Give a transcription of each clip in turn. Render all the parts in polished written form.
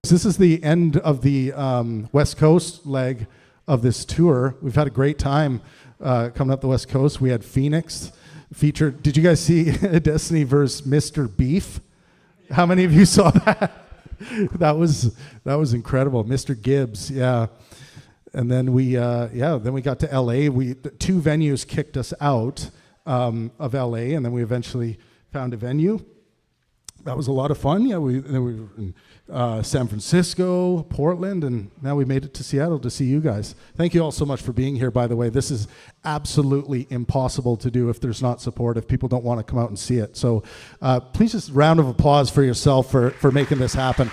This is the end of the West Coast leg of this tour. We've had a great time coming up the West Coast. We had Phoenix featured. Did you guys see Destiny versus Mr. Beef? How many of you saw that? that was incredible. Mr. Gibbs, yeah. And then we got to LA. Two venues kicked us out of LA, and then we eventually found a venue. That was a lot of fun. Yeah, we were in San Francisco, Portland, and now we made it to Seattle to see you guys. Thank you all so much for being here, by the way. This is absolutely impossible to do if there's not support, if people don't want to come out and see it. So please just round of applause for yourself for making this happen.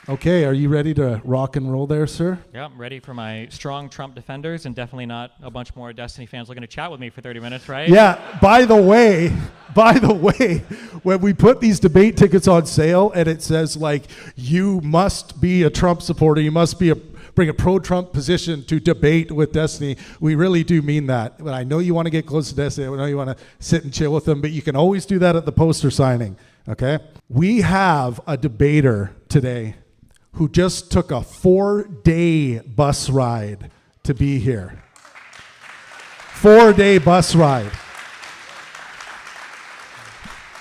Okay, are you ready to rock and roll there, sir? Yeah, I'm ready for my strong Trump defenders, and definitely not a bunch more Destiny fans looking to chat with me for 30 minutes, right? Yeah, by the way, when we put these debate tickets on sale and it says, like, you must be a Trump supporter, you must bring a pro-Trump position to debate with Destiny, we really do mean that. But I know you want to get close to Destiny, I know you want to sit and chill with them, but you can always do that at the poster signing, okay? We have a debater today who just took a 4-day bus ride to be here. 4-day bus ride.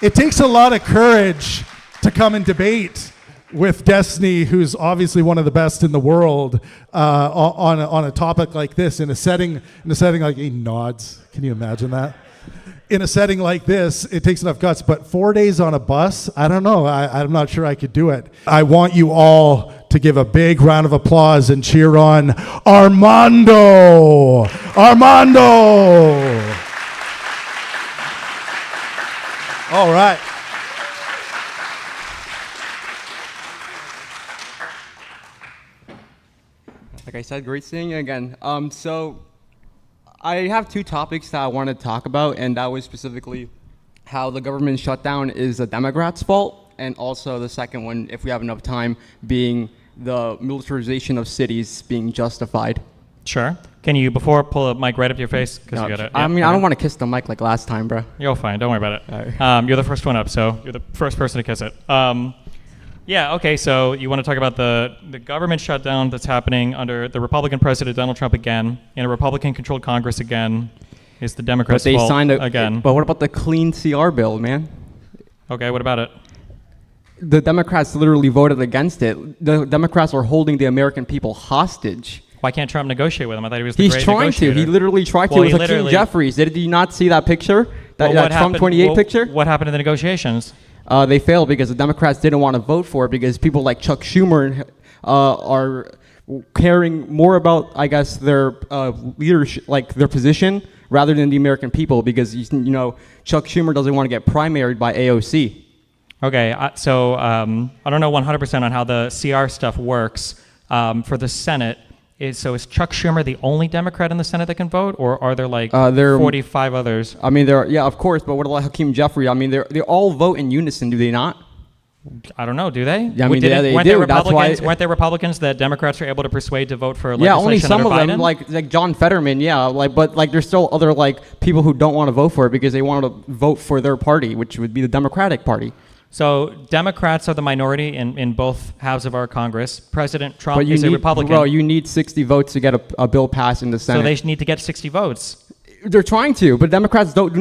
It takes a lot of courage to come and debate with Destiny, who's obviously one of the best in the world, on a topic like this, in a setting like, he nods. Can you imagine that? In a setting like this, it takes enough guts, but 4 days on a bus, I don't know. I'm not sure I could do it. I want you all to give a big round of applause and cheer on Armando! Armando! All right. Like I said, great seeing you again. So I have two topics that I want to talk about, and that was specifically how the government shutdown is the Democrats' fault, and also the second one, if we have enough time, being the militarization of cities being justified. Sure. Can you, before, pull a mic right up to your face? Because you got it. I mean, I don't want to kiss the mic like last time, bro. You're fine. Don't worry about it. Right. You're the first one up, so you're the first person to kiss it. Yeah, okay, so you want to talk about the government shutdown that's happening under the Republican president, Donald Trump, again, in a Republican-controlled Congress again. Is the Democrats' fault again. But what about the clean CR bill, man? Okay, what about it? The Democrats literally voted against it. The Democrats are holding the American people hostage. Why can't Trump negotiate with him? I thought he was the great negotiator. He's trying to. He literally tried to with Hakeem Jeffries. Did you not see that picture? That Trump 28 picture? What happened in the negotiations? They failed because the Democrats didn't want to vote for it because people like Chuck Schumer are caring more about, I guess, their leadership, like their position, rather than the American people, because you know Chuck Schumer doesn't want to get primaried by AOC. Okay, so I don't know 100% on how the CR stuff works for the Senate. Is Chuck Schumer the only Democrat in the Senate that can vote, or are there like 45 others? I mean, yeah, of course, but what about Hakeem Jeffries? I mean, they all vote in unison, do they not? I don't know, do they? Yeah, I mean, they do. Weren't there Republicans that Democrats were able to persuade to vote for legislation? Yeah, only some of Biden? them, like John Fetterman, yeah, but there's still other people who don't want to vote for it because they want to vote for their party, which would be the Democratic Party. So Democrats are the minority in both halves of our Congress. President Trump is a Republican. Bro, you need 60 votes to get a bill passed in the Senate. So they need to get 60 votes. They're trying to, but Democrats does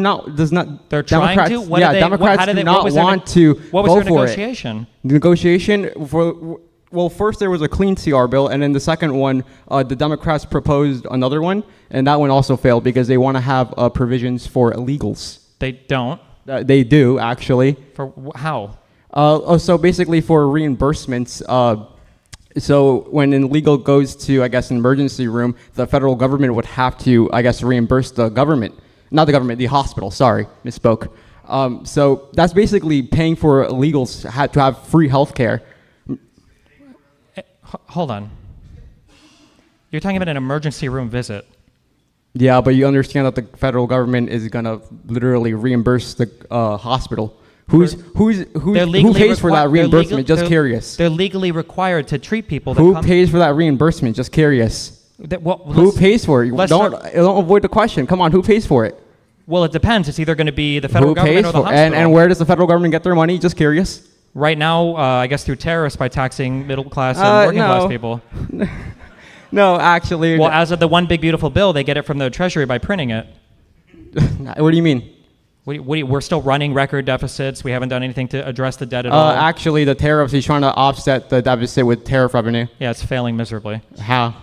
not. They're trying to. Democrats do not want to vote for it. What was their negotiation? The negotiation for. Well, first there was a clean CR bill, and then the second one, the Democrats proposed another one, and that one also failed because they want to have provisions for illegals. They don't. They do, actually. For how? So basically for reimbursements, so when an illegal goes to, I guess, an emergency room, the federal government would have to, I guess, reimburse the government. Not the government, the hospital, sorry, misspoke. So that's basically paying for illegals to have free health care. Hold on. You're talking about an emergency room visit. Yeah, but you understand that the federal government is gonna literally reimburse the hospital. Who pays for that reimbursement? Just curious. They're legally required to treat people. Who pays for that reimbursement? Just curious. Who pays for it? Don't avoid the question. Come on, who pays for it? Well, it depends. It's either going to be the federal Who government pays or the for hospital. and where does the federal government get their money? Just curious. Right now, I guess through terrorists by taxing middle class and working class people. No, actually. Well, as of the one big beautiful bill, they get it from the Treasury by printing it. What do you mean? We're still running record deficits. We haven't done anything to address the debt at all. Actually, the tariffs, he's trying to offset the deficit with tariff revenue. Yeah, it's failing miserably. How?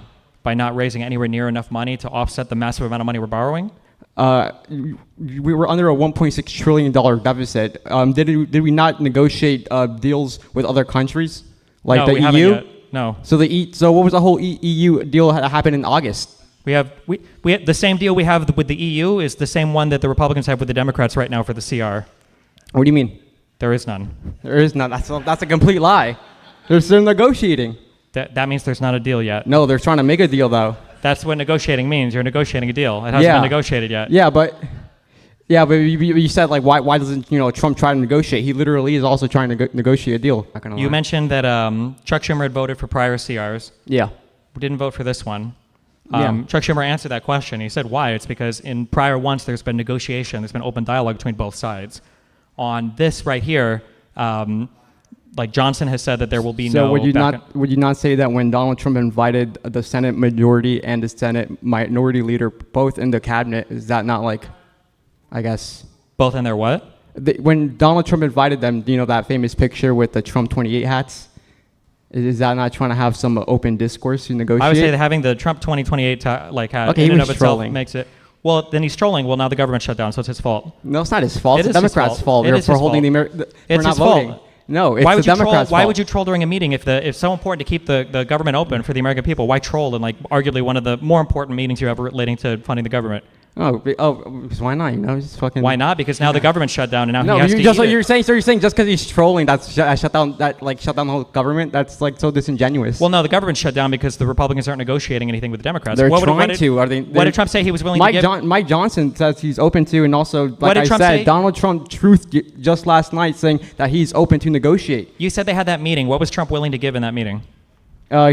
By not raising anywhere near enough money to offset the massive amount of money we're borrowing. We were under a $1.6 trillion deficit. Did we not negotiate deals with other countries, like No, the we EU? haven't yet. No. So what was the whole EU deal that happened in August? We have the same deal we have with the EU is the same one that the Republicans have with the Democrats right now for the CR. What do you mean? There is none. There is none. That's a complete lie. They're still negotiating. That means there's not a deal yet. No, they're trying to make a deal though. That's what negotiating means. You're negotiating a deal. It hasn't been negotiated yet. Yeah, but you said like why doesn't Trump try to negotiate? He literally is also trying to negotiate a deal. Not gonna lie. You mentioned that Chuck Schumer had voted for prior CRs. Yeah. We didn't vote for this one. Yeah. Chuck Schumer answered that question. He said why. It's because in prior ones there's been negotiation. There's been open dialogue between both sides. On this right here, like Johnson has said that there will be no. So would you not say that when Donald Trump invited the Senate majority and the Senate minority leader both in the cabinet, is that not like, I guess, both in their what? When Donald Trump invited them, that famous picture with the Trump 28 hats? Is that not trying to have some open discourse to negotiate? I would say that having the Trump 2028 hat Okay, in he and was of itself trolling. makes it. Well, then he's trolling. Well, now the government shut down, so it's his fault. No, it's not his fault. It It's the is his Democrats' fault. fault. It is For his holding fault. for It's not his voting. fault. No, it's Why the would you troll? Democrats' Why fault. would you troll during a meeting if it's so important to keep the government open for the American people? Why troll in like arguably one of the more important meetings you have relating to funding the government? Because why not? Just fucking. Why not? Because now the government shut down and now No, he has to eat it. you're saying just because he's trolling, that's shut down the whole government. That's like so disingenuous. Well, no, the government shut down because the Republicans aren't negotiating anything with the Democrats. They're What trying to. What did Trump say he was willing to give? Mike Johnson says he's open to, and also like I Trump said, say? Donald Trump just last night saying that he's open to negotiate. You said they had that meeting. What was Trump willing to give in that meeting? I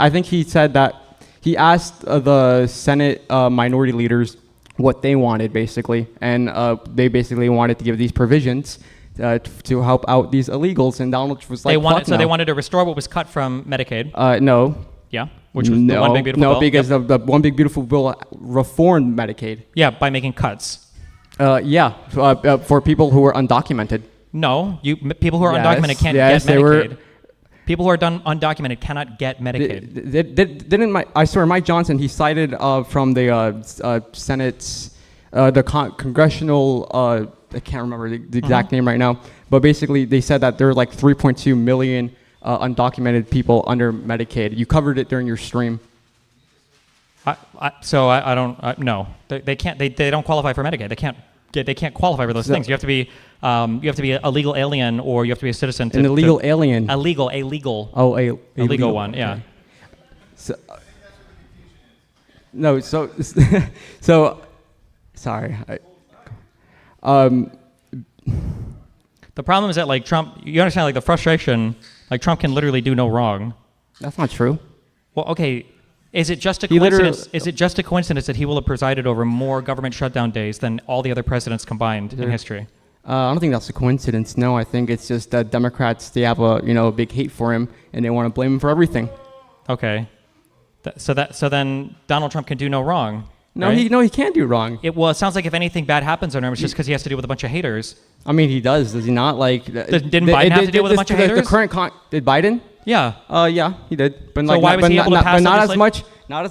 think he said that he asked the Senate minority leaders what they wanted basically, and they basically wanted to give these provisions to help out these illegals, and Donald was like, they wanted to restore what was cut from Medicaid. No. Yeah, which was the one big beautiful bill. No, because the one big beautiful bill reformed Medicaid. Yeah, by making cuts. For people who were undocumented. No, people who are undocumented can't yes, get they Medicaid. were. People who are undocumented cannot get Medicaid. I swear, Mike Johnson, he cited from the Senate's, congressional, I can't remember the exact name right now, but basically they said that there are like 3.2 million undocumented people under Medicaid. You covered it during your stream. I don't. No, they can't. They don't qualify for Medicaid. They can't qualify for those things. You have to be a legal alien, or you have to be a citizen. An illegal alien. A legal. Oh, a legal one. Yeah. Okay. So sorry. The problem is that like Trump, you understand like the frustration. Like Trump can literally do no wrong. That's not true. Well, okay. Is it just a coincidence? Is it just a coincidence that he will have presided over more government shutdown days than all the other presidents combined in history? I don't think that's a coincidence. No, I think it's just that Democrats, they have a big hate for him, and they want to blame him for everything. Okay. So then Donald Trump can do no wrong. No, right? he can't do wrong. It sounds like if anything bad happens on him, it's just because he has to deal with a bunch of haters. I mean, he does he not? Like, didn't Biden have to deal with a bunch of haters? The current did Biden? Yeah. Yeah, he did. But so why was he able to pass not as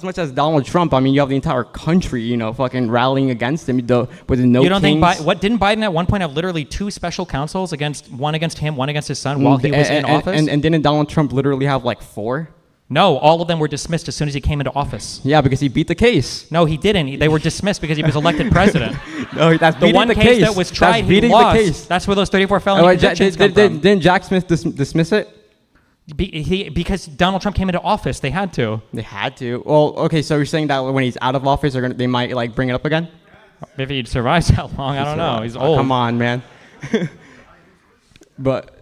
much as Donald Trump. I mean, you have the entire country, fucking rallying against him with no. You don't kings. think didn't Biden at one point have literally two special counsels one against him, one against his son while he was in office? And didn't Donald Trump literally have like 4? No, all of them were dismissed as soon as he came into office. Yeah, because he beat the case. No, he didn't. They were dismissed because he was elected president. No, that's the one case that was tried, he lost. That's where those 34 felony convictions come from. Didn't Jack Smith dismiss it? Because Donald Trump came into office, they had to. They had to. Well, okay, so you're saying that when he's out of office, they might like bring it up again? If he survives that long, I don't know. He's old. Come on, man. But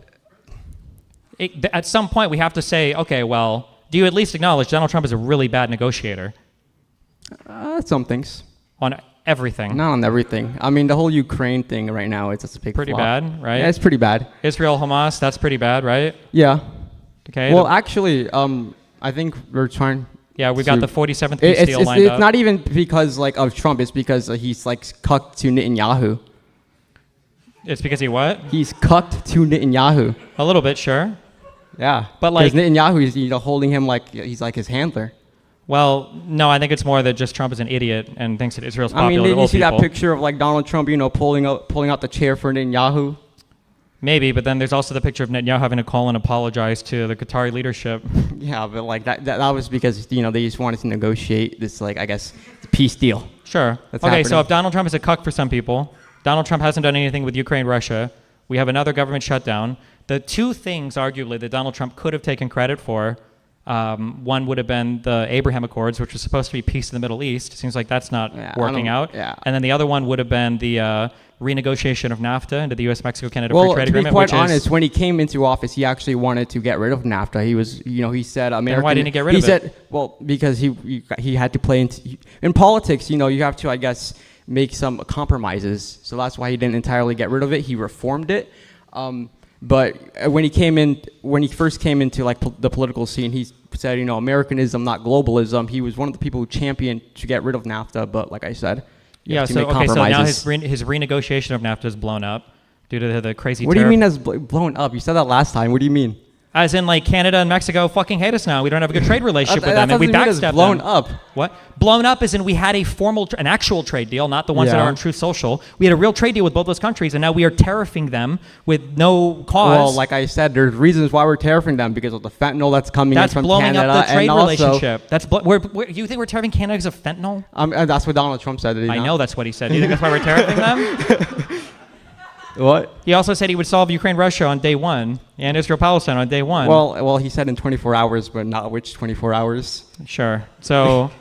at some point, we have to say, okay, well, do you at least acknowledge Donald Trump is a really bad negotiator? Some things. everything. Not on everything. I mean, the whole Ukraine thing right now, it's just a big Pretty flop. bad, right? Yeah, it's pretty bad. Israel, Hamas, that's pretty bad, right? Yeah. Okay. Well, actually, I think we're trying. Yeah, we've got the 47th peace deal lined it's up. not even because like of Trump. It's because he's like cucked to Netanyahu. It's because he what? He's cucked to Netanyahu. A little bit, sure. Yeah, But, like- because Netanyahu is holding him like he's like his handler. Well, no, I think it's more that just Trump is an idiot and thinks that Israel's I popular mean, with did you old see people. that picture of like Donald Trump, pulling out the chair for Netanyahu? Maybe, but then there's also the picture of Netanyahu having to call and apologize to the Qatari leadership. Yeah, but like that was because they just wanted to negotiate this like I guess peace deal. Sure. That's Okay, so happening. if Donald Trump is a cuck for some people, Donald Trump hasn't done anything with Ukraine, Russia. We have another government shutdown. The two things, arguably, that Donald Trump could have taken credit for, one would have been the Abraham Accords, which was supposed to be peace in the Middle East. Seems like that's not working out. Yeah. And then the other one would have been the renegotiation of NAFTA into the U.S. Mexico-Canada Well, free trade to be agreement. quite which honest, is, when he came into office, he actually wanted to get rid of NAFTA. He was, he said American. why didn't he get rid of it? He said, well, because he had to play in politics. You have to, I guess, make some compromises. So that's why he didn't entirely get rid of it. He reformed it. But when he first came into like the political scene, he said, Americanism, not globalism. He was one of the people who championed to get rid of NAFTA. But like I said, you have to make so now compromises. his renegotiation of NAFTA is blown up due to the crazy. What do you tariff. mean as blown up? You said that last time. What do you mean? As in, like, Canada and Mexico fucking hate us now. We don't have a good trade relationship with them, and we backstabbed blown them. up. What? Blown up as in we had a an actual trade deal, not the ones that Yeah. are on Truth Social. We had a real trade deal with both those countries, and now we are tariffing them with no cause. Well, like I said, there's reasons why we're tariffing them because of the fentanyl that's coming that's in from blowing Canada, up the trade and also, relationship. That's you think we're tariffing Canada because of fentanyl? that's what Donald Trump said. Did he I not? know that's what he said. Do you think that's why we're tariffing them? What? He also said he would solve Ukraine-Russia on day one and Israel-Palestine on day one. Well, he said in 24 hours, but not which 24 hours. Sure. So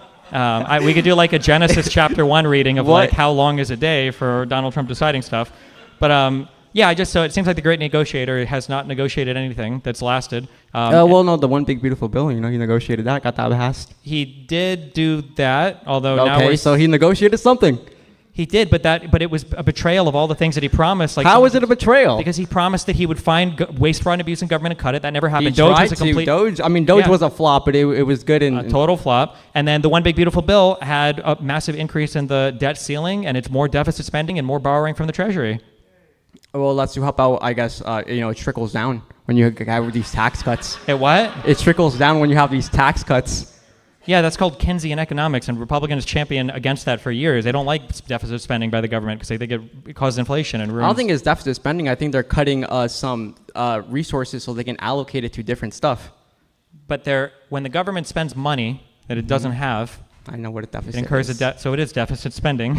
we could do like a Genesis chapter 1 reading of What? like how long is a day for Donald Trump deciding stuff. But yeah, so it seems like the great negotiator has not negotiated anything that's lasted. Well, no, the one big beautiful bill, he negotiated that, got that passed. He did do that, although now Okay, so he negotiated something. he did, but it was a betrayal of all the things that he promised. Like How was it a betrayal? Because he promised that he would find waste, fraud, and abuse in government and cut it. That never he happened. Doge tried was a complete Doge. I mean, Doge Yeah. was a flop, but it was good. a total flop. And then the one big beautiful bill had a massive increase in the debt ceiling, and it's more deficit spending and more borrowing from the Treasury. Well, that's to help out, I guess. It trickles down when you have these tax cuts. It what? It trickles down when you have these tax cuts. Yeah, that's called Keynesian economics, and Republicans champion against that for years. They don't like deficit spending by the government because they think it causes inflation and ruins. I don't think it's deficit spending. I think they're cutting some resources so they can allocate it to different stuff. But when the government spends money that it doesn't have, I know what a deficit it incurs a is. debt, so it is deficit spending.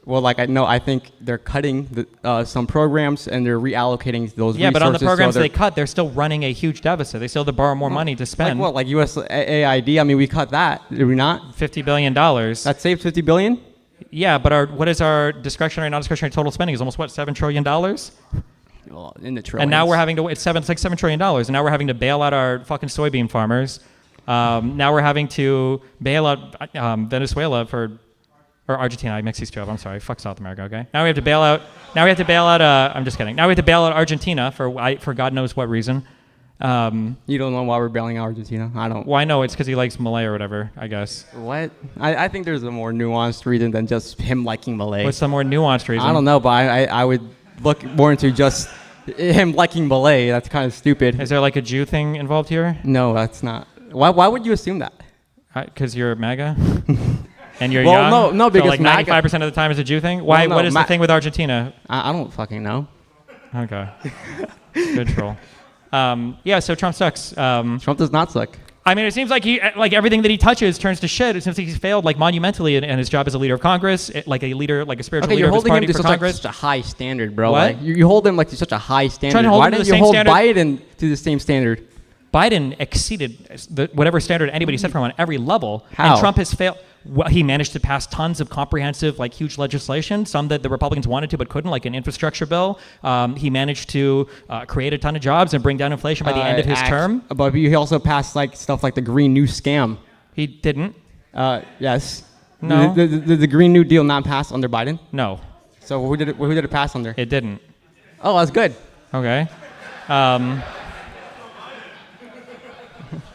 Well, I think they're cutting some programs and they're reallocating those Yeah, resources. but on the programs so they cut, they're still running a huge deficit. They still have to borrow more money to spend. Like what? Like USAID? I mean, we cut that. Did we not? $50 billion. That saved $50 billion? Yeah, but what is our discretionary, non-discretionary total spending? Is almost what, $7 trillion? Well, in the trillions. And now we're having to, it's like $7 trillion. And now we're having to bail out our fucking soybean farmers. Now we're having to bail out Venezuela or Argentina. I mix these two up. I'm sorry. Fuck South America. Okay. Now we have to bail out. I'm just kidding. Now we have to bail out Argentina for God knows what reason. You don't know why we're bailing out Argentina? I don't. Well, I know it's because he likes Malay or whatever. I guess. What? I think there's a more nuanced reason than just him liking Malay. What's the more nuanced reason? I don't know, but I would look more into just him liking Malay. That's kind of stupid. Is there like a Jew thing involved here? No, that's not. Why would you assume that? Because you're MAGA. And you're Well, young? no, because so like MAGA 95% of the time is a Jew thing? Why? Well, no, what is the thing with Argentina? I don't fucking know. Okay. Good troll. Yeah, so Trump sucks. Trump does not suck. I mean, it seems like like everything that he touches turns to shit. It seems like he's failed like monumentally in his job as a leader of Congress, like a spiritual Okay, leader you're of his holding him party to for such Congress. a high standard, bro. What? Like, you hold him like to such a high standard. to hold Why him to didn't the you same hold standard- Biden to the same standard? Biden exceeded whatever standard anybody set for him on every level. How? And Trump has failed. Well, he managed to pass tons of comprehensive, like huge legislation, some that the Republicans wanted to but couldn't, like an infrastructure bill. He managed to create a ton of jobs and bring down inflation by the end of his term. But he also passed like stuff like the Green New Scam. He didn't. Yes. No. Did the Green New Deal not pass under Biden? No, So who did it pass under? it didn't. Oh, that's good. Okay.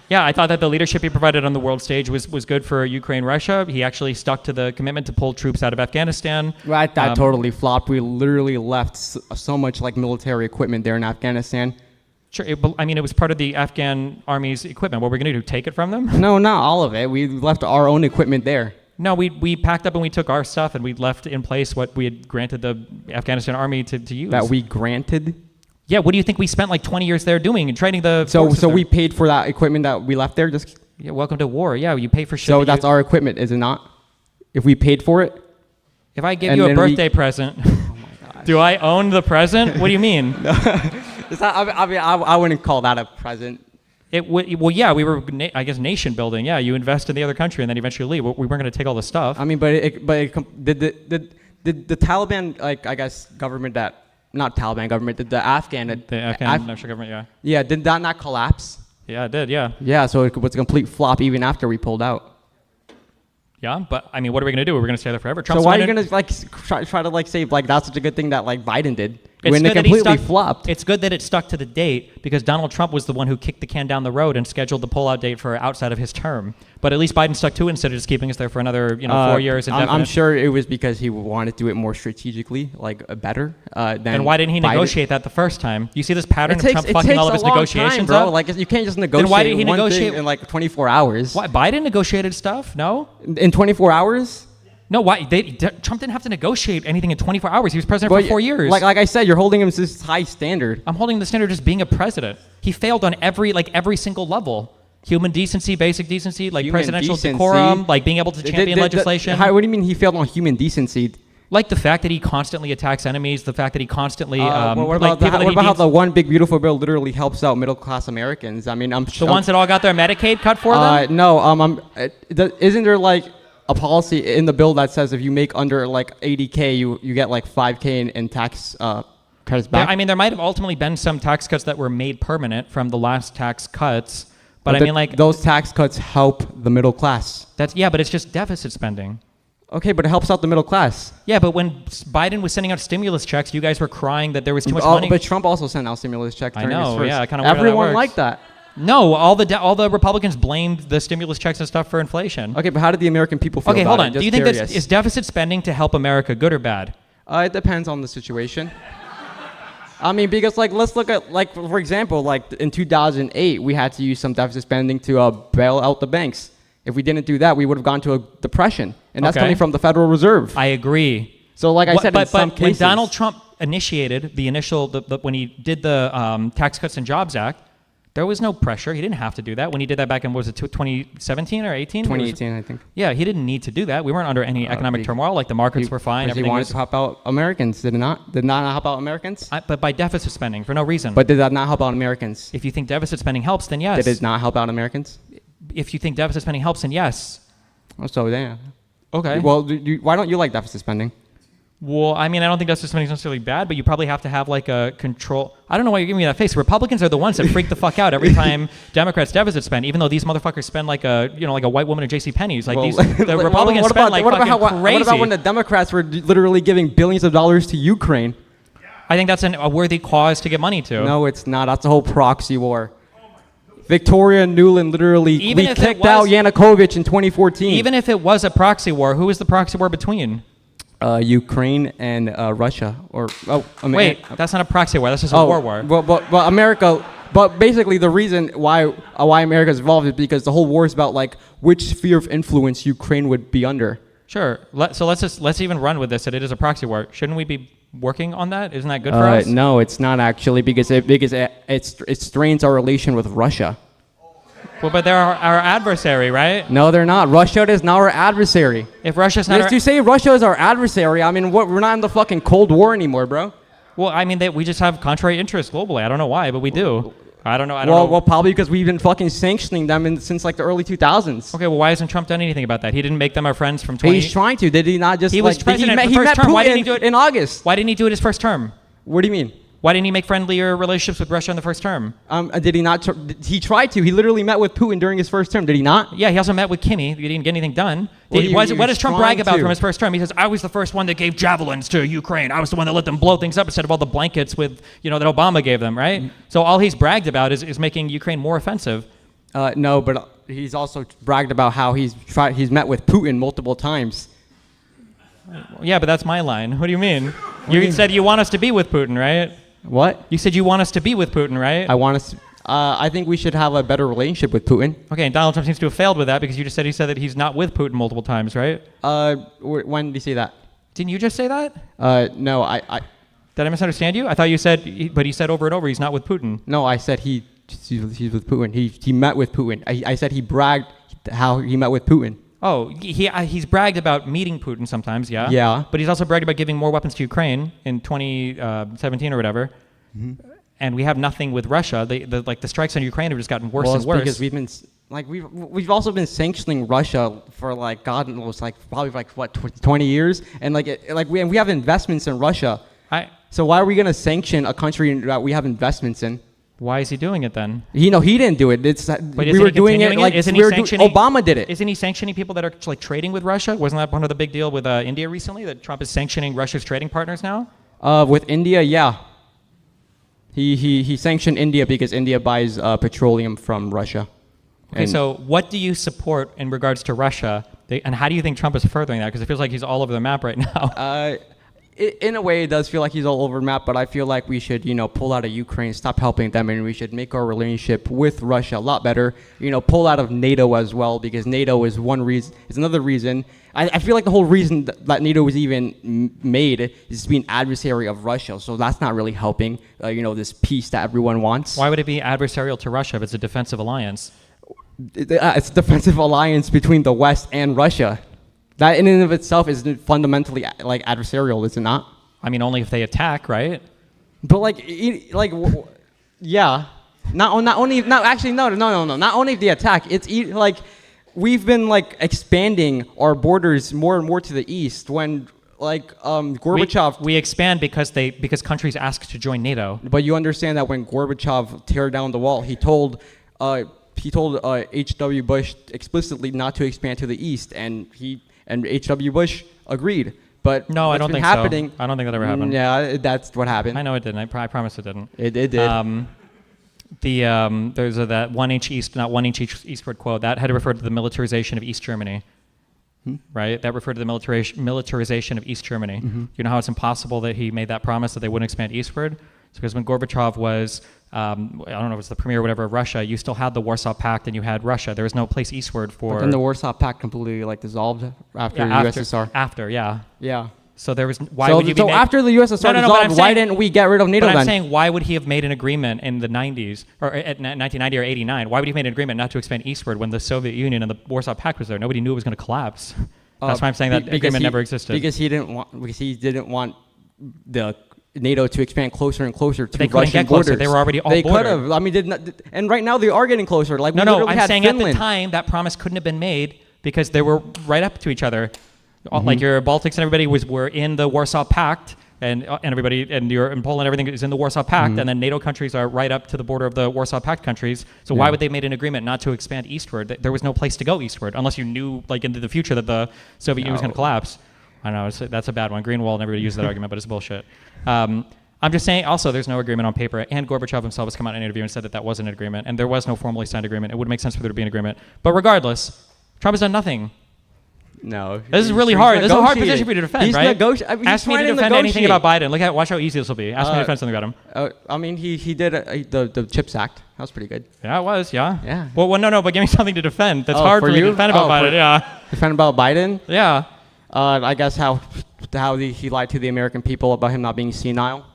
Yeah, I thought that the leadership he provided on the world stage was good for Ukraine, Russia. He actually stuck to the commitment to pull troops out of Afghanistan. Right, that totally flopped. We literally left so much like military equipment there in Afghanistan. Sure, it was part of the Afghan army's equipment. What were we going to do, take it from them? No, not all of it. We left our own equipment there. No, we packed up and we took our stuff and we left in place what we had granted the Afghanistan army to use. That we granted? Yeah, what do you think we spent like 20 years there doing and training the So forces there? we paid for that equipment that we left there? Just Yeah, welcome to war. Yeah, you pay for shit. So that's our equipment, is it not? If we paid for it? If I give and you a then birthday present, do I own the present? What do you mean? It's not, I wouldn't call that a present. Well, yeah, we were, I guess, nation building. Yeah, you invest in the other country and then eventually leave. We weren't going to take all the stuff. I mean, did the Taliban, like, I guess, government that, not Taliban government, did the Afghan national government, yeah. Yeah, did that not collapse? Yeah, it did, yeah. Yeah, so it was a complete flop even after we pulled out. Yeah, but I mean, what are we going to do? We're going to stay there forever. So why are you going to like try to like say like that's such a good thing that like Biden did when it good that he completely stuck- flopped? It's good that it stuck to the date because Donald Trump was the one who kicked the can down the road and scheduled the pullout date for outside of his term. But at least Biden stuck to it instead of just keeping us there for another 4 years. I'm sure it was because he wanted to do it more strategically, like better. Than And why didn't he Biden. negotiate that the first time? You see this pattern of Trump it fucking takes all of his a long negotiations time, bro. up? Like you can't just negotiate why did he one negotiate- thing in like 24 hours. Why Biden negotiated stuff? No. In 24 hours? No, why? Trump didn't have to negotiate anything in 24 hours. He was president for 4 years. Like I said, you're holding him to this high standard. I'm holding the standard just being a president. He failed on every single level. Human decency, basic decency, like Human presidential decency? decorum, like being able to champion legislation. What do you mean he failed on human decency? Like the fact that he constantly attacks enemies, the fact that he constantly what about how the one big beautiful bill literally helps out middle class Americans? I mean, the ones that all got their Medicaid cut for them? No, isn't there like a policy in the bill that says if you make under like 80K, you get like 5K in tax credits back? I mean, there might have ultimately been some tax cuts that were made permanent from the last tax cuts, but I mean, like those tax cuts help the middle class. but it's just deficit spending. Okay, but it helps out the middle class. Yeah, but when Biden was sending out stimulus checks, you guys were crying that there was too much money. But Trump also sent out stimulus checks. I during his know, first. yeah, I kind of everyone liked that. No, all the Republicans blamed the stimulus checks and stuff for inflation. Okay, but how did the American people feel Okay, about hold it? on. Just Do you think curious. is deficit spending to help America good or bad? It depends on the situation. I mean, because like let's look at like for example, like in 2008, we had to use some deficit spending to bail out the banks. If we didn't do that, we would have gone to a depression, and that's coming from the Federal Reserve. I agree. So, like I said, in some cases, when Donald Trump initiated the initial, when he did the Tax Cuts and Jobs Act, there was no pressure. He didn't have to do that. When he did that back in, what was it, 2017 or 18? 2018, I think. Yeah, he didn't need to do that. We weren't under any economic turmoil. Like the markets were fine. He wanted to help out Americans, did it not? Did not help out Americans? But by deficit spending, for no reason. But did that not help out Americans? If you think deficit spending helps, then yes. Did it not help out Americans? If you think deficit spending helps, then yes. Oh, so yeah. Okay. Well, why don't you like deficit spending? Well, I mean, I don't think deficit spending is necessarily bad, but you probably have to have like a control. I don't know why you're giving me that face. Republicans are the ones that freak the fuck out every time Democrats deficit spend, even though these motherfuckers spend like a white woman at JCPenney's. Like the Republicans spend like fucking crazy. What about when the Democrats were literally giving billions of dollars to Ukraine? I think that's a worthy cause to give money to. No, it's not. That's a whole proxy war. Victoria Nuland literally kicked out Yanukovych in 2014. Even if it was a proxy war, who is the proxy war between? Ukraine and Russia. Wait, that's not a proxy war. That's just a war. But America. But basically, the reason why America is involved is because the whole war is about like which sphere of influence Ukraine would be under. Sure. So let's even run with this. That it is a proxy war. Shouldn't we be working on that? Isn't that good for us? No, it's not actually because it strains our relation with Russia. Well, but they're our adversary, right? No, they're not. Russia is not our adversary. If Russia's not, you say Russia is our adversary, I mean, we're not in the fucking Cold War anymore, bro. Well, I mean, we just have contrary interests globally. I don't know why, but we do. I don't know. Well, probably because we've been fucking sanctioning them since like the early 2000s. Okay, well, why hasn't Trump done anything about that? He didn't make them our friends from 20... He's trying to. Did he not just... He was president for the first term. Why didn't he do it in August? Why didn't he do it his first term? What do you mean? Why didn't he make friendlier relationships with Russia in the first term? Did he not? He tried to. He literally met with Putin during his first term. Did he not? Yeah, he also met with Kimmy. He didn't get anything done. Well, What does Trump brag about trying to. from his first term? He says, I was the first one that gave javelins to Ukraine. I was the one that let them blow things up instead of all the blankets that Obama gave them, right? So all he's bragged about is making Ukraine more offensive. No, but he's also bragged about how he's met with Putin multiple times. Yeah, but that's my line. What do you mean? You said you want us to be with Putin, right? What? You said you want us to be with Putin, right? I want us. I think we should have a better relationship with Putin. Okay, and Donald Trump seems to have failed with that because you just said he said that he's not with Putin multiple times, right? When did he say that? Didn't you just say that? No, I Did I misunderstand you? I thought you said, but he said over and over he's not with Putin. No, I said he's with Putin. He met with Putin. I said he bragged how he met with Putin. Oh, he's bragged about meeting Putin sometimes, yeah? Yeah. But he's also bragged about giving more weapons to Ukraine in 2017 or whatever. Mm-hmm. And we have nothing with Russia. The strikes on Ukraine have just gotten worse and worse. Because we've also been sanctioning Russia for God knows probably 20 years, and we have investments in Russia. So why are we gonna sanction a country that we have investments in? Why is he doing it then? He didn't do it. We were doing it Obama did it. Isn't he sanctioning people that are trading with Russia? Wasn't that part of the big deal with India recently, that Trump is sanctioning Russia's trading partners now? With India, yeah. He sanctioned India because India buys petroleum from Russia. Okay, so what do you support in regards to Russia, and how do you think Trump is furthering that? Because it feels like he's all over the map right now. In a way, it does feel like he's all over the map, but I feel like we should, pull out of Ukraine, stop helping them, and we should make our relationship with Russia a lot better. Pull out of NATO as well, because NATO is another reason. I feel like the whole reason that NATO was even made is to be an adversary of Russia, so that's not really helping, this peace that everyone wants. Why would it be adversarial to Russia if it's a defensive alliance? It's a defensive alliance between the West and Russia. That in and of itself is fundamentally adversarial, is it not? I mean, only if they attack, right? But yeah. Not only if they attack. It's we've been expanding our borders more and more to the east. When Gorbachev, we expand because countries ask to join NATO. But you understand that when Gorbachev tear down the wall, he told H.W. Bush explicitly not to expand to the east, and H.W. Bush agreed. But no, I don't think so. I don't think that ever happened. Yeah, that's what happened. I know it didn't. I promise it didn't. It did. There's that 1 inch east, not 1 inch eastward quote. That had to refer to the militarization of East Germany. Right? That referred to the militarization of East Germany. Mm-hmm. You know how it's impossible that he made that promise that they wouldn't expand eastward? It's because when Gorbachev was, I don't know if it was the premier or whatever of Russia, you still had the Warsaw Pact and you had Russia. There was no place eastward for... But then the Warsaw Pact completely dissolved after the USSR. After, yeah. Yeah. So there was... after the USSR dissolved, why didn't we get rid of NATO then? I'm saying, why would he have made an agreement in the 90s, or at 1990 or 89? Why would he have made an agreement not to expand eastward when the Soviet Union and the Warsaw Pact was there? Nobody knew it was going to collapse. That's why I'm saying that agreement never existed. Because he didn't want the NATO to expand closer and closer to they Russian get closer. borders. They were already all They bordered. could have. I mean, and right now they are getting closer. I'm saying Finland. At the time that promise couldn't have been made because they were right up to each other. Mm-hmm. Like your Baltics and everybody were in the Warsaw Pact, and everybody and Poland, everything is in the Warsaw Pact, mm-hmm. and then NATO countries are right up to the border of the Warsaw Pact countries. So why would they made an agreement not to expand eastward? There was no place to go eastward unless you knew, into the future, that the Soviet Union was going to collapse. I know that's a bad one. Greenwald and everybody uses that argument, but it's bullshit. I'm just saying. Also, there's no agreement on paper, and Gorbachev himself has come out in an interview and said that wasn't an agreement, and there was no formally signed agreement. It would make sense for there to be an agreement. But regardless, Trump has done nothing. No. This is really hard. This is a hard position for you to defend, right? Ask me to defend anything about Biden. Watch how easy this will be. Ask me to defend something about him. He did the CHIPS Act. That was pretty good. Yeah, it was. Yeah. Yeah. Well, no. But give me something to defend. That's hard for me to defend about Biden. Yeah. Defend about Biden? Yeah. I guess how he lied to the American people about him not being senile.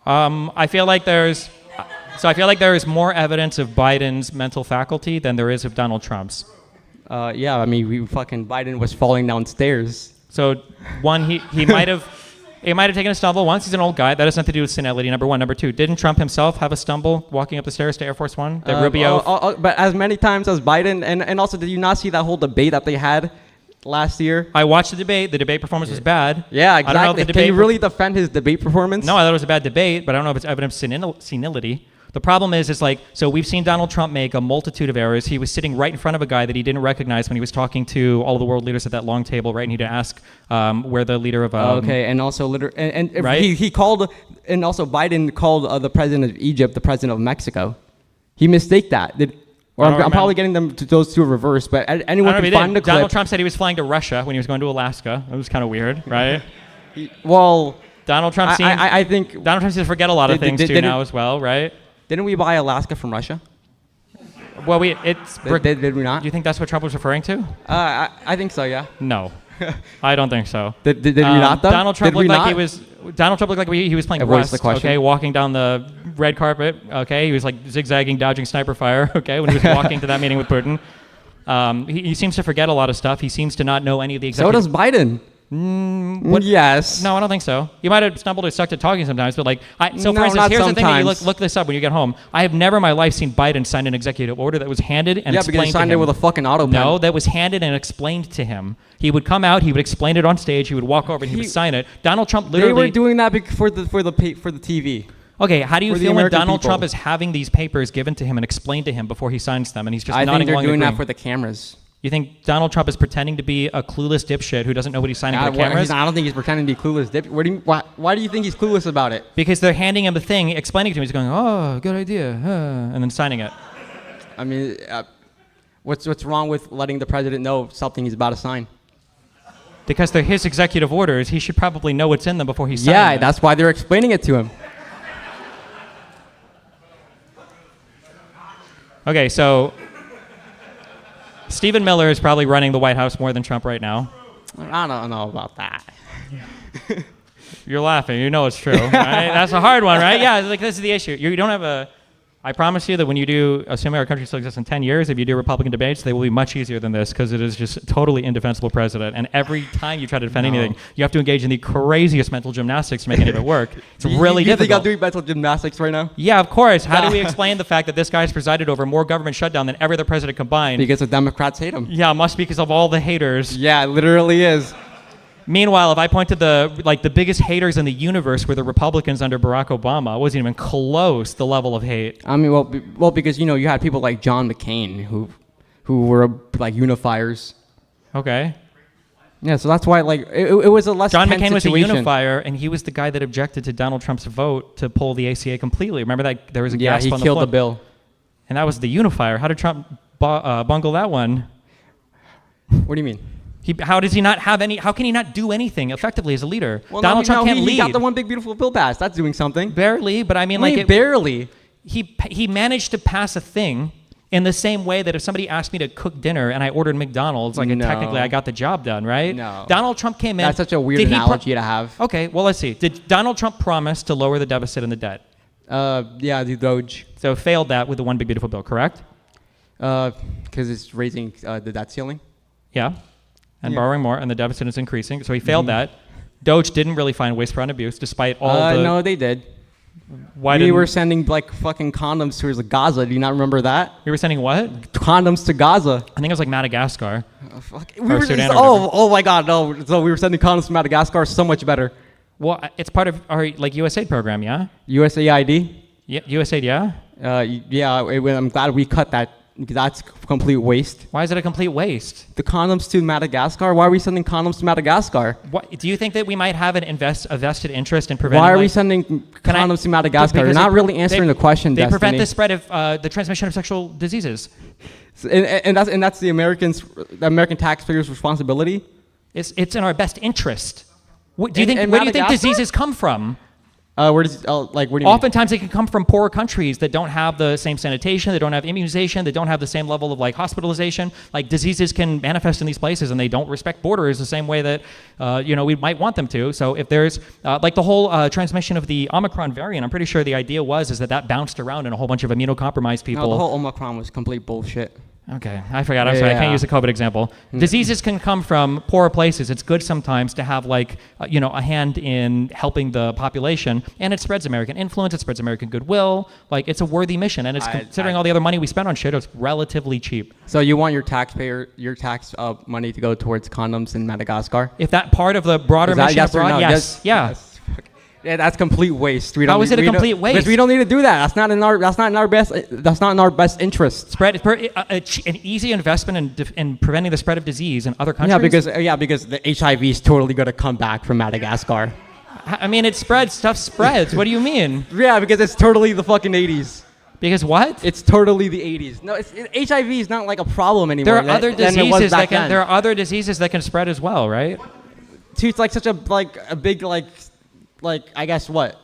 I feel like there is more evidence of Biden's mental faculty than there is of Donald Trump's. Yeah, I mean, Biden was falling downstairs. So, one, he might have taken a stumble once. He's an old guy. That has nothing to do with senility, number one. Number two, didn't Trump himself have a stumble walking up the stairs to Air Force One? That Rubio... but as many times as Biden, and also, did you not see that whole debate that they had last year? I watched the debate. The debate performance was bad. Yeah, I don't know if exactly. the Can you debate really defend his debate performance? No, I thought it was a bad debate, but I don't know if it's evidence of senility. The problem is like, so we've seen Donald Trump make a multitude of errors. He was sitting right in front of a guy that he didn't recognize when he was talking to all of the world leaders at that long table, right? And he had to ask where the leader of... okay, and also right? he called, and also Biden called the president of Egypt the president of Mexico. He mistaked that. I'm probably getting those two reversed, but anyone can find the clip. Donald Trump said he was flying to Russia when he was going to Alaska. That was kind of weird, right? Donald Trump seems... I think... Donald Trump seems to forget a lot of things too now as well, right? Didn't we buy Alaska from Russia? Well, did we not? Do you think that's what Trump was referring to? I think so, yeah. No, I don't think so. Did we not though? Donald Trump looked like he was playing Rust. Okay, walking down the red carpet. Okay, he was like zigzagging, dodging sniper fire. Okay, when he was walking to that meeting with Putin. He seems to forget a lot of stuff. He seems to not know any of the executive... So does Biden. Yes. No, I don't think so. You might have stumbled or stuck to talking sometimes, but like, for instance, here's the thing that you look this up when you get home. I have never in my life seen Biden sign an executive order that was handed and explained to him. Yeah, because he signed it with a fucking auto pen. No, that was handed and explained to him. He would come out, he would explain it on stage, he would walk over and he would sign it. Donald Trump literally... They were doing that for the TV. Okay, how do you feel when Donald Trump is having these papers given to him and explained to him before he signs them, and he's just nodding along? I think they're doing that for the cameras. You think Donald Trump is pretending to be a clueless dipshit who doesn't know what he's signing for the cameras? I don't think he's pretending to be clueless. Why do you think he's clueless about it? Because they're handing him the thing, explaining it to him. He's going, oh, good idea, and then signing it. I mean, what's wrong with letting the president know something he's about to sign? Because they're his executive orders. He should probably know what's in them before he signs them. Yeah, that's why they're explaining it to him. Okay, so... Stephen Miller is probably running the White House more than Trump right now. I don't know about that. You're laughing. You know it's true, right? That's a hard one, right? Yeah, like this is the issue. You don't have a... I promise you that when you do, assuming our country still exists in 10 years, if you do Republican debates, they will be much easier than this because it is just a totally indefensible president. And every time you try to defend anything, you have to engage in the craziest mental gymnastics to make any of it work. It's really difficult. You think I'm doing mental gymnastics right now? Yeah, of course. How do we explain the fact that this guy's presided over more government shutdown than every other president combined? Because the Democrats hate him. Yeah, it must be because of all the haters. Yeah, it literally is. Meanwhile, if I point to the biggest haters in the universe were the Republicans under Barack Obama, it wasn't even close, the level of hate. I mean, well, because, you had people like John McCain who were like unifiers. Okay. Yeah, so that's why it was a less John tense McCain situation. was a unifier, and he was the guy that objected to Donald Trump's vote to pull the ACA completely. Remember that there was a gasp on the floor? Yeah, he killed the bill. And that was the unifier. How did Trump bungle that one? What do you mean? How does he not have any? How can he not do anything effectively as a leader? Well, Donald Trump can't lead. He got the one big beautiful bill passed. That's doing something. Barely, but I mean, barely. He managed to pass a thing in the same way that if somebody asked me to cook dinner and I ordered McDonald's, technically I got the job done, right? No. Donald Trump came in. That's such a weird analogy to have. Okay, well let's see. Did Donald Trump promise to lower the deficit and the debt? Yeah, the Doge. So failed that with the one big beautiful bill, correct? Because it's raising the debt ceiling. Yeah. And borrowing more, and the deficit is increasing. So he failed that. Doge didn't really find waste, fraud, and abuse, despite all the... No, they did. We were sending fucking condoms towards Gaza. Do you not remember that? We were sending what? Condoms to Gaza. I think it was like Madagascar. Oh my God, no. So we were sending condoms to Madagascar. So much better. Well, it's part of our USAID program, yeah? USAID? Yeah, USAID, yeah? I'm glad we cut that. That's complete waste. Why is it a complete waste? The condoms to Madagascar? Why are we sending condoms to Madagascar? Do you think that we might have a vested interest in preventing... Why are we sending condoms to Madagascar? You're not really answering the question, They Destiny. prevent the spread of the transmission of sexual diseases. And that's the American taxpayers' responsibility? It's in our best interest. Where do you think diseases come from? What do you mean? Oftentimes they can come from poorer countries that don't have the same sanitation, they don't have immunization, they don't have the same level of hospitalization. Diseases can manifest in these places, and they don't respect borders the same way that we might want them to. So if there's the whole transmission of the Omicron variant, I'm pretty sure the idea was that bounced around in a whole bunch of immunocompromised people. No, the whole Omicron was complete bullshit. Okay, I forgot. I'm sorry. I can't use the COVID example. Diseases can come from poorer places. It's good sometimes to have a hand in helping the population, and it spreads American influence. It spreads American goodwill. Like, it's a worthy mission, and it's considering all the other money we spend on shit, it's relatively cheap. So you want your tax money to go towards condoms in Madagascar? If that part of the broader mission yes or abroad, no? yes, yeah. Yes. Yeah, that's complete waste. How is it a complete waste? Because we don't need to do that. That's not in our best interest. An easy investment in preventing the spread of disease in other countries. Because the HIV is totally going to come back from Madagascar. I mean, it spreads. Stuff spreads. What do you mean? Yeah, because it's totally the fucking 80s. Because what? It's totally the 80s. No, HIV is not like a problem anymore. There are other diseases that can. There are other diseases that can spread as well, right? It's like such a big I guess what?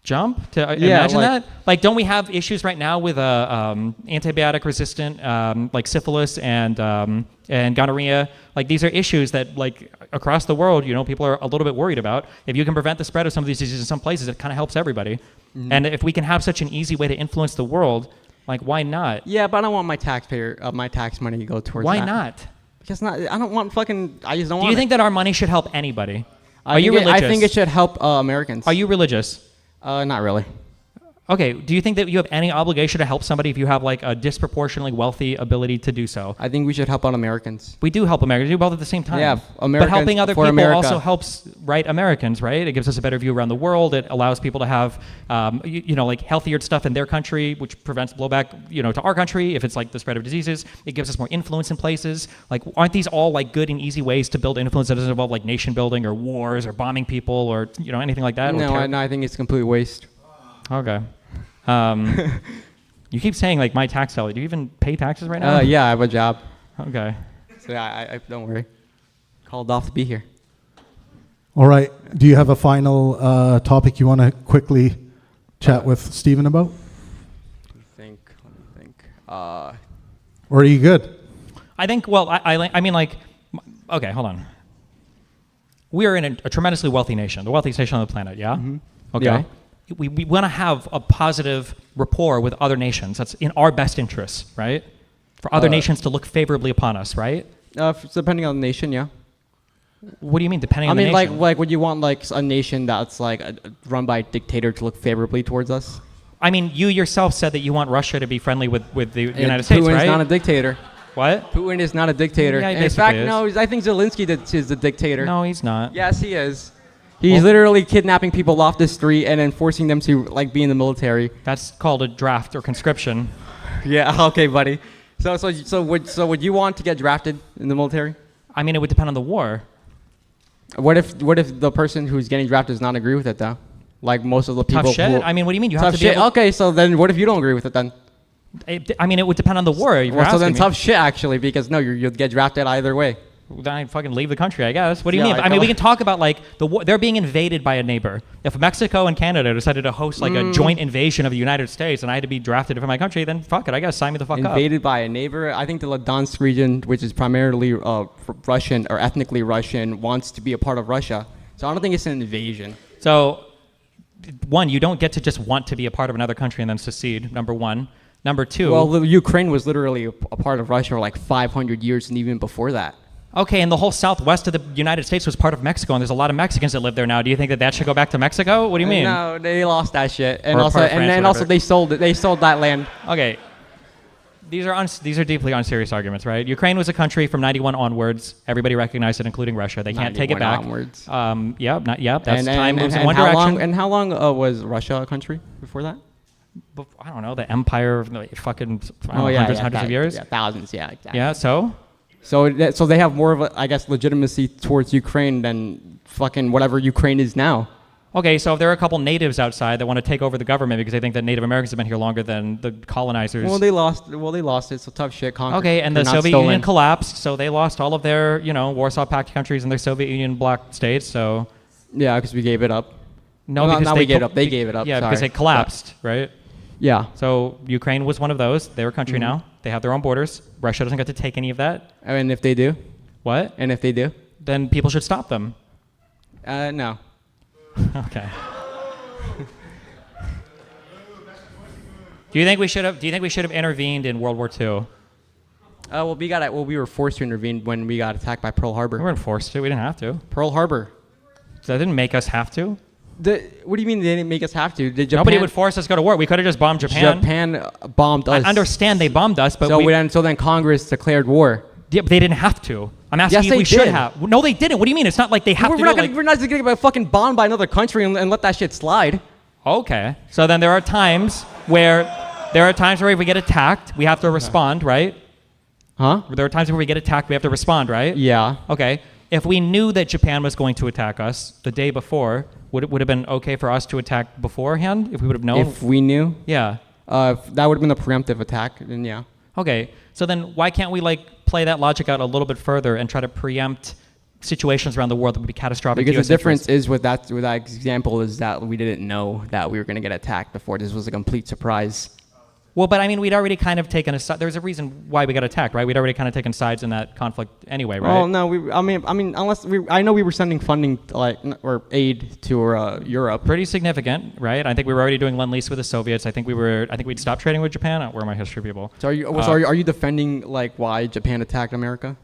Jump to imagine that? Like, don't we have issues right now with antibiotic resistant like syphilis and gonorrhea? Like, these are issues that, like, across the world, people are a little bit worried about. If you can prevent the spread of some of these diseases in some places, it kind of helps everybody. Mm-hmm. And if we can have such an easy way to influence the world, like, why not? Yeah, but I don't want my tax money to go towards that. Why not? Because I don't want fucking. I just don't want. Do you think that our money should help anybody? Are you religious? I think it should help Americans. Are you religious? Not really. Okay, do you think that you have any obligation to help somebody if you have like a disproportionately wealthy ability to do so? I think we should help out Americans. We do help Americans. We do both at the same time. Yeah, Americans. But helping other people America. Also helps Americans, right? It gives us a better view around the world. It allows people to have, like healthier stuff in their country, which prevents blowback, to our country if it's like the spread of diseases. It gives us more influence in places. Like, aren't these all like good and easy ways to build influence that doesn't involve like nation building or wars or bombing people or anything like that? No, I think it's complete waste. Okay. You keep saying like my tax salary. Do you even pay taxes right now? Yeah, I have a job. Okay. So yeah, I don't worry. Called off to be here. All right. Do you have a final topic you want to quickly chat with Stephen about? Let me think. Or are you good? I think. Well, I mean, like, okay, hold on. We are in a tremendously wealthy nation, the wealthiest nation on the planet. Yeah. Mm-hmm. Okay. Yeah. We want to have a positive rapport with other nations. That's in our best interests, right? For other nations to look favorably upon us, right? Depending on the nation, yeah. What do you mean, depending on the nation? I mean, like, would you want like a nation that's like run by a dictator to look favorably towards us? I mean, you yourself said that you want Russia to be friendly with the United States, right? Putin's not a dictator. What? Putin is not a dictator. Yeah, in fact, no, I think Zelensky is the dictator. No, he's not. Yes, he is. He's literally kidnapping people off the street and then forcing them to like be in the military. That's called a draft or conscription. Yeah, okay, buddy. So would you want to get drafted in the military? I mean, it would depend on the war. What if the person who's getting drafted does not agree with it though? Like most of the people. Tough shit. I mean, what do you mean? You have to be Okay, so then what if you don't agree with it then? I mean, it would depend on the war. So then tough shit actually, because no, you'll get drafted either way. Then I'd fucking leave the country, I guess. What do you mean? I mean, we can talk about like they're being invaded by a neighbor. If Mexico and Canada decided to host like a joint invasion of the United States and I had to be drafted from my country, then fuck it, I guess sign me the fuck up. Invaded by a neighbor? I think the Luhansk region, which is primarily Russian or ethnically Russian, wants to be a part of Russia. So I don't think it's an invasion. So, one, you don't get to just want to be a part of another country and then secede, number one. Number two... Well, Ukraine was literally a part of Russia for like 500 years and even before that. Okay, and the whole southwest of the United States was part of Mexico, and there's a lot of Mexicans that live there now. Do you think that should go back to Mexico? What do you mean? No, they lost that shit, and also they sold it. They sold that land. Okay, these are deeply unserious arguments, right? Ukraine was a country from '91 onwards. Everybody recognized it, including Russia. They can't take it back. Onwards. That's time moves in one direction. How long was Russia a country before that? I don't know. The empire of hundreds of years. Yeah, thousands. Yeah, exactly. Yeah. So they have more of a, I guess, legitimacy towards Ukraine than fucking whatever Ukraine is now. Okay, so if there are a couple natives outside that want to take over the government because they think that Native Americans have been here longer than the colonizers. Well, they lost it. So tough shit. Okay, and the Soviet Union collapsed, so they lost all of their, Warsaw Pact countries and their Soviet Union bloc states. So. Yeah, because we gave it up. No, because we gave it up. They gave it up. Yeah, because it collapsed, right? Yeah. So Ukraine was one of those. They're a country now. They have their own borders. Russia doesn't get to take any of that. And if they do? What? And if they do? Then people should stop them. No. Okay. Do you think we should have intervened in World War II? We were forced to intervene when we got attacked by Pearl Harbor. We weren't forced to. We didn't have to. Pearl Harbor. So that didn't make us have to. What do you mean they didn't make us have to? Did Japan, Nobody would force us to go to war. We could have just bombed Japan. Japan bombed us. I understand they bombed us, but so then Congress declared war. Yeah, but they didn't have to. I'm asking Yes, you they if we should did. have. No, they didn't. What do you mean? It's not like they have to. We're not just gonna get fucking bombed by another country and let that shit slide. Okay. So then there are times where if we get attacked, we have to respond, right? Huh? There are times where we get attacked, we have to respond, right? Yeah. Okay. If we knew that Japan was going to attack us the day before, would it have been okay for us to attack beforehand if we would have known? If we knew? Yeah. If that would have been a preemptive attack, then yeah. Okay. So then why can't we play that logic out a little bit further and try to preempt situations around the world that would be catastrophic? Because to the US difference interests? is with that example is that we didn't know that we were going to get attacked before. This was a complete surprise. Well, but I mean, we'd already kind of taken a side. There's a reason why we got attacked, right? We'd already kind of taken sides in that conflict anyway, right? Well, no, I know we were sending funding or aid to Europe. Pretty significant, right? I think we were already doing Lend-Lease with the Soviets. I think we'd stopped trading with Japan. Where are my history people? So are you defending why Japan attacked America?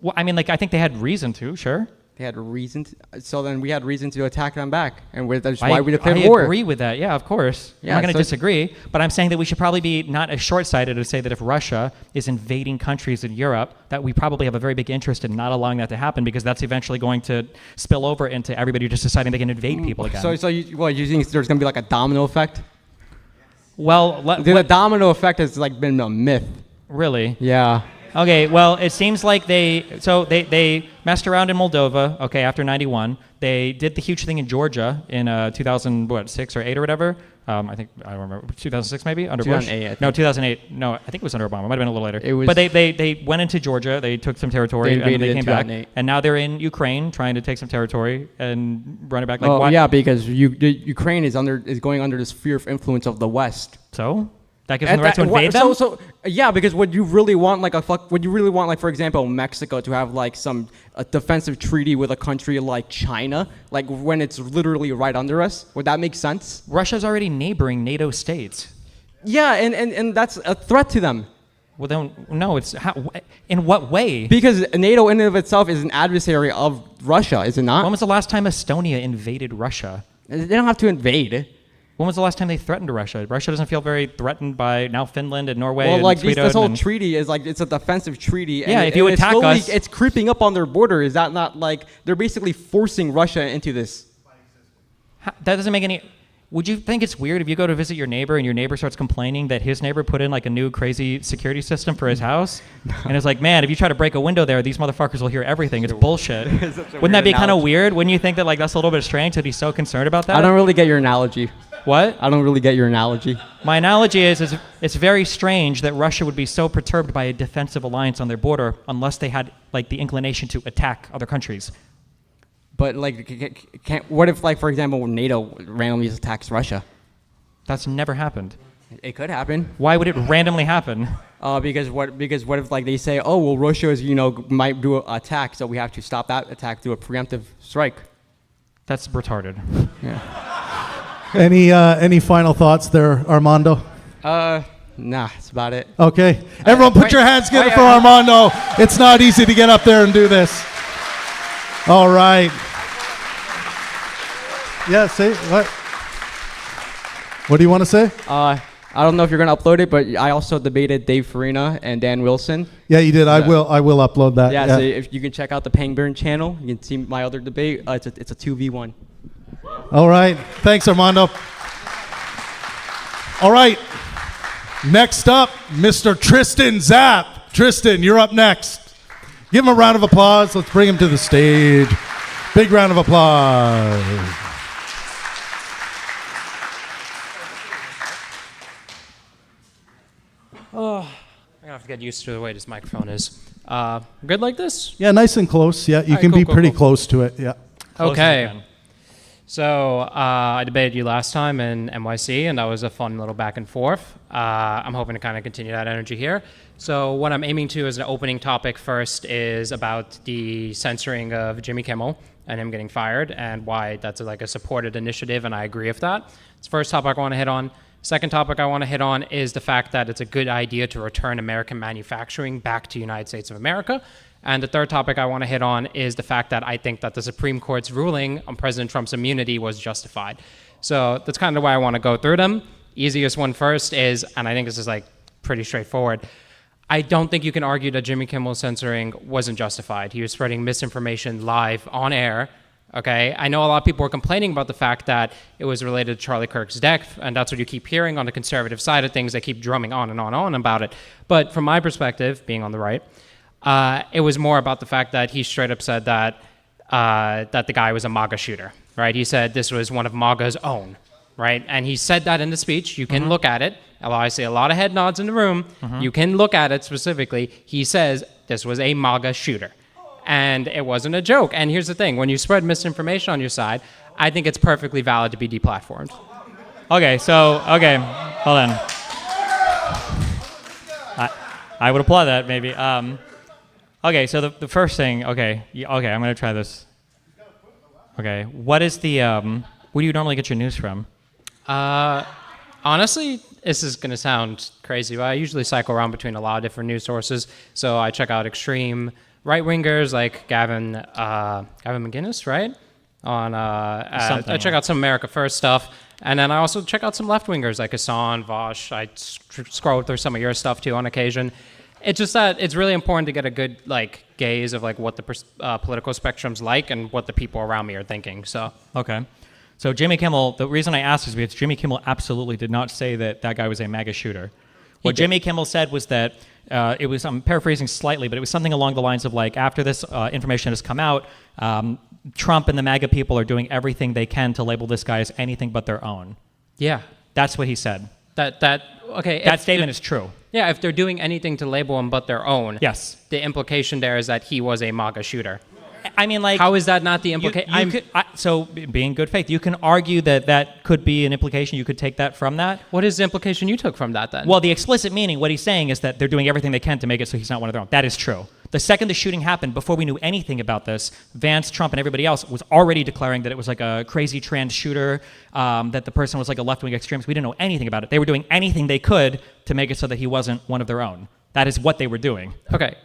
Well, I mean, I think they had reason to, sure. They had reason so then we had reason to attack them back, and that's why we declared war. war. I agree with that. Yeah, of course. Yeah, I'm not going to so disagree, but I'm saying that we should probably be not as short-sighted to say that if Russia is invading countries in Europe, that we probably have a very big interest in not allowing that to happen, because that's eventually going to spill over into everybody just deciding they can invade people again. So you think there's going to be a domino effect? Well, The domino effect has been a myth. Really? Yeah. Okay, well, it seems like they messed around in Moldova, okay, after 91. They did the huge thing in Georgia in 2006 or 8 or whatever. I don't remember, 2006 maybe, under Bush? 2008, I think. No, 2008. No, I think it was under Obama. It might have been a little later. It was- But they went into Georgia, they took some territory, They and invaded they in came back. 2008. And now they're in Ukraine trying to take some territory and run it back. Oh, why? yeah, because Ukraine is going under the sphere of influence of the West. So? That gives them the right to invade them? Yeah, because would you really want for example, Mexico to have a defensive treaty with a country like China, when it's literally right under us? Would that make sense? Russia's already neighboring NATO states. Yeah, and that's a threat to them. Well, then, no, in what way? Because NATO in and of itself is an adversary of Russia, is it not? When was the last time Estonia invaded Russia? They don't have to invade. When was the last time they threatened Russia? Russia doesn't feel very threatened by now Finland and Norway Well, and Sweden. this whole treaty is it's a defensive treaty. Yeah, if you attack us, it's creeping up on their border. Is that not they're basically forcing Russia into this? That doesn't make any. Would you think it's weird if you go to visit your neighbor and your neighbor starts complaining that his neighbor put in a new crazy security system for his house? And it's man, if you try to break a window there, these motherfuckers will hear everything. It's bullshit. Wouldn't that be kind of weird? Wouldn't you think that that's a little bit strange that he's so concerned about that? I don't really get your analogy. What? I don't really get your analogy. My analogy is it's very strange that Russia would be so perturbed by a defensive alliance on their border unless they had the inclination to attack other countries. But what if for example when NATO randomly attacks Russia? That's never happened. It could happen. Why would it randomly happen? Because what if they say, oh well, Russia is might do an attack, so we have to stop that attack through a preemptive strike. That's retarded. Yeah. Any final thoughts there, Armando? Nah, that's about it. Okay. Everyone put your hands together for Armando. It's not easy to get up there and do this. All right. Yeah, say what? What do you want to say? I don't know if you're going to upload it, but I also debated Dave Farina and Dan Wilson. Yeah, you did. I will upload that. Yeah, so if you can check out the Pangburn channel, you can see my other debate. It's a 2v1. All right. Thanks, Armando. All right. Next up, Mr. Tristan Zapp. Tristan, you're up next. Give him a round of applause. Let's bring him to the stage. Big round of applause. Oh, I'm gonna have to get used to the way this microphone is. Good like this? Yeah, nice and close. Yeah, you All can right, be cool, pretty cool. close to it. Yeah. Okay. So I debated you last time in NYC, and that was a fun little back and forth. I'm hoping to kind of continue that energy here. So what I'm aiming to as an opening topic first is about the censoring of Jimmy Kimmel and him getting fired, and why that's a supported initiative, and I agree with that. It's the first topic I want to hit on. Second topic I want to hit on is the fact that it's a good idea to return American manufacturing back to the United States of America. And the third topic I want to hit on is the fact that I think that the Supreme Court's ruling on President Trump's immunity was justified. So that's kind of the way I want to go through them. Easiest one first is, and I think this is like pretty straightforward, I don't think you can argue that Jimmy Kimmel's censoring wasn't justified. He was spreading misinformation live on air. Okay, I know a lot of people were complaining about the fact that it was related to Charlie Kirk's death, and that's what you keep hearing on the conservative side of things. They keep drumming on and on about it. But from my perspective, being on the right, it was more about the fact that he straight up said that that the guy was a MAGA shooter, right? He said this was one of MAGA's own, right? And he said that in the speech. You can look at it. I see a lot of head nods in the room. You can look at it specifically. He says this was a MAGA shooter. And it wasn't a joke. And here's the thing. When you spread misinformation on your side, I think it's perfectly valid to be deplatformed. Okay, hold on. I would applaud that, maybe. Okay, so the first thing, I'm going to try this. Okay, what is the, where do you normally get your news from? Honestly, this is going to sound crazy, but I usually cycle around between a lot of different news sources. So I check out extreme right-wingers like Gavin McInnes, right? I check out some America First stuff. And then I also check out some left-wingers like Hassan, Vosh. I scroll through some of your stuff too on occasion. It's just that it's really important to get a good gaze of what the political spectrum's like and what the people around me are thinking. So okay, so Jimmy Kimmel. The reason I asked is because Jimmy Kimmel absolutely did not say that guy was a MAGA shooter. What Jimmy Kimmel said was that it was. I'm paraphrasing slightly, but it was something along the lines of after this information has come out, Trump and the MAGA people are doing everything they can to label this guy as anything but their own. Yeah, that's what he said. Okay. That statement is true. Yeah, if they're doing anything to label him but their own, yes, the implication there is that he was a MAGA shooter. I mean, how is that not the implication? So, being good faith, you can argue that could be an implication. You could take that from that. What is the implication you took from that then? Well, the explicit meaning, what he's saying is that they're doing everything they can to make it so he's not one of their own. That is true. The second the shooting happened, before we knew anything about this, Vance, Trump, and everybody else was already declaring that it was a crazy trans shooter, that the person was a left-wing extremist. We didn't know anything about it. They were doing anything they could to make it so that he wasn't one of their own. That is what they were doing. Okay.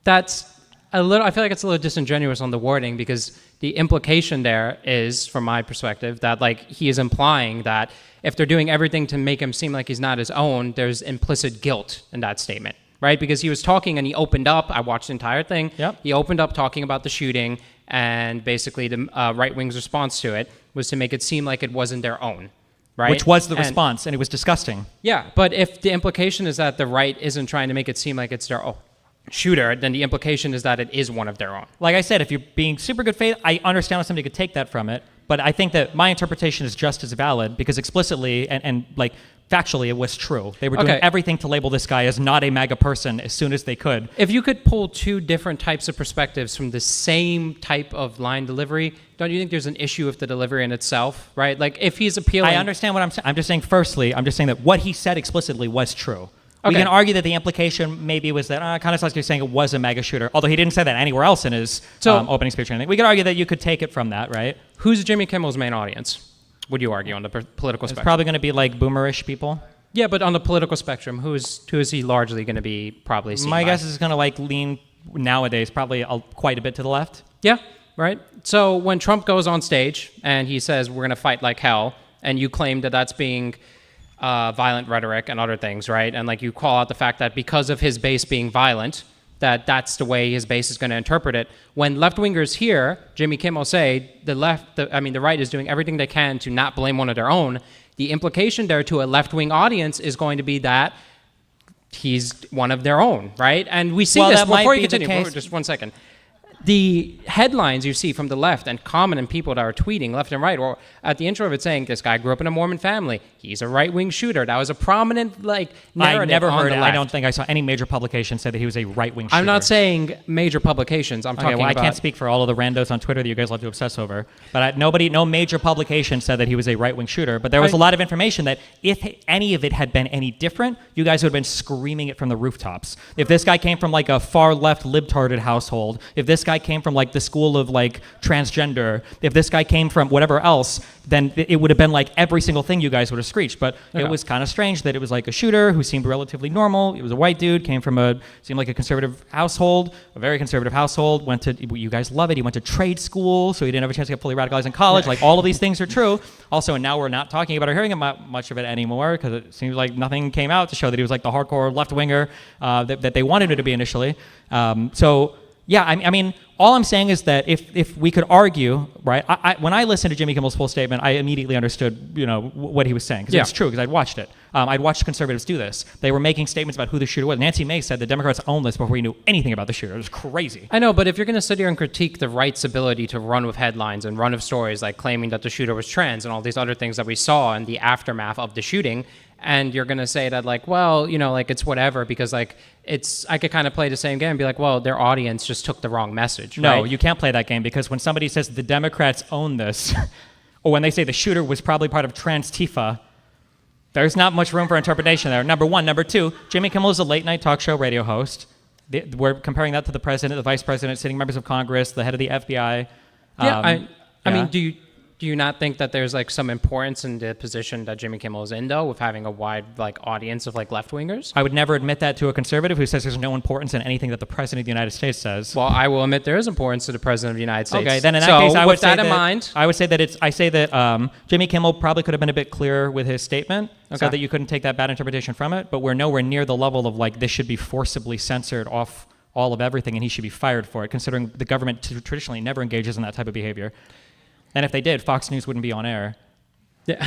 That's I feel like it's a little disingenuous on the wording because the implication there is, from my perspective, that he is implying that if they're doing everything to make him seem like he's not his own, there's implicit guilt in that statement, right? Because he was talking and he opened up. I watched the entire thing. Yep. He opened up talking about the shooting, and basically the right wing's response to it was to make it seem like it wasn't their own. Right? Which was the response, and it was disgusting. Yeah, but if the implication is that the right isn't trying to make it seem like it's their own shooter, then the implication is that it is one of their own. Like I said, if you're being super good faith, I understand how somebody could take that from it, but I think that my interpretation is just as valid because explicitly and factually it was true. They were doing everything to label this guy as not a MAGA person as soon as they could. If you could pull two different types of perspectives from the same type of line delivery, don't you think there's an issue with the delivery in itself, right? If he's appealing... I understand what I'm saying. I'm just saying, firstly, that what he said explicitly was true. We can argue that the implication maybe was that kind of sounds like you're saying it was a MAGA shooter, although he didn't say that anywhere else in his opening speech or anything. We could argue that you could take it from that, right? Who's Jimmy Kimmel's main audience, would you argue, on the political spectrum? It's probably going to be boomerish people. Yeah, but on the political spectrum, who is he largely going to be probably seen My guess is going to lean nowadays probably quite a bit to the left. Yeah, right. So when Trump goes on stage and he says we're going to fight like hell, and you claim that that's being... violent rhetoric and other things, right? And you call out the fact that because of his base being violent, that's the way his base is going to interpret it. When left-wingers hear Jimmy Kimmel say the right is doing everything they can to not blame one of their own, the implication there to a left-wing audience is going to be that he's one of their own, right? And we see this before you continue. Just 1 second. The headlines you see from the left and prominent people that are tweeting left and right, or at the intro of it saying, this guy grew up in a Mormon family, he's a right-wing shooter. That was a prominent, narrative I never heard on the it. left. I don't think I saw any major publication say that he was a right-wing shooter. I'm not saying major publications. I'm talking about... I can't speak for all of the randos on Twitter that you guys love to obsess over, but no major publication said that he was a right-wing shooter, but there was a lot of information that if any of it had been any different, you guys would have been screaming it from the rooftops. If this guy came from a far-left libtarded household, if this guy came from like the school of like transgender, if this guy came from whatever else, then it would have been like every single thing you guys would have screeched. But it was kind of strange that it was like a shooter who seemed relatively normal. It was a white dude, came from seemed like a conservative household, a very conservative household, went to, you guys love it, he went to trade school, so he didn't have a chance to get fully radicalized in college. Like all of these things are true. Also, and now we're not talking about or hearing about much of it anymore because it seems like nothing came out to show that he was like the hardcore left-winger that they wanted him to be initially. So yeah, I mean, all I'm saying is that if we could argue, right? When I listened to Jimmy Kimmel's full statement, I immediately understood, what he was saying because it's true because I'd watched it. I'd watched conservatives do this. They were making statements about who the shooter was. Nancy Mace said the Democrats owned this before we knew anything about the shooter. It was crazy. I know, but if you're going to sit here and critique the right's ability to run with headlines and run with stories like claiming that the shooter was trans and all these other things that we saw in the aftermath of the shooting, and you're going to say that like, well, like it's whatever because like I could kind of play the same game and be like, well, their audience just took the wrong message. No, right? You can't play that game because when somebody says the Democrats own this, or when they say the shooter was probably part of Trans-Tifa, there's not much room for interpretation there. Number one. Number two, Jimmy Kimmel is a late-night talk show radio host. We're comparing that to the president, the vice president, sitting members of Congress, the head of the FBI. I mean, do you not think that there's like some importance in the position that Jimmy Kimmel is in, though, with having a wide like audience of like left-wingers? I would never admit that to a conservative who says there's no importance in anything that the president of the United States says. Well, I will admit there is importance to the president of the United States. Okay, then in that case, I would say in mind, I would say that Jimmy Kimmel probably could have been a bit clearer with his statement, so that you couldn't take that bad interpretation from it. But we're nowhere near the level of like this should be forcibly censored off all of everything, and he should be fired for it, considering the government traditionally never engages in that type of behavior. And if they did, Fox News wouldn't be on air. Yeah.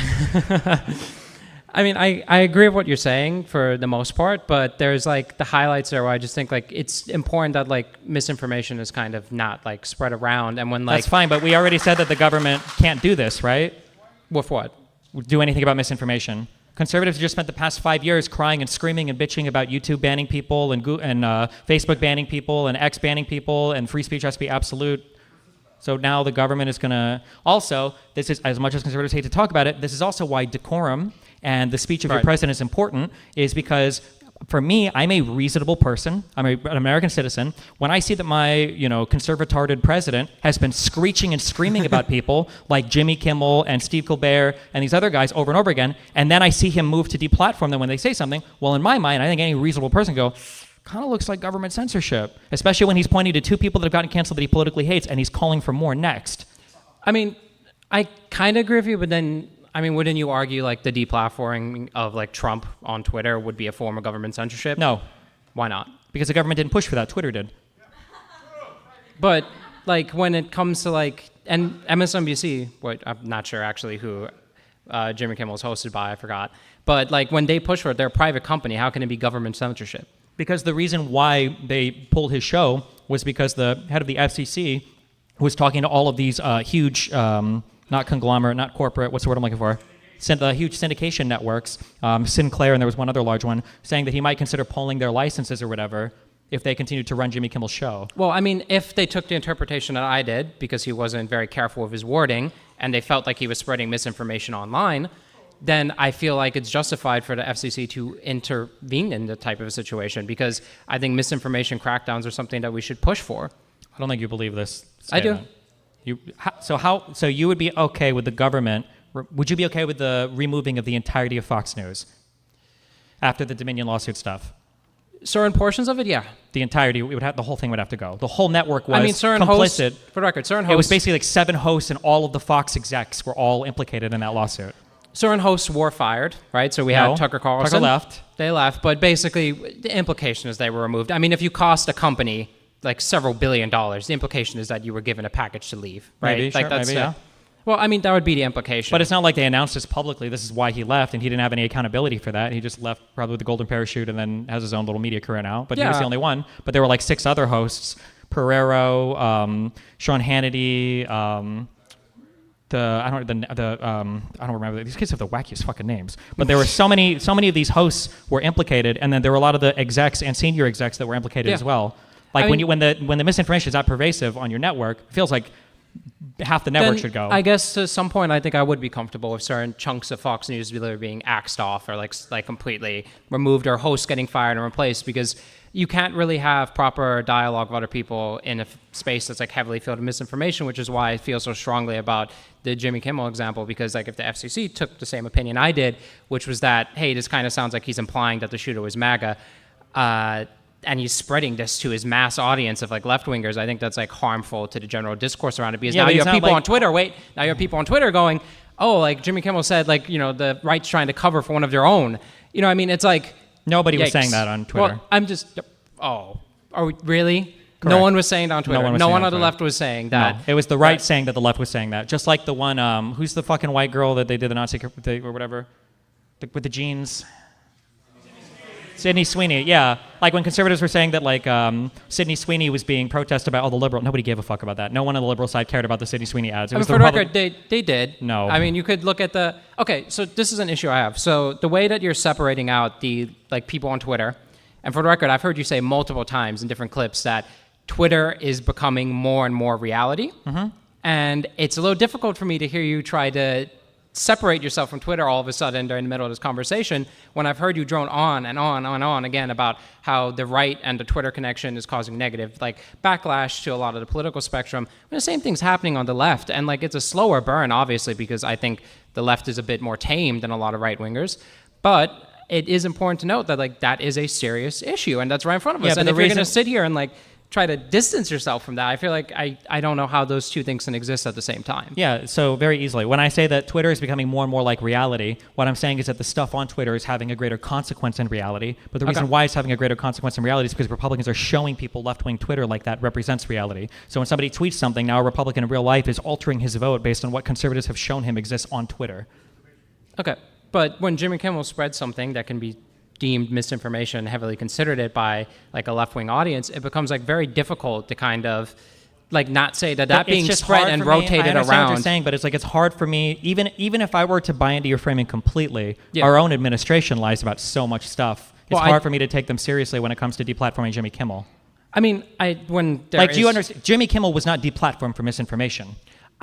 I mean, I agree with what you're saying for the most part, but there's like the highlights there where I just think like it's important that like misinformation is kind of not like spread around. And when like that's fine, but we already said that the government can't do this, right? With what? Do anything about misinformation. Conservatives just spent the past 5 years crying and screaming and bitching about YouTube banning people and Facebook banning people and X banning people and free speech has to be absolute. So now the government is going to... Also, this is, as much as conservatives hate to talk about it, this is also why decorum and the speech of your president is important, is because, for me, I'm a reasonable person. I'm an American citizen. When I see that my, conservatarded president has been screeching and screaming about people like Jimmy Kimmel and Steve Colbert and these other guys over and over again, and then I see him move to deplatform them when they say something, well, in my mind, I think any reasonable person go... kind of looks like government censorship, especially when he's pointing to two people that have gotten canceled that he politically hates, and he's calling for more next. I mean, I kind of agree with you, but then, I mean, wouldn't you argue like the deplatforming of like Trump on Twitter would be a form of government censorship? No. Why not? Because the government didn't push for that. Twitter did. But like when it comes to like, and MSNBC, I'm not sure actually who Jimmy Kimmel is hosted by, I forgot. But like when they push for it, they're a private company. How can it be government censorship? Because the reason why they pulled his show was because the head of the FCC was talking to all of these huge, not conglomerate, not corporate, what's the word I'm looking for? Huge syndication networks, Sinclair, and there was one other large one, saying that he might consider pulling their licenses or whatever if they continued to run Jimmy Kimmel's show. Well, I mean, if they took the interpretation that I did, because he wasn't very careful with his wording, and they felt like he was spreading misinformation online, then I feel like it's justified for the FCC to intervene in the type of a situation, because I think misinformation crackdowns are something that we should push for. I don't think you believe this statement. I do. So you would be okay with the government, would you be okay with the removing of the entirety of Fox News after the Dominion lawsuit stuff? Certain portions of it, yeah. The entirety, the whole thing would have to go. The whole network was certain complicit. Hosts, for the record, certain hosts... It was basically like 7 hosts and all of the Fox execs were all implicated in that lawsuit. Certain hosts were fired, right? So we had Tucker Carlson. Tucker left. They left, but basically the implication is they were removed. I mean, if you cost a company like several $1 billion, the implication is that you were given a package to leave, right? Maybe, like sure, maybe, yeah. Well, I mean, that would be the implication. But it's not like they announced this publicly. This is why he left, and he didn't have any accountability for that. He just left probably with the golden parachute and then has his own little media career now. But he was the only one. But there were like 6 other hosts, Pereiro, Sean Hannity, I don't remember. These kids have the wackiest fucking names. But there were so many of these hosts were implicated, and then there were a lot of the execs and senior execs that were implicated as well. Like when the misinformation is that pervasive on your network, it feels like half the network should go. I guess to some point, I think I would be comfortable with certain chunks of Fox News either being axed off or like completely removed, or hosts getting fired and replaced, because you can't really have proper dialogue with other people in a space that's like heavily filled with misinformation, which is why I feel so strongly about the Jimmy Kimmel example, because like if the FCC took the same opinion I did, which was that, hey, this kind of sounds like he's implying that the shooter was MAGA, and he's spreading this to his mass audience of like left-wingers, I think that's like harmful to the general discourse around it, because now you have people on Twitter, now you have people on Twitter going, oh, like Jimmy Kimmel said, like, you know, the right's trying to cover for one of their own. You know, I mean, it's like, nobody yikes. was saying that on Twitter. Well, I'm just, are we really? Correct. No one was saying that on Twitter. No one on the left was saying that. No, it was the right saying that the left was saying that. Just like the one, who's the fucking white girl that they did the Nazi or whatever, with the jeans? Sydney Sweeney, yeah. Like when conservatives were saying that like Sydney Sweeney was being protested by all the liberal, nobody gave a fuck about that. No one on the liberal side cared about the Sydney Sweeney ads. It was for the record, they did. No. I mean, you could look at okay, so this is an issue I have. So the way that you're separating out the like people on Twitter, and for the record, I've heard you say multiple times in different clips that Twitter is becoming more and more reality. Mm-hmm. And it's a little difficult for me to hear you try to separate yourself from Twitter all of a sudden during the middle of this conversation when I've heard you drone on and on and on again about how the right and the Twitter connection is causing negative like backlash to a lot of the political spectrum. When the same thing's happening on the left, and like it's a slower burn, obviously, because I think the left is a bit more tame than a lot of right wingers. But it is important to note that like that is a serious issue, and that's right in front of us. And if you're going to sit here and like try to distance yourself from that, I feel like I don't know how those two things can exist at the same time. Yeah, so very easily. When I say that Twitter is becoming more and more like reality, what I'm saying is that the stuff on Twitter is having a greater consequence in reality. But the reason why it's having a greater consequence in reality is because Republicans are showing people left-wing Twitter like that represents reality. So when somebody tweets something, now a Republican in real life is altering his vote based on what conservatives have shown him exists on Twitter. Okay, but when Jimmy Kimmel spreads something that can be deemed misinformation, heavily considered it by like a left-wing audience, it becomes like very difficult to kind of like not say that being spread and rotated around. I understand what you're saying, but it's like it's hard for me, even if I were to buy into your framing completely, our own administration lies about so much stuff. It's hard for me to take them seriously when it comes to deplatforming Jimmy Kimmel. I mean, do you understand? Jimmy Kimmel was not deplatformed for misinformation.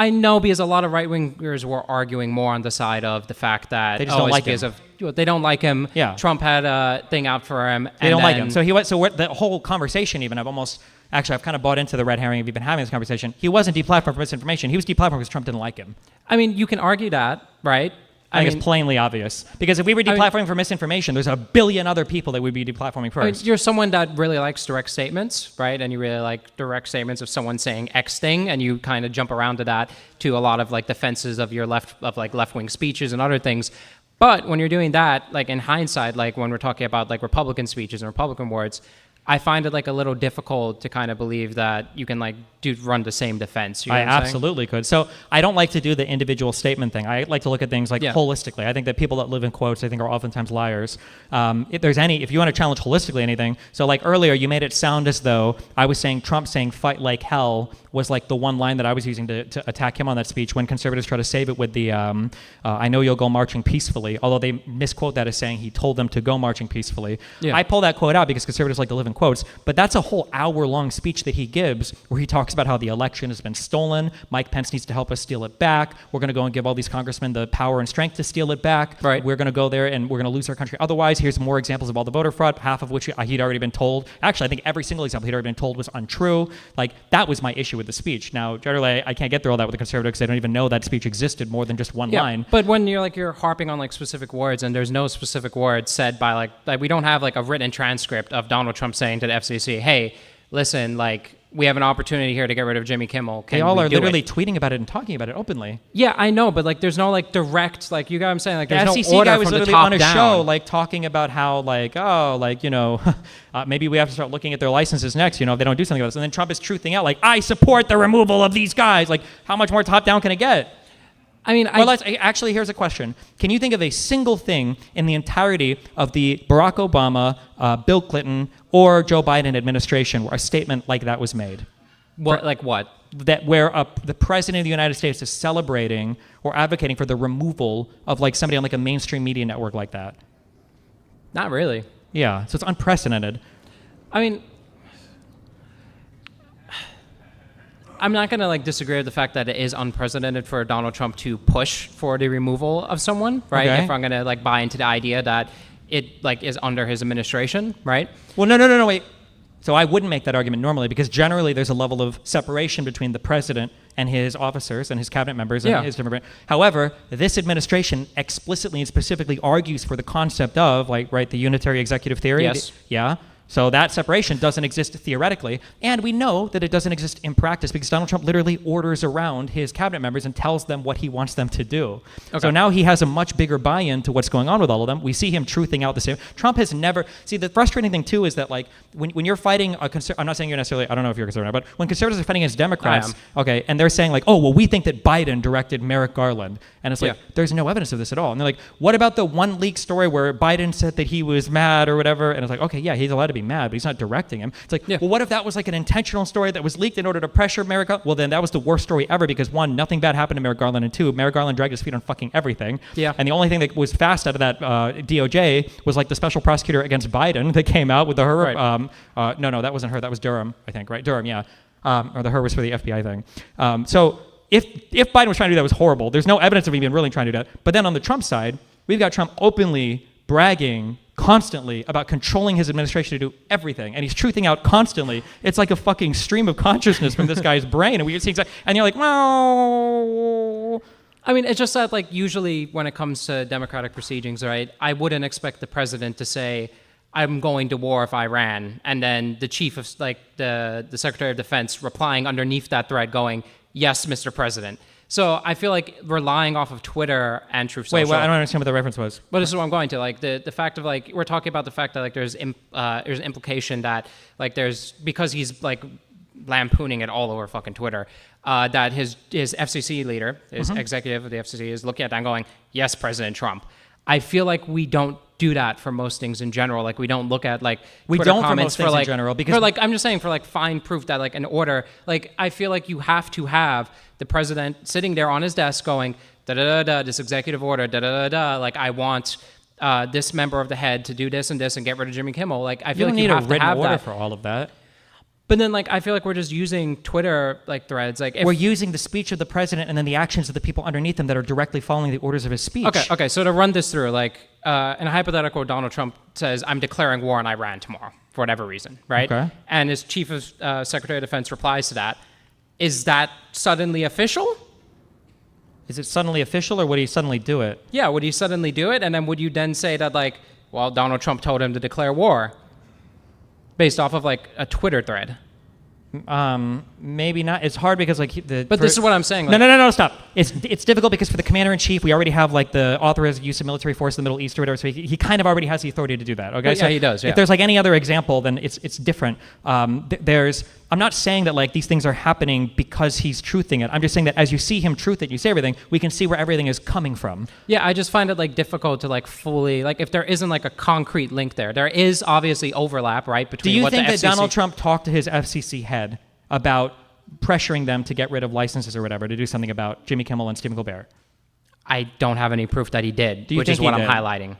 I know, because a lot of right-wingers were arguing more on the side of the fact that they just don't like him. They don't like him. Yeah. Trump had a thing out for him. They don't like him. So the whole conversation, even I've kind of bought into the red herring of even having this conversation. He wasn't deplatformed for misinformation. He was deplatformed because Trump didn't like him. I mean, you can argue that, right? I think it's plainly obvious. Because if we were deplatforming for misinformation, there's a billion other people that would be deplatforming first. I mean, you're someone that really likes direct statements, right? And you really like direct statements of someone saying X thing, and you kind of jump around to that to a lot of like defenses of your left-wing speeches and other things. But when you're doing that, like in hindsight, like when we're talking about like Republican speeches and Republican words, I find it like a little difficult to kind of believe that you can like run the same defense. You know I absolutely could. So I don't like to do the individual statement thing. I like to look at things like holistically. I think that people that live in quotes, I think, are oftentimes liars. If you want to challenge holistically anything, so like earlier you made it sound as though I was saying Trump saying fight like hell was like the one line that I was using to attack him on that speech, when conservatives try to save it with the I know you'll go marching peacefully, although they misquote that as saying he told them to go marching peacefully. Yeah. I pull that quote out because conservatives like to live in quotes, but that's a whole hour-long speech that he gives where he talks about how the election has been stolen. Mike Pence needs to help us steal it back. We're going to go and give all these congressmen the power and strength to steal it back. Right. We're going to go there and we're going to lose our country. Otherwise, here's more examples of all the voter fraud, half of which he'd already been told. Actually, I think every single example he'd already been told was untrue. Like, that was my issue with the speech. Now, generally, I can't get through all that with the conservatives because they don't even know that speech existed more than just one line. But when you're harping on like specific words and there's no specific words said by like we don't have like a written transcript of Donald Trump saying to the FCC, hey, listen, like, we have an opportunity here to get rid of Jimmy Kimmel. They all are literally tweeting about it and talking about it openly. Yeah, I know, but like, there's no like direct, like, you got what I'm saying? Like, there's the FCC no order guy was from the literally top on a down. show, like talking about how, like, maybe we have to start looking at their licenses next. If they don't do something about this. And then Trump is truthing out, like, I support the removal of these guys. Like, how much more top down can it get? I mean, actually, here's a question. Can you think of a single thing in the entirety of the Barack Obama, Bill Clinton, or Joe Biden administration where a statement like that was made? What? Like what? That where the president of the United States is celebrating or advocating for the removal of like somebody on like a mainstream media network like that? Not really. Yeah, so it's unprecedented. I mean, I'm not going to like disagree with the fact that it is unprecedented for Donald Trump to push for the removal of someone, right? Okay. If I'm going to like buy into the idea that it like is under his administration, right? Well, no, wait. So I wouldn't make that argument normally because generally there's a level of separation between the president and his officers and his cabinet members and his different. However, this administration explicitly and specifically argues for the concept of the unitary executive theory. Yes. Yeah. So that separation doesn't exist theoretically, and we know that it doesn't exist in practice because Donald Trump literally orders around his cabinet members and tells them what he wants them to do. Okay. So now he has a much bigger buy-in to what's going on with all of them. We see him truthing out the same. Trump has never... See, the frustrating thing, too, is that, when you're fighting a... I'm not saying you're necessarily... I don't know if you're conservative, but when conservatives are fighting against Democrats, okay, and they're saying, we think that Biden directed Merrick Garland, and it's there's no evidence of this at all. And they're like, what about the one leak story where Biden said that he was mad or whatever? And it's like, okay, yeah, he's allowed to be mad, but he's not directing him. It's like, well, what if that was an intentional story that was leaked in order to pressure Merrick Garland? Well, then that was the worst story ever because one, nothing bad happened to Merrick Garland, and two, Merrick Garland dragged his feet on fucking everything. Yeah. And the only thing that was fast out of that DOJ was the special prosecutor against Biden that came out with the her. Right. No, that wasn't her. That was Durham, I think, right? Durham, yeah. Or the her was for the FBI thing. So if Biden was trying to do that, it was horrible. There's no evidence of him even really trying to do that. But then on the Trump side, we've got Trump openly bragging constantly about controlling his administration to do everything, and he's truthing out constantly. It's like a fucking stream of consciousness from this guy's brain, and we see and you're like, well. I mean, it's just that usually when it comes to democratic proceedings, right, I wouldn't expect the president to say, I'm going to war if I ran, and then the chief of the Secretary of Defense replying underneath that thread going, yes, Mr. President. So I feel like relying off of Twitter and Truth Social. Wait, well, I don't understand what the reference was. But this is what I'm going to. The fact of we're talking about the fact that there's an implication that there's, because he's lampooning it all over fucking Twitter, that his FCC leader, his executive of the FCC, is looking at that and going, yes, President Trump. I feel like we don't do that for most things in general. We don't look at we Twitter don't comments for most things in general because I'm just saying for fine proof that an order. I feel like you have to have the president sitting there on his desk going da da da da, this executive order da da da da. I want this member of the head to do this and this and get rid of Jimmy Kimmel. I feel you don't like need you have a written to have order that for all of that. But then, I feel like we're just using Twitter threads. If we're using the speech of the president and then the actions of the people underneath him that are directly following the orders of his speech. Okay. So to run this through, in a hypothetical, Donald Trump says, "I'm declaring war on Iran tomorrow for whatever reason," right? Okay. And his chief of Secretary of Defense replies to that. Is that suddenly official? Is it suddenly official, or would he suddenly do it? Yeah, would he suddenly do it, and then would you then say that Donald Trump told him to declare war? Based off of a Twitter thread. Maybe not. It's hard because But this is what I'm saying. No, stop. It's difficult because for the commander in chief, we already have the authorized use of military force in the Middle East or whatever. So he kind of already has the authority to do that. Okay. So he does. Yeah. If there's any other example, then it's different. I'm not saying that these things are happening because he's truthing it. I'm just saying that as you see him truth it, you say everything. We can see where everything is coming from. Yeah, I just find it difficult to fully if there isn't a concrete link there. There is obviously overlap, right, between. Do you what think the that FCC Donald Trump talked to his FCC head about pressuring them to get rid of licenses or whatever to do something about Jimmy Kimmel and Stephen Colbert? I don't have any proof that he did, which is what I'm highlighting.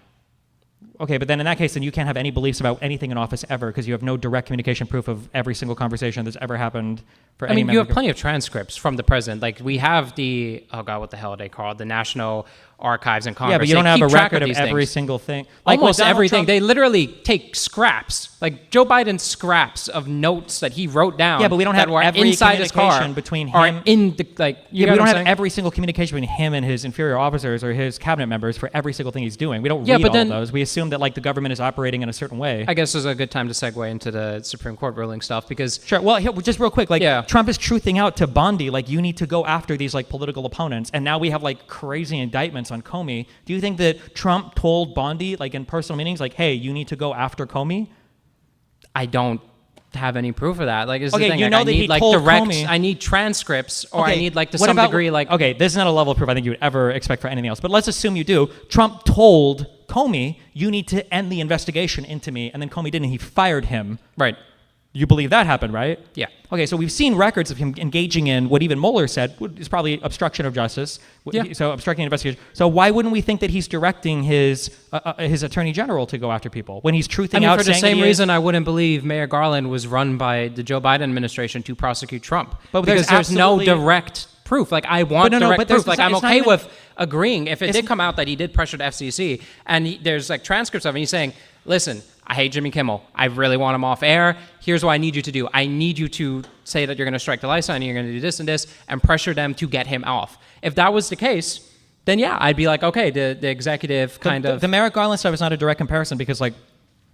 Okay, but then in that case, then you can't have any beliefs about anything in office ever because you have no direct communication proof of every single conversation that's ever happened for any member. You have plenty of transcripts from the president. We have the, what the hell are they called? The National Archives in Congress. Yeah, but you don't have a record of every single thing. Almost everything. They literally take scraps. Joe Biden scraps of notes that he wrote down. Yeah, but we don't have every inside his car between him. Or in the, we don't have every single communication between him and his inferior officers or his cabinet members for every single thing he's doing. We don't read all of those. We assume that the government is operating in a certain way. I guess this is a good time to segue into the Supreme Court ruling stuff because... Sure. Well, just real quick, Trump is truthing out to Bondi, you need to go after these political opponents, and now we have crazy indictments on Comey. Do you think that Trump told Bondi, in personal meetings, hey, you need to go after Comey? I don't have any proof of that. Is okay, the thing. You know that he told Comey. I need transcripts, or I need to some degree Okay, this is not a level of proof I think you would ever expect for anything else. But let's assume you do. Trump told Comey, you need to end the investigation into me, and then Comey didn't. He fired him. Right. You believe that happened, right? Yeah. Okay, so we've seen records of him engaging in what even Mueller said is probably obstruction of justice. Yeah. So obstructing an investigation. So why wouldn't we think that he's directing his attorney general to go after people when he's truthing out? For the same reason, I wouldn't believe Mayor Garland was run by the Joe Biden administration to prosecute Trump. But because there's no direct proof. I want direct proof. I'm okay with agreeing if it did come out that he did pressure the FCC, and there's transcripts of it. And he's saying, "Listen, I hate Jimmy Kimmel. I really want him off air. Here's what I need you to do. I need you to say that you're going to strike the license and you're going to do this and this and pressure them to get him off. If that was the case, then yeah, I'd be like, okay, the executive kind of... The Merrick Garland stuff is not a direct comparison because, like,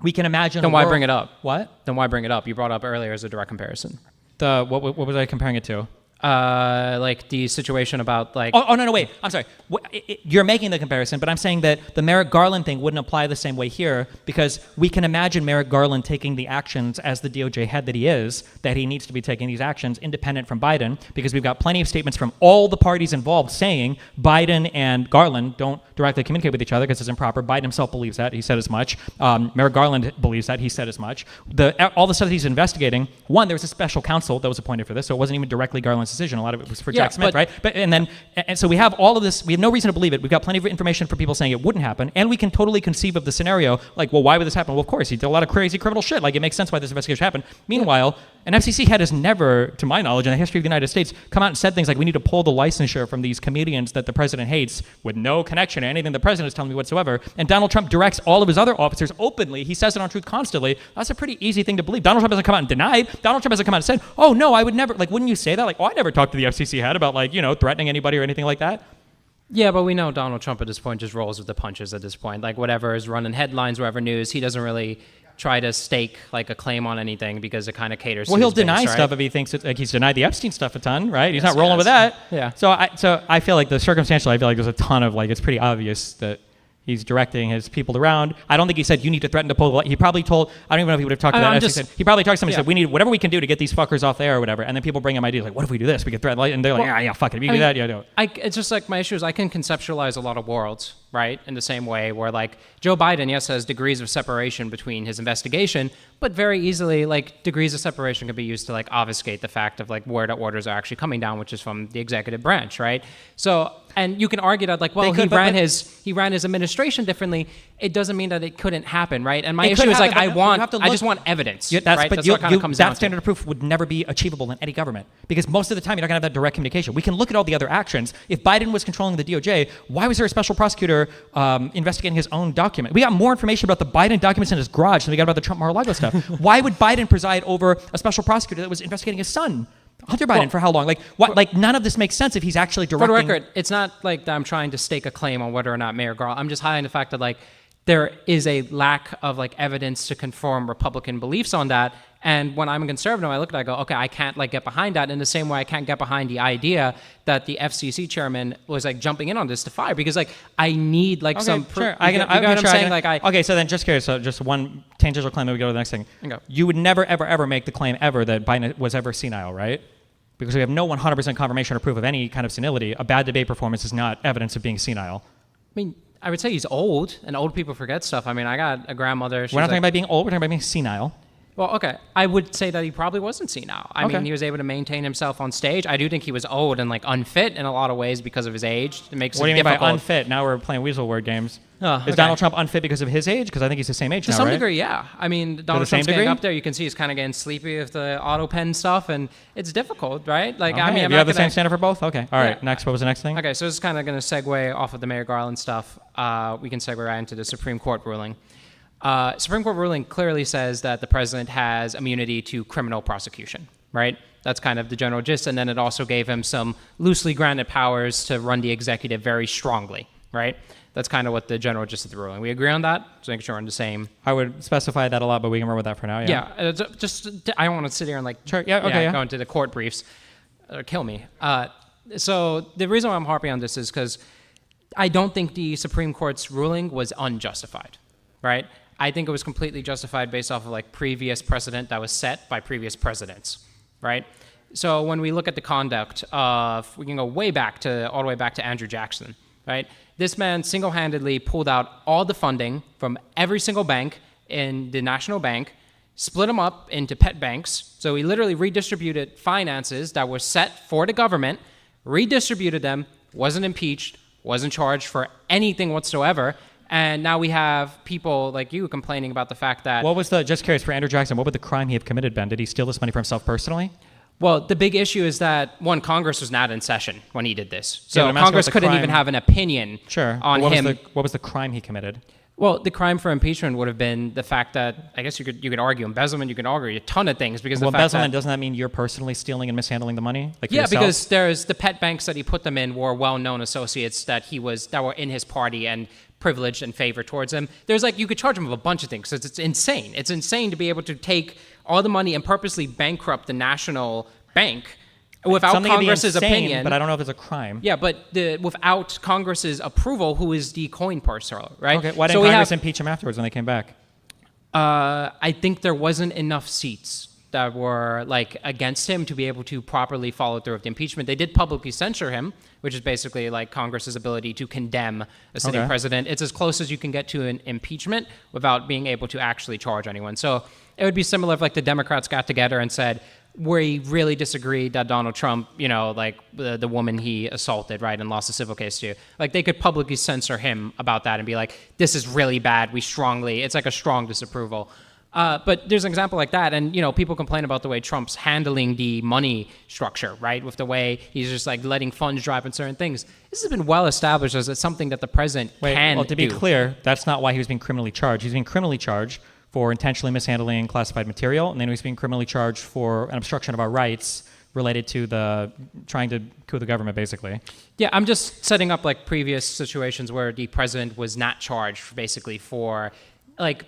we can imagine... Then why bring it up? What? Then why bring it up? You brought up earlier as a direct comparison. What was I comparing it to? Like the situation about like... Oh, no, wait. I'm sorry. You're making the comparison, but I'm saying that the Merrick Garland thing wouldn't apply the same way here because we can imagine Merrick Garland taking the actions as the DOJ head that he is, that he needs to be taking these actions independent from Biden because we've got plenty of statements from all the parties involved saying Biden and Garland don't directly communicate with each other because it's improper. Biden himself believes that. He said as much. Merrick Garland believes that. He said as much. All the stuff that he's investigating, one, there was a special counsel that was appointed for this, so it wasn't even directly Garland's decision. A lot of it was for Jack Smith, right? And so we have all of this. We have no reason to believe it. We've got plenty of information for people saying it wouldn't happen, and we can totally conceive of the scenario like, well, why would this happen? Well, of course, he did a lot of crazy criminal shit. Like, it makes sense why this investigation happened. Meanwhile, an FCC head has never, to my knowledge, in the history of the United States, come out and said things like, we need to pull the licensure from these comedians that the president hates with no connection to anything the president is telling me whatsoever. And Donald Trump directs all of his other officers openly. He says it on Truth constantly. That's a pretty easy thing to believe. Donald Trump hasn't come out and denied. Donald Trump hasn't come out and said, oh, no, I would never. Like, wouldn't you say that? Like, oh, I never talked to the FCC head about, like, threatening anybody or anything like that. Yeah, but we know Donald Trump at this point just rolls with the punches at this point. Like, whatever is running headlines, whatever news, he doesn't really try to stake like a claim on anything because it kind of caters to he'll his base, deny right? stuff if he thinks like he's denied the Epstein stuff a ton, right? He's not rolling with that. Yeah. So I feel like the circumstantial, I feel like there's a ton of like, it's pretty obvious that he's directing his people around. I don't think he said you need to threaten to pull. He probably told. I don't even know if he would have talked to that. He probably talked to somebody and said we need whatever we can do to get these fuckers off there or whatever. And then people bring him ideas like, what if we do this? We could threaten, and they're like, yeah, fuck it. If you do that, yeah, do it. It's just like my issue is I can conceptualize a lot of worlds, right? In the same way where like Joe Biden, yes, has degrees of separation between his investigation, but very easily like degrees of separation can be used to like obfuscate the fact of like where the orders are actually coming down, which is from the executive branch, right? So. And you can argue that, like, well, he ran his administration differently. It doesn't mean that it couldn't happen, right? And my issue is like, I just want evidence. Yeah, right? That's what kind of comes down that standard of proof would never be achievable in any government because most of the time you're not going to have that direct communication. We can look at all the other actions. If Biden was controlling the DOJ, why was there a special prosecutor investigating his own document? We got more information about the Biden documents in his garage than we got about the Trump Mar-a-Lago stuff. Why would Biden preside over a special prosecutor that was investigating his son? Hunter Biden for how long? Like, what? Like, none of this makes sense if he's actually directing. For the record, it's not like that I'm trying to stake a claim on whether or not Mayor Garland. I'm just highlighting the fact that like there is a lack of like evidence to confirm Republican beliefs on that. And when I'm a conservative, I look at it, I go, okay, I can't like get behind that in the same way I can't get behind the idea that the FCC chairman was like jumping in on this to fire because like I need like some proof. Sure. Okay, so then just curious, so just one tangential claim, then we go to the next thing. Okay. You would never, ever, ever make the claim ever that Biden was ever senile, right? Because we have no 100% confirmation or proof of any kind of senility. A bad debate performance is not evidence of being senile. I mean, I would say he's old, and old people forget stuff. I mean, I got a grandmother. We're not talking about being old. We're talking about being senile. Well, okay. I would say that he probably wasn't senile. I mean, he was able to maintain himself on stage. I do think he was old and like unfit in a lot of ways because of his age. It makes what it do you difficult. mean by unfit? Now we're playing weasel word games. Okay. Is Donald Trump unfit because of his age? Because I think he's the same age to now, some right? degree, yeah. I mean, Donald Trump's getting up there. You can see he's kind of getting sleepy with the auto pen stuff, and it's difficult, right? Like, I mean, you have the same standard for both. Okay, all right. Yeah. Next, what was the next thing? Okay, so this is kind of going to segue off of the Mayor Garland stuff. We can segue right into the Supreme Court ruling. Supreme Court ruling clearly says that the president has immunity to criminal prosecution, right? That's kind of the general gist. And then it also gave him some loosely granted powers to run the executive very strongly, right? That's kind of what the general gist of the ruling. We agree on that? Just making sure we're on the same. I would specify that a lot, but we can remember that for now. Yeah. I don't want to sit here and like go into the court briefs or kill me. So the reason why I'm harping on this is because I don't think the Supreme Court's ruling was unjustified, right? I think it was completely justified based off of like previous precedent that was set by previous presidents, right? So when we look at the conduct of, we can go all the way back to Andrew Jackson, right? This man single-handedly pulled out all the funding from every single bank in the national bank, split them up into pet banks. So he literally redistributed finances that were set for the government, redistributed them, wasn't impeached, wasn't charged for anything whatsoever. And now we have people like you complaining about the fact that... just curious, for Andrew Jackson, what would the crime he have committed, Ben? Did he steal this money for himself personally? Well, the big issue is that, one, Congress was not in session when he did this. So Congress couldn't even have an opinion on him. What was the crime he committed? Well, the crime for impeachment would have been the fact that, I guess you could argue embezzlement, you could argue a ton of things because Well, the fact embezzlement, that, doesn't that mean you're personally stealing and mishandling the money? Like for yeah, yourself? because there's the pet banks that he put them in were well-known associates that were in his party and privileged and favored towards him. There's you could charge him with a bunch of things because it's insane. It's insane to be able to take all the money and purposely bankrupt the national bank without Something to be Congress's insane, opinion. but I don't know if it's a crime. Yeah, but without Congress's approval, who is the coin purser, right? Okay, why didn't Congress impeach him afterwards when they came back? I think there wasn't enough seats that were against him to be able to properly follow through with the impeachment. They did publicly censure him, which is basically Congress's ability to condemn a sitting president. It's as close as you can get to an impeachment without being able to actually charge anyone. So it would be similar if the Democrats got together and said, we really disagreed that Donald Trump, the woman he assaulted, right, and lost a civil case to, they could publicly censor him about that and be this is really bad. It's a strong disapproval. But there's an example like that, and people complain about the way Trump's handling the money structure, right, with the way he's just letting funds drive in certain things. This has been well established as something that the president can do. Well, to be clear, that's not why he was being criminally charged. He's being criminally charged for intentionally mishandling classified material, and then he was being criminally charged for an obstruction of our rights related to the trying to coup the government, basically. Yeah, I'm just setting up previous situations where the president was not charged for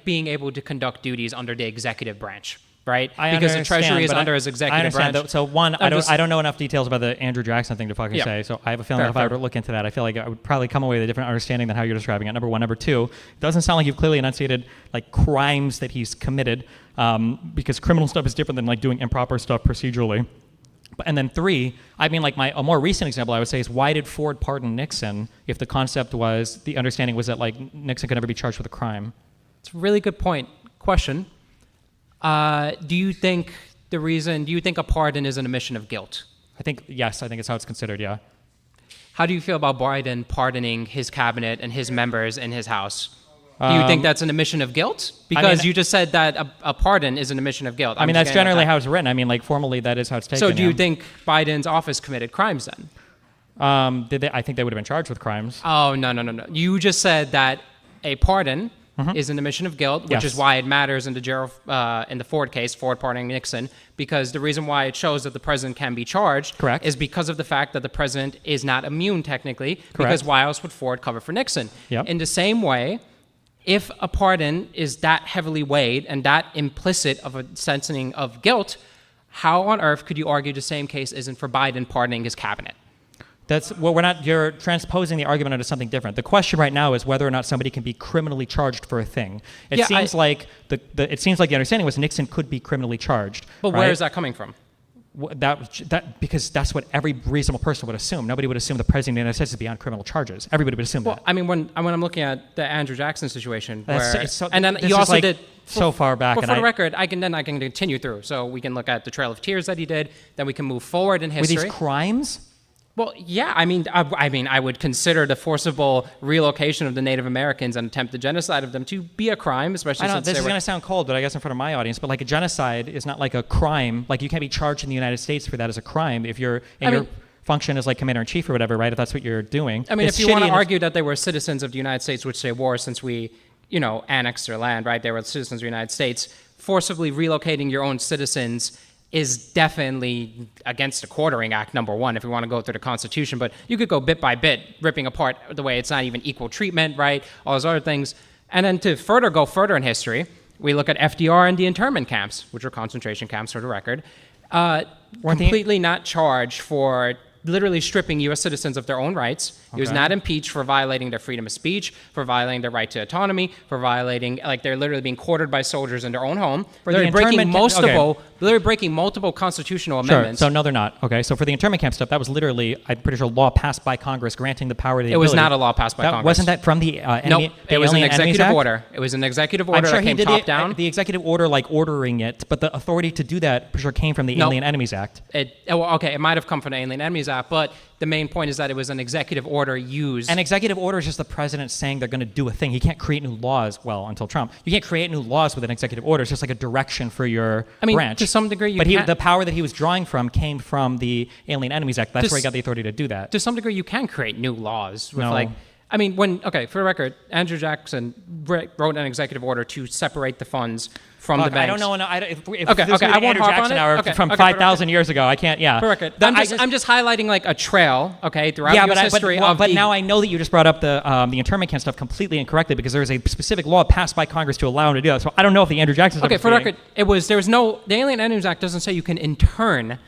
being able to conduct duties under the executive branch, right? Because the Treasury is under his executive branch. Though, so one, I don't know enough details about the Andrew Jackson thing to fucking say. So I have a feeling that if I were to look into that, I feel like I would probably come away with a different understanding than how you're describing it. Number one. Number two, it doesn't sound like you've clearly enunciated crimes that he's committed, because criminal stuff is different than doing improper stuff procedurally. And then three, I mean, a more recent example I would say is, why did Ford pardon Nixon if the concept was, the understanding was that Nixon could never be charged with a crime? It's a really good question. Do you think a pardon is an admission of guilt? Yes, I think it's how it's considered, yeah. How do you feel about Biden pardoning his cabinet and his members in his house? Do you think that's an admission of guilt? Because you just said that a pardon is an admission of guilt. That's generally how it's written. Formally, that is how it's taken. So do you think Biden's office committed crimes then? I think they would have been charged with crimes. Oh, no. You just said that a pardon is an admission of guilt, which is why it matters in the Ford case, Ford pardoning Nixon, because the reason why it shows that the president can be charged is because of the fact that the president is not immune technically, because why else would Ford cover for Nixon? Yep. In the same way, if a pardon is that heavily weighed and that implicit of a sentencing of guilt, how on earth could you argue the same case isn't for Biden pardoning his cabinet? You're transposing the argument into something different. The question right now is whether or not somebody can be criminally charged for a thing. It seems like the understanding was Nixon could be criminally charged. But where is that coming from? Because that's what every reasonable person would assume. Nobody would assume the president of the United States is beyond criminal charges. Everybody would assume that. I mean, when I'm looking at the Andrew Jackson situation, so far back. But for the record, I can continue through. So we can look at the Trail of Tears that he did. Then we can move forward in history. Were these crimes? Well, yeah. I would consider the forcible relocation of the Native Americans and attempted genocide of them to be a crime, especially since this is going to sound cold, but I guess in front of my audience. But a genocide is not a crime. You can't be charged in the United States for that as a crime if your function is commander in chief or whatever, right? If that's what you're doing. If you want to argue that they were citizens of the United States, which they were since we, annexed their land, right? They were citizens of the United States. Forcibly relocating your own citizens is definitely against the Quartering Act, number one, if we want to go through the Constitution. But you could go bit by bit, ripping apart the way it's not even equal treatment, right? All those other things. And then to go further in history, we look at FDR and the internment camps, which were concentration camps for the record, completely not charged for literally stripping U.S. citizens of their own rights. He was not impeached for violating their freedom of speech, for violating their right to autonomy, for violating, they're literally being quartered by soldiers in their own home. They're breaking multiple constitutional amendments. So no, they're not. Okay, so for the internment camp stuff, that was literally, I'm pretty sure, law passed by Congress granting the power to the ability. It was not a law passed by Congress. Wasn't that from the Nope, it was an executive order. It was an executive order that came top down. The executive order, ordering it, but the authority to do that, for sure, came from the Alien Enemies Act. It might have come from the Alien Enemies Act, but the main point is that it was an executive order used. An executive order is just the president saying they're going to do a thing. He can't create new laws. Well, until Trump, you can't create new laws with an executive order. It's just a direction for your branch. To some degree, the power that he was drawing from came from the Alien Enemies Act. That's where he got the authority to do that. To some degree, you can create new laws with I mean, for the record, Andrew Jackson wrote an executive order to separate the funds from the banks. I don't know. If okay, this I Andrew won't harp Jackson on it. hour from 5,000 years ago, I can't. Yeah. For the record, I'm just highlighting like a trail, throughout U.S. history. But now I know that you just brought up the internment camp stuff completely incorrectly because there is a specific law passed by Congress to allow him to do that. So I don't know if the Andrew Jackson stuff. Okay, for the record, the Alien Enemies Act doesn't say you can intern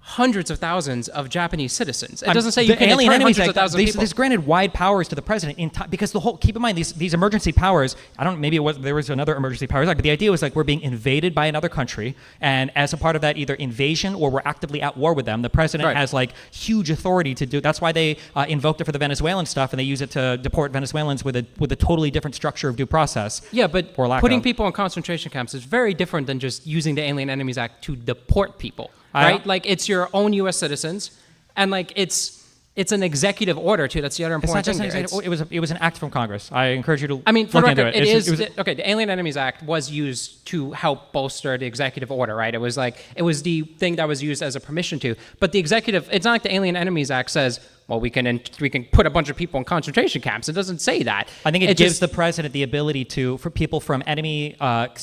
hundreds of thousands of Japanese citizens. It doesn't say you can intern hundreds of thousands of people. This granted wide powers to the president because keep in mind these emergency powers. There was another emergency powers act, but the idea was like we're being invaded by another country, and as a part of that, either invasion or we're actively at war with them. The president has like huge authority to do. That's why they invoked it for the Venezuelan stuff, and they use it to deport Venezuelans with a totally different structure of due process. Yeah, but putting people in concentration camps is very different than just using the Alien Enemies Act to deport people. Right? Like, it's your own U.S. citizens, and, like, it's an executive order, too. That's the other important thing here. It was an act from Congress. I encourage you to I mean, for look record, into it. The Alien Enemies Act was used to help bolster the executive order, right? It was the thing that was used as a permission to. But the executive, it's not like the Alien Enemies Act says, well, we can put a bunch of people in concentration camps. It doesn't say that. I think it gives the president the ability for people from enemy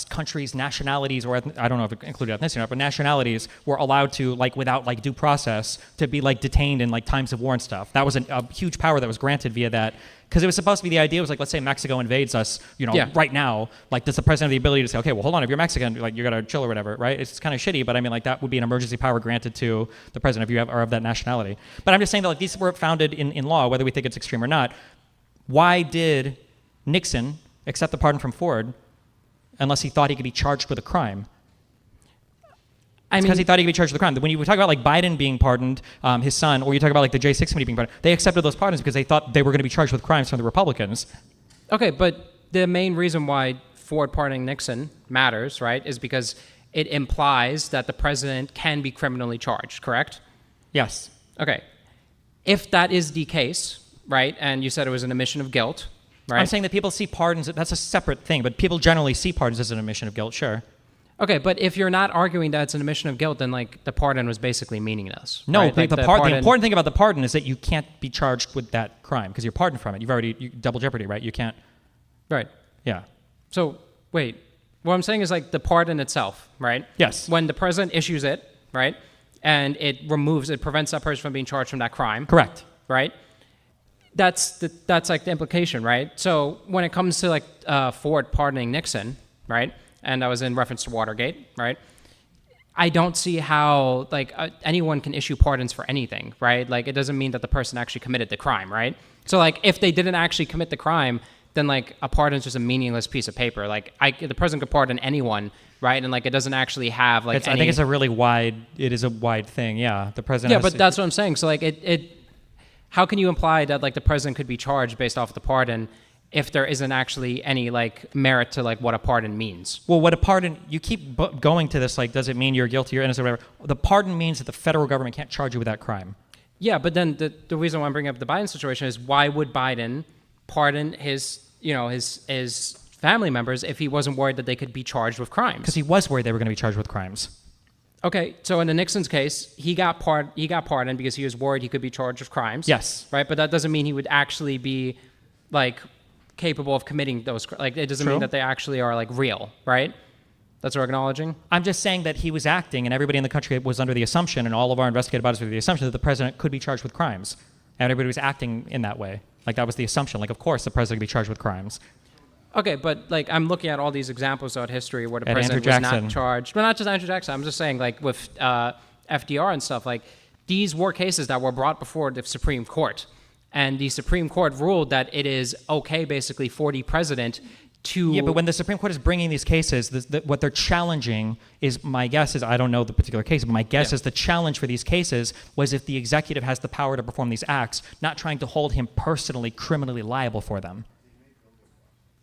countries, nationalities, or I don't know if it included ethnicity or not, but nationalities were allowed to, like, without like due process, to be like detained in like times of war and stuff. That was a huge power that was granted via that. Because it was supposed to be the idea was like, let's say Mexico invades us, right now. Like, does the president have the ability to say, okay, well, hold on, if you're Mexican, like, you gotta chill or whatever, right? It's kind of shitty, but I mean, like, that would be an emergency power granted to the president if you are of that nationality. But I'm just saying that, like, these were founded in law, whether we think it's extreme or not. Why did Nixon accept the pardon from Ford unless he thought he could be charged with a crime? Because he thought he could be charged with a crime. When you talk about like Biden being pardoned, his son, or you talk about like the J6 committee being pardoned, they accepted those pardons because they thought they were going to be charged with crimes from the Republicans. Okay, but the main reason why Ford pardoning Nixon matters, right, is because it implies that the president can be criminally charged, correct? Yes. Okay. If that is the case, right, and you said it was an admission of guilt, right? I'm saying that people see pardons, that's a separate thing, but people generally see pardons as an admission of guilt, sure. Okay, but if you're not arguing that it's an admission of guilt, then like the pardon was basically meaningless. No, right? the important thing about the pardon is that you can't be charged with that crime because you're pardoned from it. You double jeopardy, right? You can't. Right. Yeah. So wait, what I'm saying is like the pardon itself, right? Yes. When the president issues it, right, and it prevents that person from being charged from that crime. Correct. Right. That's like the implication, right? So when it comes to like Ford pardoning Nixon, right? And that was in reference to Watergate, right? I don't see how like anyone can issue pardons for anything, right? Like, it doesn't mean that the person actually committed the crime, right? So like, if they didn't actually commit the crime, then like a pardon is just a meaningless piece of paper. Like, the president could pardon anyone, right? And like, it doesn't actually have like. I think it's a really wide. It is a wide thing. Yeah, the president. Yeah, but that's what I'm saying. So like, how can you imply that like the president could be charged based off of the pardon if there isn't actually any like merit to like what a pardon means? Well, what a pardon, you keep going to this, like, does it mean you're guilty or innocent or whatever? The pardon means that the federal government can't charge you with that crime. Yeah, but then the reason why I'm bringing up the Biden situation is why would Biden pardon his family members if he wasn't worried that they could be charged with crimes? Because he was worried they were going to be charged with crimes. Okay, so in the Nixon's case, he got pardoned because he was worried he could be charged with crimes. Yes. Right, but that doesn't mean he would actually be like capable of committing those, like, it doesn't mean that they actually are like real, right? That's what we're acknowledging. I'm just saying that he was acting, and everybody in the country was under the assumption, and all of our investigative bodies were under the assumption that the president could be charged with crimes, and everybody was acting in that way. Like, that was the assumption. Like, of course, the president could be charged with crimes. Okay, but like, I'm looking at all these examples throughout history where the president was not charged. But not just Andrew Jackson. I'm just saying, like, with FDR and stuff, like, these were cases that were brought before the Supreme Court. And the Supreme Court ruled that it is okay, basically, for the president to... Yeah, but when the Supreme Court is bringing these cases, what they're challenging is, my guess is, I don't know the particular case, but my guess is the challenge for these cases was if the executive has the power to perform these acts, not trying to hold him personally, criminally liable for them.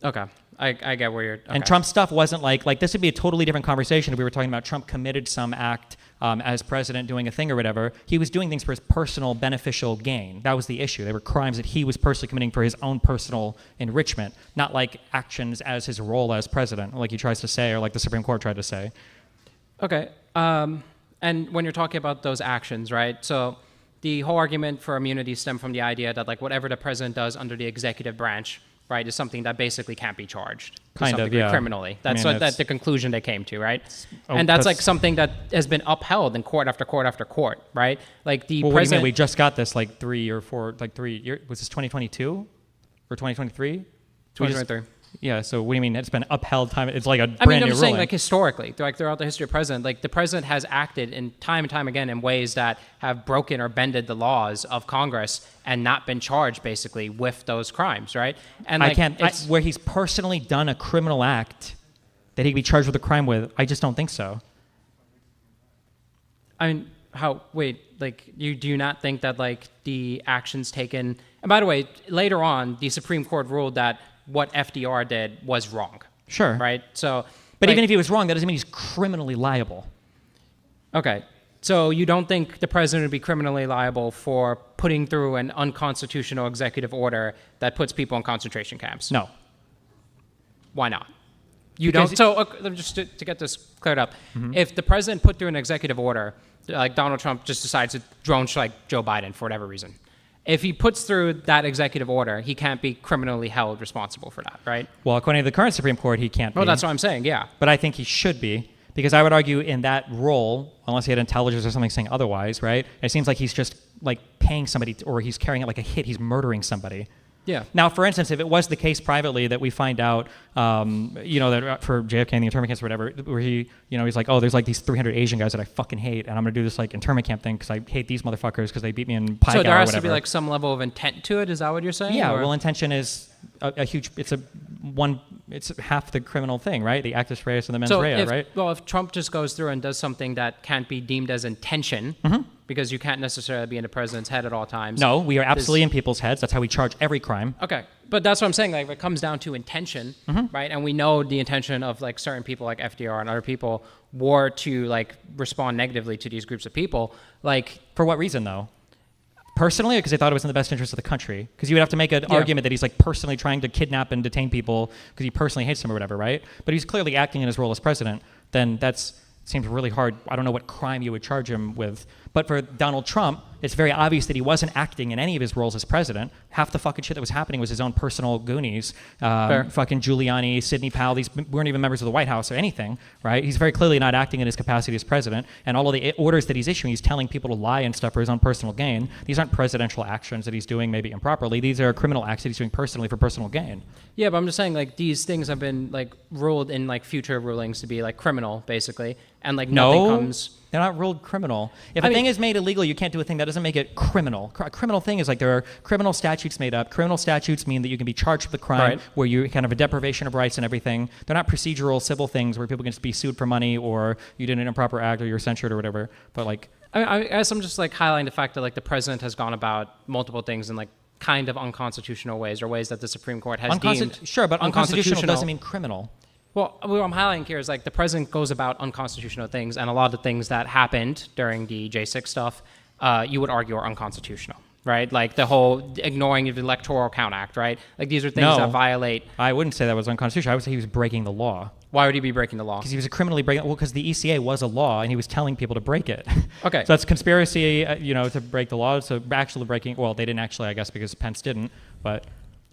Okay. I get where you're... Okay. And Trump's stuff wasn't like this would be a totally different conversation if we were talking about Trump committed some act as president doing a thing or whatever. He was doing things for his personal beneficial gain. That was the issue. They were crimes that he was personally committing for his own personal enrichment, not like actions as his role as president, like he tries to say, or like the Supreme Court tried to say. Okay. And when you're talking about those actions, right? So the whole argument for immunity stemmed from the idea that like whatever the president does under the executive branch, right, is something that basically can't be charged to Kind some of, degree yeah. criminally. That's that's the conclusion they came to, right? Oh, and that's like something that has been upheld in court after court after court, right? Like the Well, what do you president. mean? We just got this like 3 or 4, like 3 years. Was this 2022 or 2023? 2023. Yeah. So what do you mean? It's been upheld time. It's like a I brand mean, new I'm just saying, ruling. like historically, like throughout the history of president, like the president has acted in time and time again in ways that have broken or bended the laws of Congress and not been charged basically with those crimes, right? And like, where he's personally done a criminal act that he could be charged with a crime with. I just don't think so. I mean, like do you not think that like the actions taken? And by the way, later on, the Supreme Court ruled that what FDR did was wrong. Sure. Right. So, But like, even if he was wrong, that doesn't mean he's criminally liable. okay. So you don't think the president would be criminally liable for putting through an unconstitutional executive order that puts people in concentration camps? No. Why not? You Because don't. So just to get this cleared up, if the president put through an executive order, like Donald Trump just decides to drone strike Joe Biden for whatever reason, if he puts through that executive order, he can't be criminally held responsible for that, right? Well, according to the current Supreme Court, he can't be. Well, that's what I'm saying. Yeah. But I think he should be, because I would argue in that role, unless he had intelligence or something saying otherwise, right? It seems like he's just like paying somebody, or he's carrying it like a hit. He's murdering somebody. Yeah. Now, for instance, if it was the case privately that we find out, that for JFK and the internment camps or whatever, where he's like, oh, there's like these 300 Asian guys that I fucking hate, and I'm gonna do this like internment camp thing because I hate these motherfuckers because they beat me in Pi So there or has whatever. to be like some level of intent to it. Is that what you're saying? Yeah. Or- Well, intention is a huge. It's half the criminal thing, right? The actus reus and the mens rea, right? Well, if Trump just goes through and does something that can't be deemed as intention, because you can't necessarily be in the president's head at all times. No, we are absolutely in people's heads. That's how we charge every crime. Okay, but that's what I'm saying. Like, if it comes down to intention, right? And we know the intention of like certain people, like FDR and other people, were to like respond negatively to these groups of people. Like, For what reason, though? Personally, because they thought it was in the best interest of the country? Because you would have to make an argument that he's like personally trying to kidnap and detain people because he personally hates them or whatever, right? But he's clearly acting in his role as president. Then seems really hard. I don't know what crime you would charge him with. But for Donald Trump, it's very obvious that he wasn't acting in any of his roles as president. Half the fucking shit that was happening was his own personal goonies. Fucking Giuliani, Sidney Powell, these weren't even members of the White House or anything, right? He's very clearly not acting in his capacity as president. And all of the orders that he's issuing, he's telling people to lie and stuff for his own personal gain. These aren't presidential actions that he's doing maybe improperly. These are criminal acts that he's doing personally for personal gain. yeah, but I'm just saying like these things have been like ruled in like future rulings to be like criminal, basically, and like nothing comes. They're not ruled criminal. If a thing is made illegal, you can't do a thing. That doesn't make it criminal. A criminal thing is like there are criminal statutes made up. Criminal statutes mean that you can be charged with a crime where you kind of a deprivation of rights and everything. They're not procedural civil things where people can just be sued for money or you did an improper act or you're censured or whatever. But like, I guess I'm just like highlighting the fact that like the president has gone about multiple things in like kind of unconstitutional ways or ways that the Supreme Court has deemed sure, but unconstitutional doesn't mean criminal. Well, what I'm highlighting here is like the president goes about unconstitutional things, and a lot of the things that happened during the J6 stuff, you would argue are unconstitutional, right? Like the whole ignoring the Electoral Count Act, right? Like these are things that violate. I wouldn't say that was unconstitutional. I would say he was breaking the law. Why would he be breaking the law? Because he was criminally breaking. Well, because the ECA was a law, and he was telling people to break it. Okay. So that's conspiracy, to break the law. So actually breaking. Well, they didn't actually, I guess, because Pence didn't. But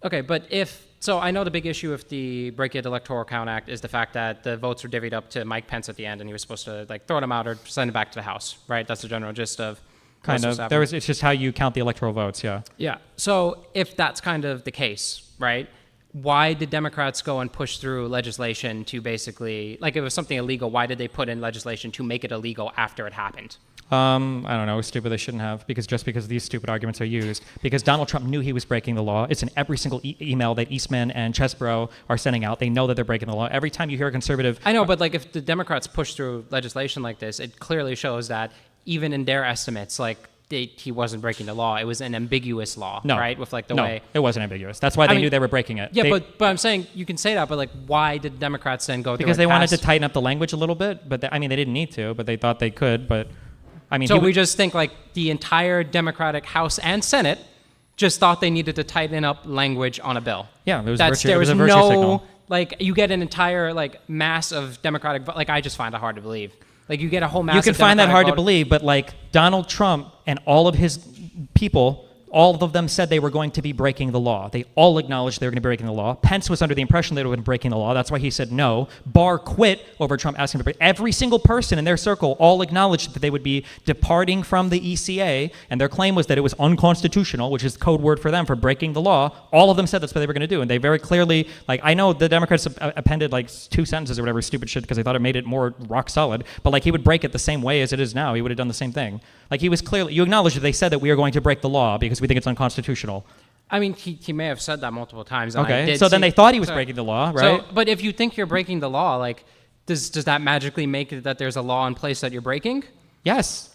Okay, but so I know the big issue with the Break It Electoral Count Act is the fact that the votes were divvied up to Mike Pence at the end, and he was supposed to like throw them out or send them back to the House, right? That's the general gist of kind of. It's just how you count the electoral votes. Yeah. Yeah. So if that's kind of the case, right? Why did Democrats go and push through legislation to basically, like, if it was something illegal, why did they put in legislation to make it illegal after it happened? I don't know. It's stupid. They shouldn't have, because these stupid arguments are used. Because Donald Trump knew he was breaking the law. It's in every single email that Eastman and Chesbrough are sending out. They know that they're breaking the law. Every time you hear a conservative... I know, but like if the Democrats push through legislation like this, it clearly shows that even in their estimates, like, he wasn't breaking the law. It was an ambiguous law, right? With like the way... it wasn't ambiguous. That's why they knew they were breaking it. Yeah, but I'm saying you can say that, but like, why did Democrats then go through? Because they wanted to tighten up the language a little bit, but they didn't need to, but they thought they could. But so we just think like the entire Democratic House and Senate just thought they needed to tighten up language on a bill. Yeah, there was a virtue signal. Like, you get an entire like mass of Democratic, like, I just find it hard to believe. Like you get a whole You massive can find that Democratic hard to vote- believe, but like Donald Trump and all of his people, all of them said they were going to be breaking the law. They all acknowledged they were going to be breaking the law. Pence was under the impression they would be breaking the law. That's why he said no. Barr quit over Trump asking to break. Every single person in their circle all acknowledged that they would be departing from the ECA, and their claim was that it was unconstitutional, which is code word for them for breaking the law. All of them said that's what they were going to do, and they very clearly, like, I know the Democrats appended like 2 sentences or whatever stupid shit because they thought it made it more rock solid, but like he would break it the same way as it is now. He would have done the same thing. Like he was clearly, you acknowledge that they said that we are going to break the law because we think it's unconstitutional. I mean, he may have said that multiple times. And I Okay, did so then see- they thought he was so- breaking the law, right? So, but if you think you're breaking the law, like, does that magically make it that there's a law in place that you're breaking? Yes.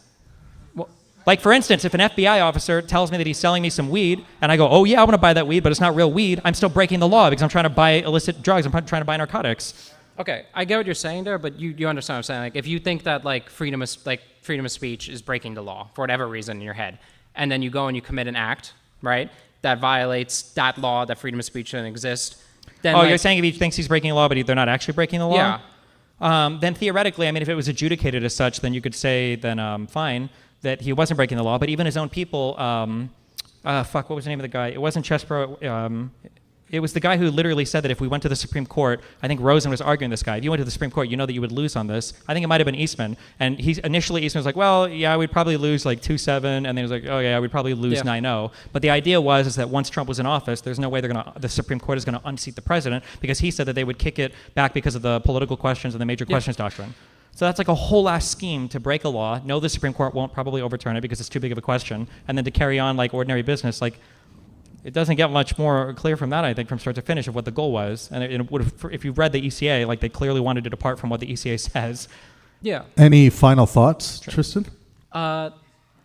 Like, for instance, if an FBI officer tells me that he's selling me some weed, and I go, oh, yeah, I want to buy that weed, but it's not real weed, I'm still breaking the law because I'm trying to buy illicit drugs. I'm trying to buy narcotics. Okay, I get what you're saying there, but you understand what I'm saying. Like, if you think that, like, freedom of speech is breaking the law for whatever reason in your head, and then you go and you commit an act, right, that violates that law, that freedom of speech doesn't exist, then, Oh, you're saying if he thinks he's breaking the law, but they're not actually breaking the law? Yeah. Then theoretically, I mean, if it was adjudicated as such, then you could say, then fine, that he wasn't breaking the law. But even his own people, what was the name of the guy? It wasn't Chesbrough. It was the guy who literally said that if we went to the Supreme Court, I think Rosen was arguing this guy. If you went to the Supreme Court, you know that you would lose on this. I think it might have been Eastman. And initially Eastman was like, well, yeah, we'd probably lose like 2-7. And then he was like, oh yeah, we'd probably lose 9-0. But the idea is that once Trump was in office, there's no way the Supreme Court is going to unseat the president because he said that they would kick it back because of the political questions and the major questions doctrine. So that's like a whole ass scheme to break a law. No, the Supreme Court won't probably overturn it because it's too big of a question. And then to carry on like ordinary business, like, it doesn't get much more clear from that, I think, from start to finish of what the goal was. And it would have, if you read the ECA, like they clearly wanted to depart from what the ECA says. Yeah. Any final thoughts, Tristan? I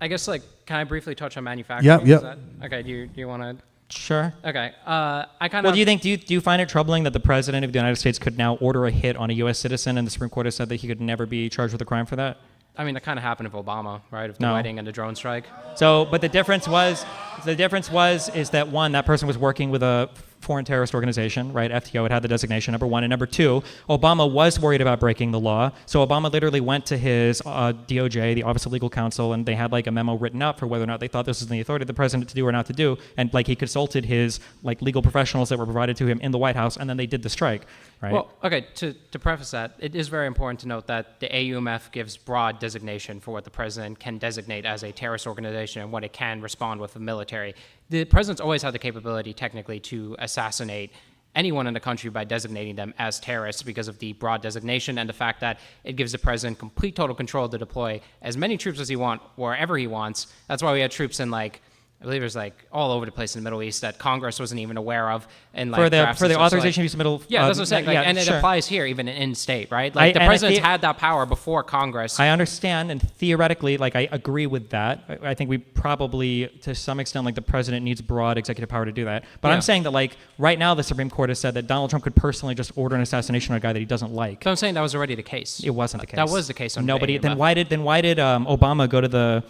guess, like, can I briefly touch on manufacturing? Yeah. Okay, do you want to? Sure. Okay. I kind Well, of. do you find it troubling that the president of the United States could now order a hit on a U.S. citizen and the Supreme Court has said that he could never be charged with a crime for that? I mean, that kind of happened with Obama, right? Of the No. wedding and the drone strike. So, but the difference was that one, that person was working with a foreign terrorist organization, right? FTO had the designation, number one. And number two, Obama was worried about breaking the law. So Obama literally went to his DOJ, the Office of Legal Counsel, and they had like a memo written up for whether or not they thought this was in the authority of the president to do or not to do. And like he consulted his like legal professionals that were provided to him in the White House, and then they did the strike, right? Well, okay, to preface that, it is very important to note that the AUMF gives broad designation for what the president can designate as a terrorist organization and what it can respond with the military. The president's always had the capability, technically, to assassinate anyone in the country by designating them as terrorists because of the broad designation and the fact that it gives the president complete total control to deploy as many troops as he wants, wherever he wants. That's why we had troops in, like, I believe it was like all over the place in the Middle East that Congress wasn't even aware of. And like for the authorization use middle. Yeah, that's what I'm saying. Like, yeah, and it sure. applies here, even in state, right? Like the president's had that power before Congress. I understand, and theoretically, like I agree with that. I think we probably, to some extent, like the president needs broad executive power to do that. But I'm saying that, like right now, the Supreme Court has said that Donald Trump could personally just order an assassination on a guy that he doesn't like. So I'm saying that was already the case. It wasn't the case. That was the case. Nobody. Then why did Obama go to the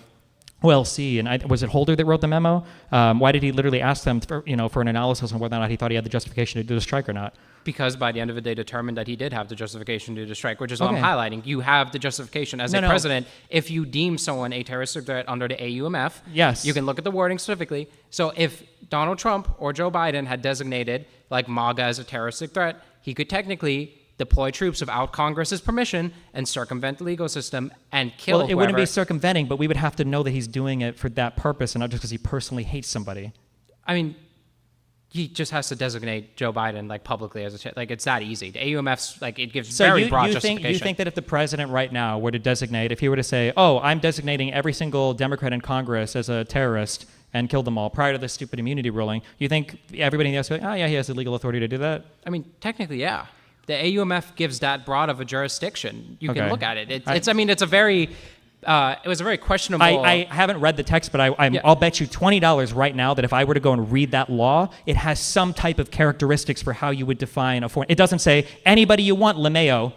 OLC, and was it Holder that wrote the memo? Why did he literally ask them for an analysis on whether or not he thought he had the justification to do the strike or not? Because by the end of the day, determined that he did have the justification to do the strike, which is what I'm highlighting. You have the justification as a president if you deem someone a terrorist threat under the AUMF. Yes. You can look at the wording specifically. So if Donald Trump or Joe Biden had designated like MAGA as a terroristic threat, he could technically deploy troops without Congress's permission and circumvent the legal system and kill Well, it wouldn't be circumventing, but we would have to know that he's doing it for that purpose and not just because he personally hates somebody. I mean, he just has to designate Joe Biden like publicly as a like it's that easy. The AUMF's like it gives very broad justification. You think that if the president right now were to designate, if he were to say, "Oh, I'm designating every single Democrat in Congress as a terrorist," and killed them all prior to this stupid immunity ruling, you think everybody in the U.S. would be like, "Oh yeah, he has the legal authority to do that"? I mean, technically, yeah. The AUMF gives that broad of a jurisdiction. You can look at it. It was a very questionable. I haven't read the text, but I'll bet you $20 right now that if I were to go and read that law, it has some type of characteristics for how you would define a foreign. It doesn't say anybody you want, LeMayo.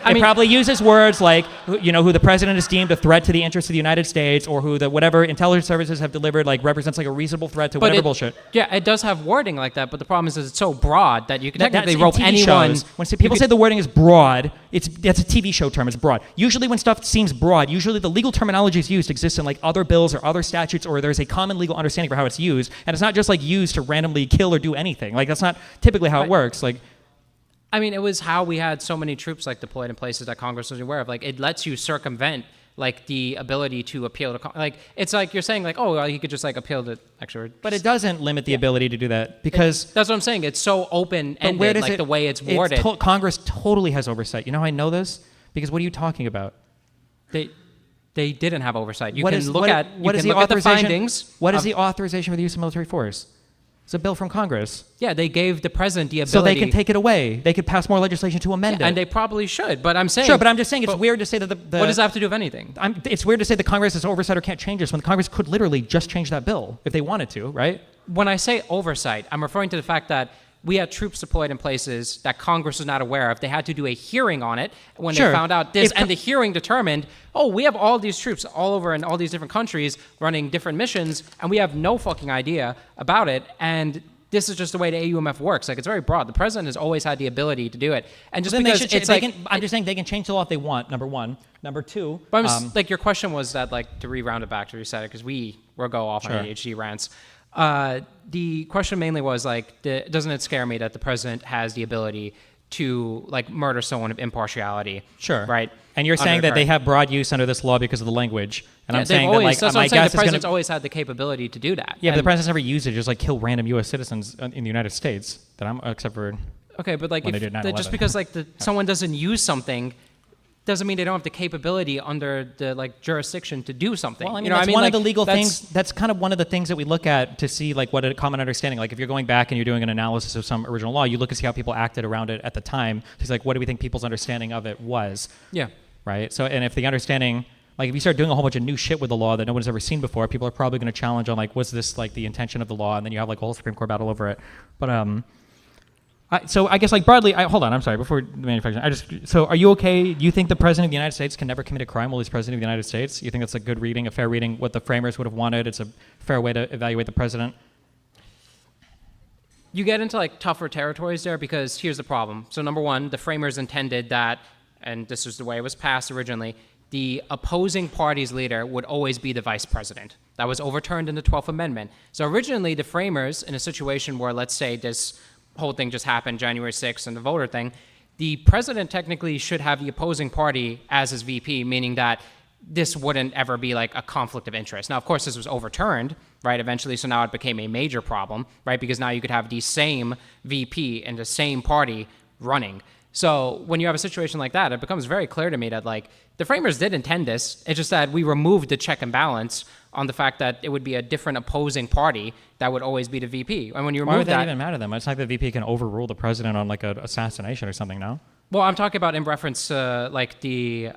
It probably uses words like, who the president is deemed a threat to the interests of the United States, or who the whatever intelligence services have delivered represents a reasonable threat to whatever bullshit. Yeah, it does have wording like that, but the problem is it's so broad that you can technically rope anyone. When people say the wording is broad, that's a TV show term. It's broad. Usually, when stuff seems broad, usually the legal terminology used exists in other bills or other statutes, or there's a common legal understanding for how it's used, and it's not just used to randomly kill or do anything. That's not typically how it works. It was how we had so many troops deployed in places that Congress was aware of. It lets you circumvent the ability to appeal to it's you're saying he could just appeal to but it doesn't limit the ability to do that because that's what I'm saying. It's so open-ended, the way it's worded. Congress totally has oversight. You know how I know this? Because what are you talking about? They didn't have oversight. You what can is, look what, at what you is can the look at the authorization? findings. What is the authorization for the use of military force? It's a bill from Congress. Yeah, they gave the president the ability. So they can take it away. They could pass more legislation to amend it. And they probably should. But I'm saying. Sure, but I'm just saying it's weird to say that what does that have to do with anything? It's weird to say the Congress has oversight or can't change this when the Congress could literally just change that bill if they wanted to, right? When I say oversight, I'm referring to the fact that we had troops deployed in places that Congress was not aware of. They had to do a hearing on it when they found out this, and the hearing determined, we have all these troops all over in all these different countries running different missions, and we have no fucking idea about it, and this is just the way the AUMF works. It's very broad. The president has always had the ability to do it, and just because I'm just saying they can change the law if they want. Number one. Number two. But I'm just, your question was that to reround it back to reset it because we'll go off on ADHD rants. The question mainly was doesn't it scare me that the president has the ability to murder someone of impartiality? Sure. Right. And you're saying that they have broad use under this law because of the language. And I'm saying always, that my guess the president's always had the capability to do that. Yeah, but the president's never used it to just kill random U.S. citizens in the United States. Except for okay, but just because someone doesn't use something doesn't mean they don't have the capability under the jurisdiction to do something. Well, that's one of the legal things. That's kind of one of the things that we look at to see what a common understanding. If you're going back and you're doing an analysis of some original law, you look and see how people acted around it at the time. So it's what do we think people's understanding of it was? Yeah. Right. So and if the understanding, if you start doing a whole bunch of new shit with the law that no one's ever seen before, people are probably going to challenge on was this the intention of the law, and then you have a whole Supreme Court battle over it. But so I guess broadly, hold on, I'm sorry, before the manufacturing, so are you okay, you think the President of the United States can never commit a crime while he's President of the United States? You think that's a good reading, a fair reading, what the framers would have wanted, it's a fair way to evaluate the President? You get into tougher territories there because here's the problem. So number one, the framers intended that, and this is the way it was passed originally, the opposing party's leader would always be the vice president. That was overturned in the 12th Amendment. So originally the framers, in a situation where let's say this whole thing just happened January 6th and the voter thing, the president technically should have the opposing party as his VP, meaning that this wouldn't ever be a conflict of interest. Now, of course, this was overturned, right, eventually, so now it became a major problem, right, because now you could have the same VP and the same party running. So when you have a situation like that, it becomes very clear to me that the framers did intend this. It's just that we removed the check and balance on the fact that it would be a different opposing party that would always be the VP. And when you remove why would that even matter to them? It's like the VP can overrule the president on an assassination or something, no? Well, I'm talking about in reference to the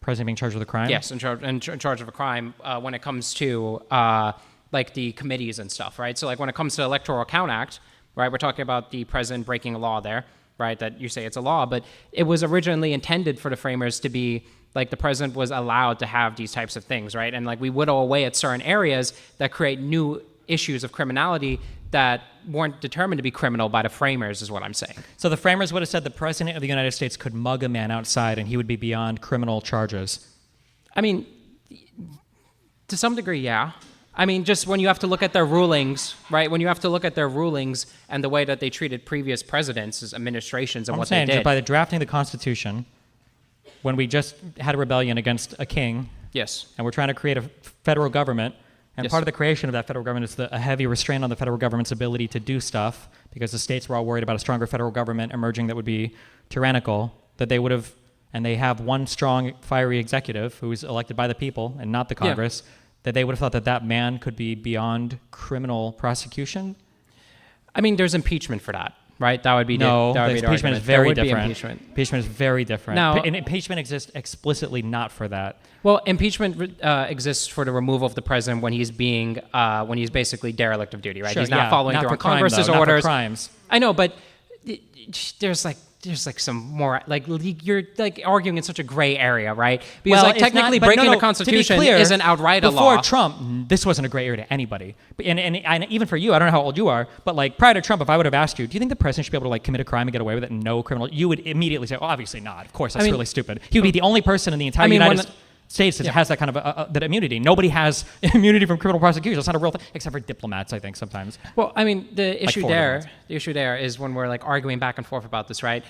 president being charged with a crime. Yes, in charge of a crime when it comes to the committees and stuff, right? So when it comes to Electoral Count Act, right, we're talking about the president breaking a law there. Right, that you say it's a law, but it was originally intended for the framers to be the president was allowed to have these types of things, right? And we whittle away at certain areas that create new issues of criminality that weren't determined to be criminal by the framers, is what I'm saying. So the framers would have said the president of the United States could mug a man outside and he would be beyond criminal charges. I mean, to some degree, yeah. I mean, just when you have to look at their rulings, right? When you have to look at their rulings and the way that they treated previous presidents, as administrations, and what they did. By the drafting the Constitution, when we just had a rebellion against a king, yes, and we're trying to create a federal government, and yes, part of the creation of that federal government is a heavy restraint on the federal government's ability to do stuff, because the states were all worried about a stronger federal government emerging that would be tyrannical, that they would have, and they have one strong, fiery executive who's elected by the people and not the Congress. Yeah. That they would have thought that man could be beyond criminal prosecution? I mean, there's impeachment for that, right? That would be impeachment is very different. Impeachment is very different. Now, impeachment exists explicitly not for that. Well, impeachment exists for the removal of the president when he's basically derelict of duty, right? Sure, he's not following through on Congress's orders. Not for crimes. I know, but there's like some more like you're like arguing in such a gray area, right? Because like it's technically not, breaking the to be Constitution clear, isn't outright a law. Before Trump, this wasn't a gray area to anybody. And even for you, I don't know how old you are, but like prior to Trump, if I would have asked you, do you think the president should be able to like commit a crime and get away with it and no criminal? You would immediately say, oh, obviously not. Of course, that's really stupid. He would be the only person in the entire United States that has that kind of that immunity. Nobody has immunity from criminal prosecution. It's not a real thing, except for diplomats, I think, sometimes. Well, I mean, the issue diplomats. there is when we're like arguing back and forth about this, right?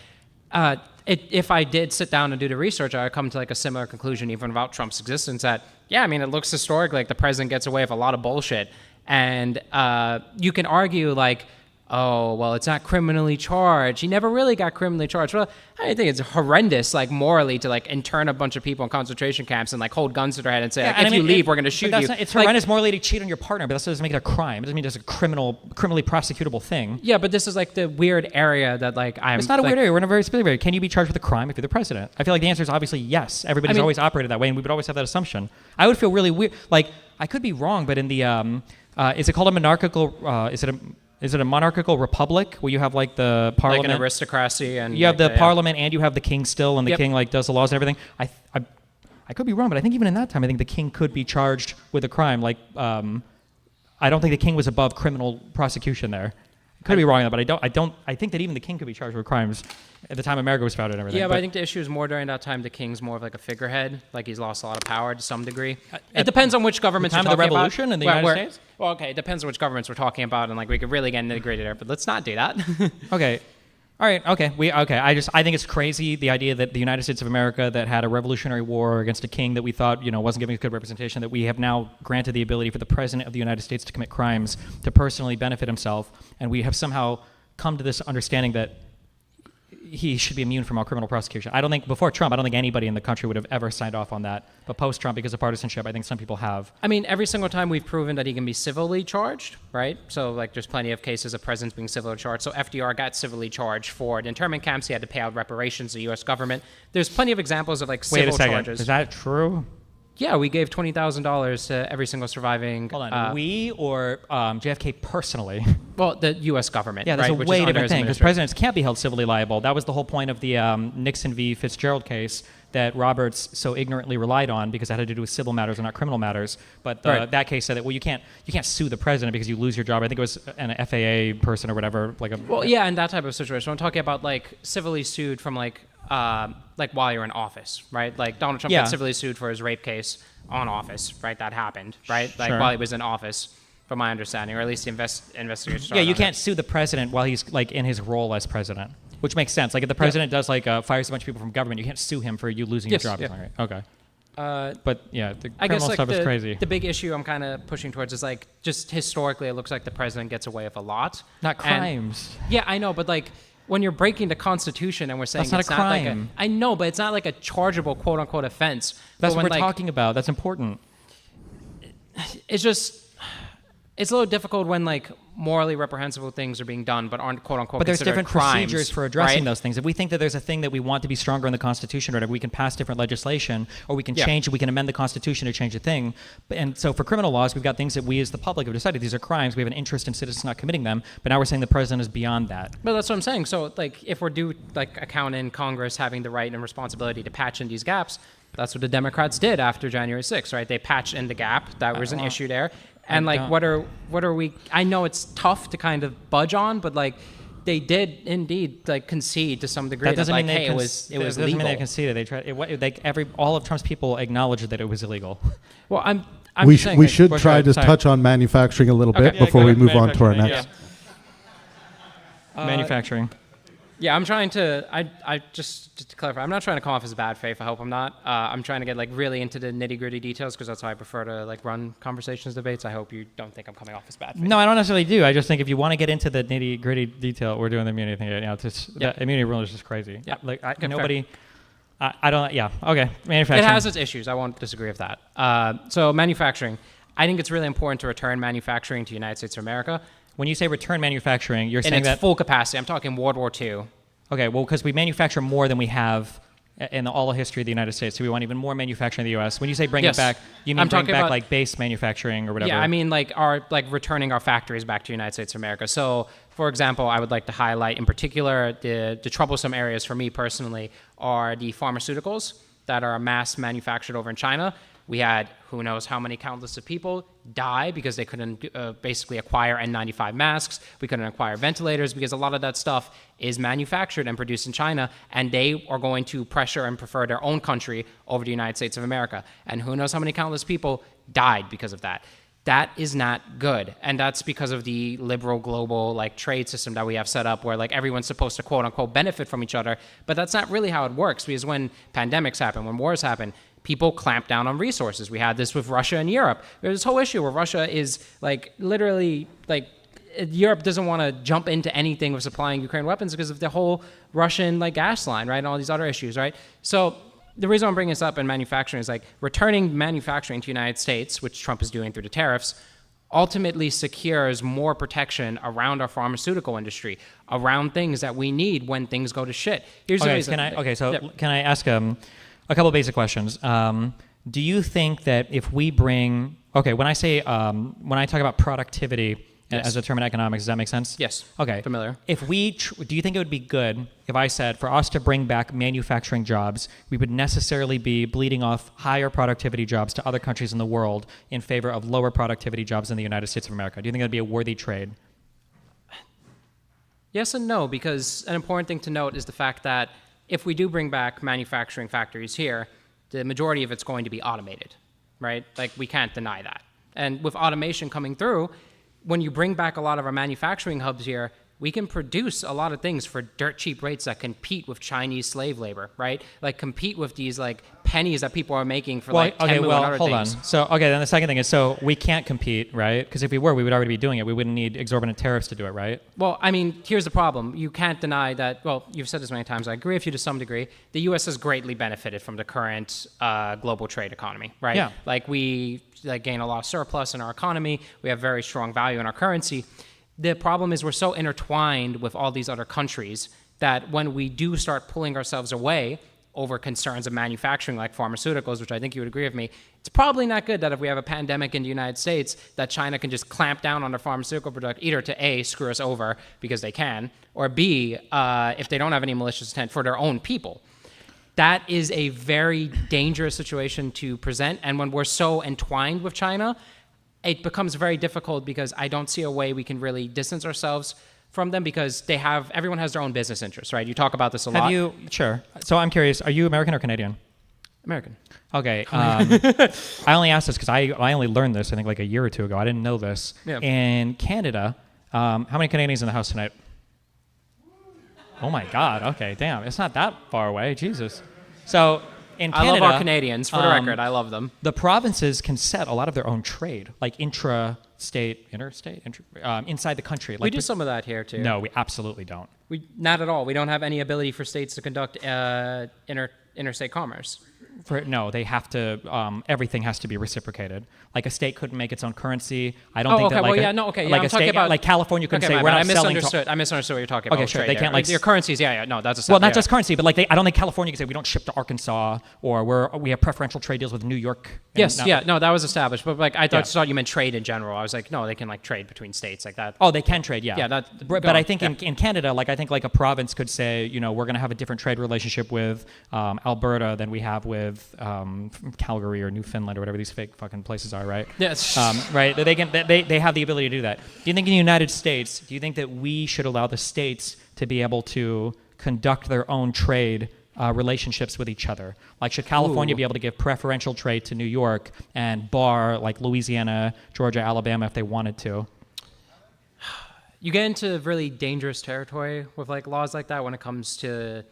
If I did sit down and do the research, I would come to like a similar conclusion even about Trump's existence that, yeah, I mean, it looks historically like the president gets away with a lot of bullshit. And you can argue like, oh, well, it's not criminally charged. He never really got criminally charged. Well, I think it's horrendous, like morally, to like intern a bunch of people in concentration camps and like hold guns to their head and say, like, if you leave, we're going to shoot you. It's horrendous morally to cheat on your partner, but that doesn't make it a crime. It doesn't mean it's a criminally prosecutable thing. Yeah, but this is like the weird area that like I'm. It's not a weird area. We're in a very specific area. Can you be charged with a crime if you're the president? I feel like the answer is obviously yes. Everybody's always operated that way, and we would always have that assumption. I would feel really weird. Like I could be wrong, but in the is it called a monarchical? Is it a monarchical republic where you have like the parliament, like an aristocracy, and you have the parliament, and you have the king still, and the king like does the laws and everything? I could be wrong, but I think even in that time, I think the king could be charged with a crime. Like I don't think the king was above criminal prosecution there. I could be wrong on that, but I think that even the king could be charged with crimes at the time America was founded and everything. Yeah, but I think the issue is more during that time the king's more of like a figurehead, like he's lost a lot of power to some degree. It depends on which governments the you're time of the talking revolution about. in the United States? Well, okay, it depends on which governments we're talking about, and like we could really get nitty-gritty there, but let's not do that. Okay. All right. Okay. I think it's crazy the idea that the United States of America that had a revolutionary war against a king that we thought wasn't giving us good representation, that we have now granted the ability for the president of the United States to commit crimes to personally benefit himself, and we have somehow come to this understanding that he should be immune from all criminal prosecution. I don't think before Trump, I don't think anybody in the country would have ever signed off on that. But post-Trump, because of partisanship, I think some people have. I mean, every single time we've proven that he can be civilly charged, right? So, like, there's plenty of cases of presidents being civilly charged. So FDR got civilly charged for the internment camps. He had to pay out reparations to the U.S. government. There's plenty of examples of, like, civil charges. Is that true? Yeah, we gave $20,000 to every single surviving. Hold on, we or JFK personally? Well, the U.S. government. Yeah, that's right, a way different thing because presidents can't be held civilly liable. That was the whole point of the Nixon v. Fitzgerald case that Roberts so ignorantly relied on because that had to do with civil matters and not criminal matters. But that case said that you can't sue the president because you lose your job. I think it was an FAA person or whatever. Yeah, in that type of situation, I'm talking about like civilly sued from like while you're in office, right? Like Donald Trump got civilly sued for his rape case on office, right? That happened, right? Like while he was in office, from my understanding, or at least the investigation. Yeah, you can't sue the president while he's like in his role as president, which makes sense. Like if the president does fires a bunch of people from government, you can't sue him for you losing your job. Yeah. Right? Okay. But yeah, the criminal stuff is crazy. The big issue I'm kind of pushing towards is like just historically, it looks like the president gets away with a lot. Not crimes. Yeah, I know, but like when you're breaking the Constitution and we're saying that's not a crime. I know, but it's not like a chargeable quote unquote offense. That's what we're talking about. That's important. It's just. It's a little difficult when like morally reprehensible things are being done, but aren't quote unquote. But there's different crimes, procedures for addressing those things. If we think that there's a thing that we want to be stronger in the Constitution, or whatever, we can pass different legislation, or we can change, we can amend the Constitution to change a thing. And so for criminal laws, we've got things that we as the public have decided these are crimes. We have an interest in citizens not committing them. But now we're saying the president is beyond that. But that's what I'm saying. So like if we're due like account in Congress having the right and responsibility to patch in these gaps, that's what the Democrats did after January 6th, right? They patched in the gap. That was an issue there. And like, what are we? I know it's tough to kind of budge on, but like, they did indeed like concede to some degree. That doesn't mean it was legal. Doesn't mean they conceded. They tried. All of Trump's people acknowledged that it was illegal. Well, we should try to touch on manufacturing a little bit before we move on to our next. Manufacturing. Yeah, I'm trying to. I just to clarify, I'm not trying to come off as bad faith. I hope I'm not. I'm trying to get like really into the nitty gritty details because that's how I prefer to like run conversations, debates. I hope you don't think I'm coming off as bad faith. No, I don't necessarily do. I just think if you want to get into the nitty gritty detail, we're doing the immunity thing. The immunity rule is just crazy. Yeah, like nobody. I don't. Yeah. Okay. Manufacturing. It has its issues. I won't disagree with that. So manufacturing, I think it's really important to return manufacturing to the United States of America. When you say return manufacturing, you're saying that full capacity. I'm talking World War II. Okay, well, because we manufacture more than we have in all the history of the United States? Do we want even more manufacturing in the U.S.? When you say bring Yes. it back, you mean I'm bring talking back about- like base manufacturing or whatever? Yeah, I mean returning our factories back to the United States of America. So, for example, I would like to highlight in particular the troublesome areas for me personally are the pharmaceuticals that are mass manufactured over in China. We had who knows how many countless of people die because they couldn't basically acquire N95 masks. We couldn't acquire ventilators because a lot of that stuff is manufactured and produced in China, and they are going to pressure and prefer their own country over the United States of America. And who knows how many countless people died because of that. That is not good, and that's because of the liberal global trade system that we have set up, where everyone's supposed to quote unquote benefit from each other, but that's not really how it works. Because when pandemics happen, when wars happen, people clamp down on resources. We had this with Russia and Europe. There's this whole issue where Russia is literally Europe doesn't want to jump into anything with supplying Ukraine weapons because of the whole Russian gas line, right, and all these other issues, right? So the reason I'm bringing this up in manufacturing is returning manufacturing to the United States, which Trump is doing through the tariffs, ultimately secures more protection around our pharmaceutical industry, around things that we need when things go to shit. Here's the reason. Can I ask a couple of basic questions? Do you think that if we bring when I talk about productivity Yes. as a term in economics, does that make sense? Yes. Okay. Familiar. If do you think it would be good if I said for us to bring back manufacturing jobs, we would necessarily be bleeding off higher productivity jobs to other countries in the world in favor of lower productivity jobs in the United States of America? Do you think that'd be a worthy trade? Yes and no, because an important thing to note is the fact that if we do bring back manufacturing factories here, the majority of it's going to be automated, right? We can't deny that. And with automation coming through, when you bring back a lot of our manufacturing hubs here, we can produce a lot of things for dirt cheap rates that compete with Chinese slave labor, right? Compete with these pennies that people are making for 10 million other hold things. on. So, then the second thing is, so we can't compete, right? Because if we were, we would already be doing it. We wouldn't need exorbitant tariffs to do it, right? Well, I mean, here's the problem. You can't deny that, well, you've said this many times, I agree with you to some degree. The U.S. has greatly benefited from the current global trade economy, right? Yeah. We gain a lot of surplus in our economy. We have very strong value in our currency. The problem is we're so intertwined with all these other countries that when we do start pulling ourselves away over concerns of manufacturing like pharmaceuticals, which I think you would agree with me, it's probably not good that if we have a pandemic in the United States that China can just clamp down on their pharmaceutical product, either to A, screw us over because they can, or B, if they don't have any malicious intent, for their own people. That is a very dangerous situation to present, and when we're so entwined with China, it becomes very difficult because I don't see a way we can really distance ourselves from them because everyone has their own business interests, right? You talk about this a lot. Sure. So I'm curious, are you American or Canadian? American. Okay. I only asked this because I only learned this, I think, a year or two ago. I didn't know this. Yeah. In Canada, how many Canadians in the house tonight? Oh my God. Okay. Damn. It's not that far away. Jesus. So in Canada, I love our Canadians. For the record, I love them. The provinces can set a lot of their own trade, interstate, inside the country. We do some of that here too. No, we absolutely don't. Not at all. We don't have any ability for states to conduct interstate commerce. No, they have to. Everything has to be reciprocated. A state couldn't make its own currency. I don't think that. I'm talking about California couldn't say we're not selling. I misunderstood what you're talking about. Okay, sure. They can't your currencies. No, that's a well, not just currency, but I don't think California can say we don't ship to Arkansas or we have preferential trade deals with New York. That was established. But I thought you meant trade in general. I was no, they can trade between states like that. Oh, they can trade, yeah. Yeah, but I think in Canada, I think a province could say, we're going to have a different trade relationship with Alberta than we have with Calgary or Newfoundland or whatever these fake fucking places are, right? Yes. Right. They have the ability to do that. Do you think in the United States, do you think that we should allow the states to be able to conduct their own trade relationships with each other? Should California be able to give preferential trade to New York and bar Louisiana, Georgia, Alabama if they wanted to? You get into really dangerous territory with laws like that when it comes to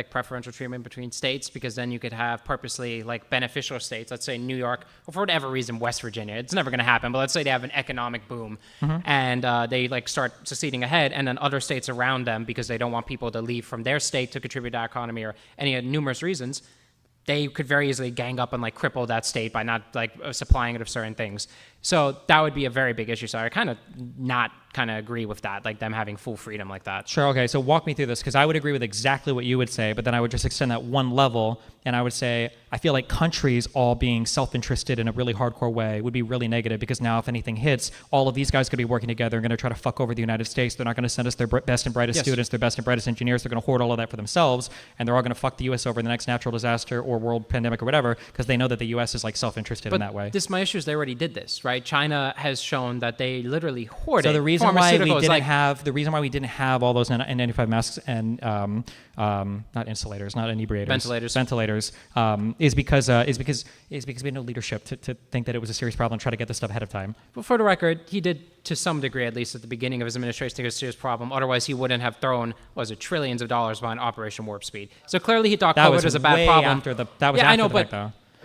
preferential treatment between states, because then you could have purposely beneficial states. Let's say New York, or for whatever reason West Virginia. It's never going to happen, but let's say they have an economic boom and they start succeeding ahead, and then other states around them, because they don't want people to leave from their state to contribute to our economy or any numerous reasons, they could very easily gang up and cripple that state by not supplying it of certain things. So that would be a very big issue. So I kind of agree with that, like them having full freedom like that. Sure. Okay. So walk me through this, because I would agree with exactly what you would say, but then I would just extend that one level, and I would say I feel like countries all being self-interested in a really hardcore way would be really negative, because now if anything hits, all of these guys could be working together and going to try to fuck over the United States. They're not going to send us their best and brightest students, their best and brightest engineers. They're going to hoard all of that for themselves, and they're all going to fuck the U.S. over in the next natural disaster or world pandemic or whatever, because they know that the U.S. is like self-interested in that way. My issue is they already did this, right? China has shown that they literally hoarded. So the reason why we didn't have all those N95 masks and not insulators, not inebriators, ventilators, is because we had no leadership to think that it was a serious problem and try to get this stuff ahead of time. But for the record, he did to some degree, at least at the beginning of his administration, think it was a serious problem. Otherwise, he wouldn't have thrown trillions of dollars behind Operation Warp Speed. So clearly, he thought COVID was a bad problem.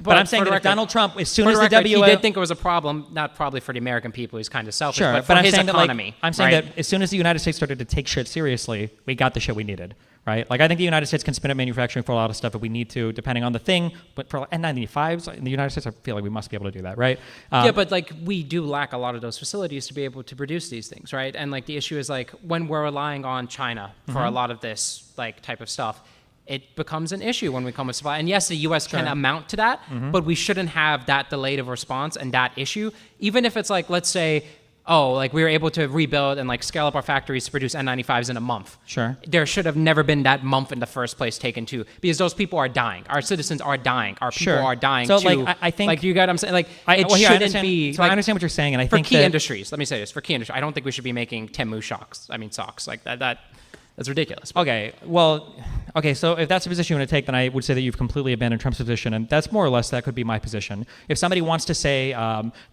But I'm saying that if Donald Trump, as soon as the WHO... He did think it was a problem, not probably for the American people, he's kind of selfish, sure, but for his economy. I'm saying that as soon as the United States started to take shit seriously, we got the shit we needed, right? Like, I think the United States can spin up manufacturing for a lot of stuff if we need to, depending on the thing, but for N95s in the United States, I feel like we must be able to do that, right? Yeah, but like, we do lack a lot of those facilities to be able to produce these things, right? And like, the issue is like, when we're relying on China for a lot of this like type of stuff, it becomes an issue when we come with supply. And yes, the U.S. can amount to that, but we shouldn't have that delayed of response and that issue. Even if it's like, let's say, we were able to rebuild and like scale up our factories to produce N95s in a month. Sure. There should have never been that month in the first place taken too, because those people are dying. Our citizens are dying. Our people are dying too. So like, I think, like, you got what I'm saying? Like, I understand, be. So I understand what you're saying, and I think for key industries. Let me say this: for key industries, I don't think we should be making Temu socks like that. That's ridiculous. Okay, so if that's the position you want to take, then I would say that you've completely abandoned Trump's position, and that's more or less that could be my position. If somebody wants to say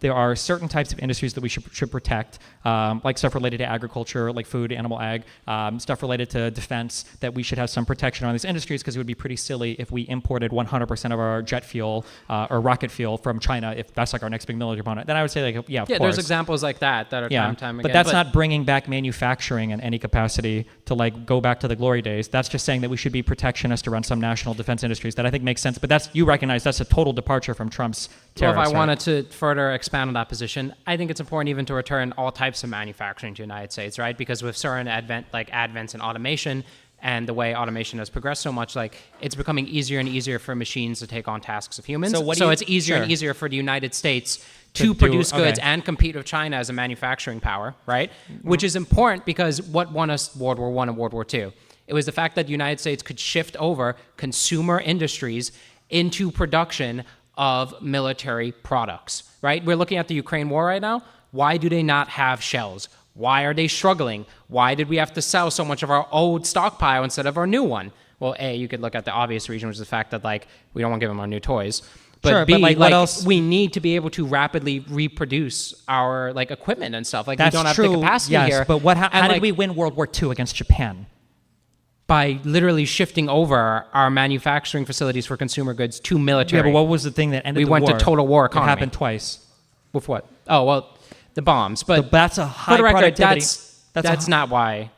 there are certain types of industries that we should protect, like stuff related to agriculture, like food, animal ag, stuff related to defense, that we should have some protection on these industries, because it would be pretty silly if we imported 100% of our jet fuel or rocket fuel from China, if that's like our next big military opponent. Then I would say, like, of course. There's examples like that are time again. But that's not bringing back manufacturing in any capacity to like go back to the glory days. That's just saying that we should be protectionist around some national defense industries. That I think makes sense. But you recognize that's a total departure from Trump's tariffs. Well, if I wanted to further expand on that position, I think it's important even to return all types of manufacturing to the United States, right? Because with certain advents in automation and the way automation has progressed so much, like, it's becoming easier and easier for machines to take on tasks of humans. So it's easier and easier for the United States to produce goods and compete with China as a manufacturing power, right? Which is important, because what won us World War I and World War II? It was the fact that the United States could shift over consumer industries into production of military products, right? We're looking at the Ukraine war right now. Why do they not have shells? Why are they struggling? Why did we have to sell so much of our old stockpile instead of our new one? Well, A, you could look at the obvious reason, which is the fact that, like, we don't want to give them our new toys. But B, what else? We need to be able to rapidly reproduce our like equipment and stuff. Like, we don't have the capacity here. But how did we win World War II against Japan? By literally shifting over our manufacturing facilities for consumer goods to military. Yeah, but what was the thing that ended the war? We went to total war economy. It happened twice. With what? Oh, well, the bombs. But that's a high productivity. That's not why.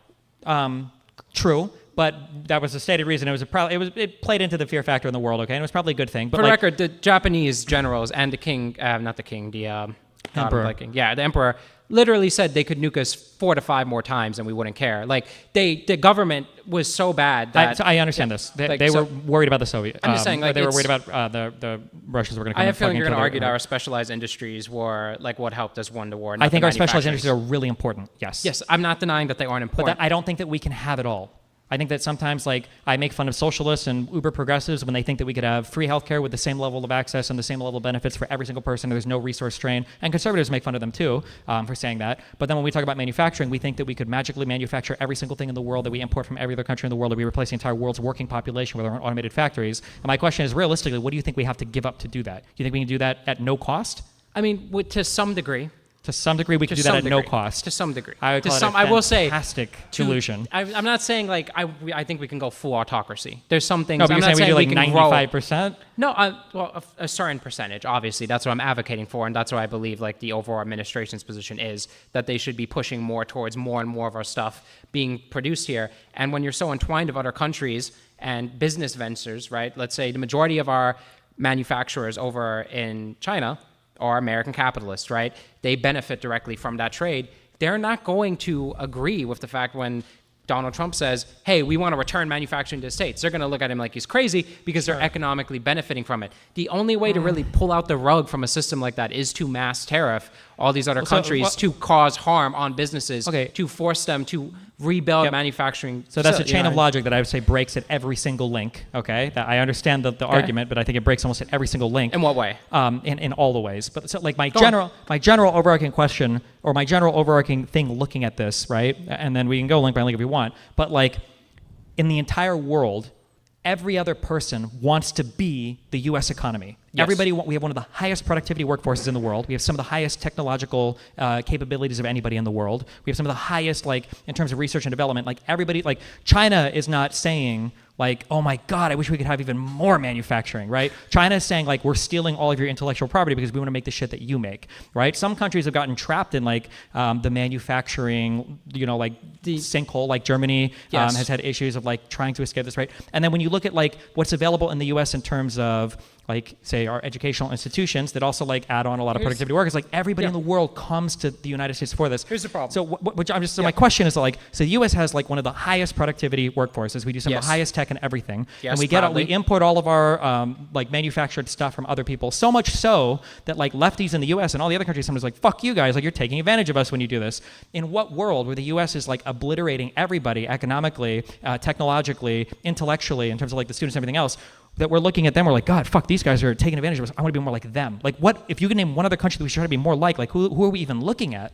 True. But that was the stated reason. It played into the fear factor in the world, okay? And it was probably a good thing. But for the record, the Japanese generals and the king, the emperor. The emperor literally said they could nuke us 4 to 5 more times and we wouldn't care. Like, the government was so bad that... I understand this. They were worried about the Soviet. I'm just saying, like, they were worried about the Russians were going to come. I have a feeling you're going to argue that our specialized industries were like what helped us win the war. I think our specialized industries are really important. Yes. Yes, I'm not denying that they aren't important. But I don't think that we can have it all. I think that sometimes, like, I make fun of socialists and uber progressives when they think that we could have free healthcare with the same level of access and the same level of benefits for every single person. There's no resource strain. And conservatives make fun of them too for saying that. But then when we talk about manufacturing, we think that we could magically manufacture every single thing in the world that we import from every other country in the world, that we replace the entire world's working population with our automated factories. And my question is, realistically, what do you think we have to give up to do that? Do you think we can do that at no cost? I mean, to some degree. To some degree, we can do that at no cost. To some degree. I would call it a fantastic delusion. I'm not saying, like, I think we can go full autocracy. There's some things... No, but you're saying we do, like, 95%? No, well, a certain percentage, obviously. That's what I'm advocating for, and that's what I believe, like, the overall administration's position is, that they should be pushing more towards more and more of our stuff being produced here. And when you're so entwined with other countries and business ventures, right? Let's say the majority of our manufacturers over in China are American capitalists, right? They benefit directly from that trade. They're not going to agree with the fact when Donald Trump says, hey, we want to return manufacturing to the States. They're going to look at him like he's crazy because they're economically benefiting from it. The only way to really pull out the rug from a system like that is to mass tariff all these other countries, to cause harm on businesses, to force them to rebuild manufacturing. So that's a chain of logic that I would say breaks at every single link, okay? That I understand the argument, but I think it breaks almost at every single link. In what way? In all the ways. But so like my general overarching question, or my general overarching thing looking at this, right? And then we can go link by link if we want. But like in the entire world, every other person wants to be the U.S. economy. Yes. We have one of the highest productivity workforces in the world. We have some of the highest technological capabilities of anybody in the world. We have some of the highest, like, in terms of research and development. Like, everybody, like, China is not saying, like, oh my God, I wish we could have even more manufacturing, right? China is saying, like, we're stealing all of your intellectual property because we want to make the shit that you make, right? Some countries have gotten trapped in, like, the manufacturing, like, the sinkhole, like Germany has had issues of, like, trying to escape this, right? And then when you look at, like, what's available in the U.S. in terms of, like, say, our educational institutions that also, like, add on a lot of productivity work. It's like everybody in the world comes to the United States for this. Here's the problem. So my question is, like, so the U.S. has, like, one of the highest productivity workforces. We do some of the highest tech and everything. Yes, and we import all of our, like, manufactured stuff from other people. So much so that, like, lefties in the U.S. and all the other countries sometimes like, fuck you guys, like, you're taking advantage of us when you do this. In what world where the U.S. is, like, obliterating everybody economically, technologically, intellectually, in terms of, like, the students and everything else, that we're looking at them, we're like, God, fuck, these guys are taking advantage of us. I want to be more like them. Like, what, if you can name one other country that we should try to be more like who are we even looking at?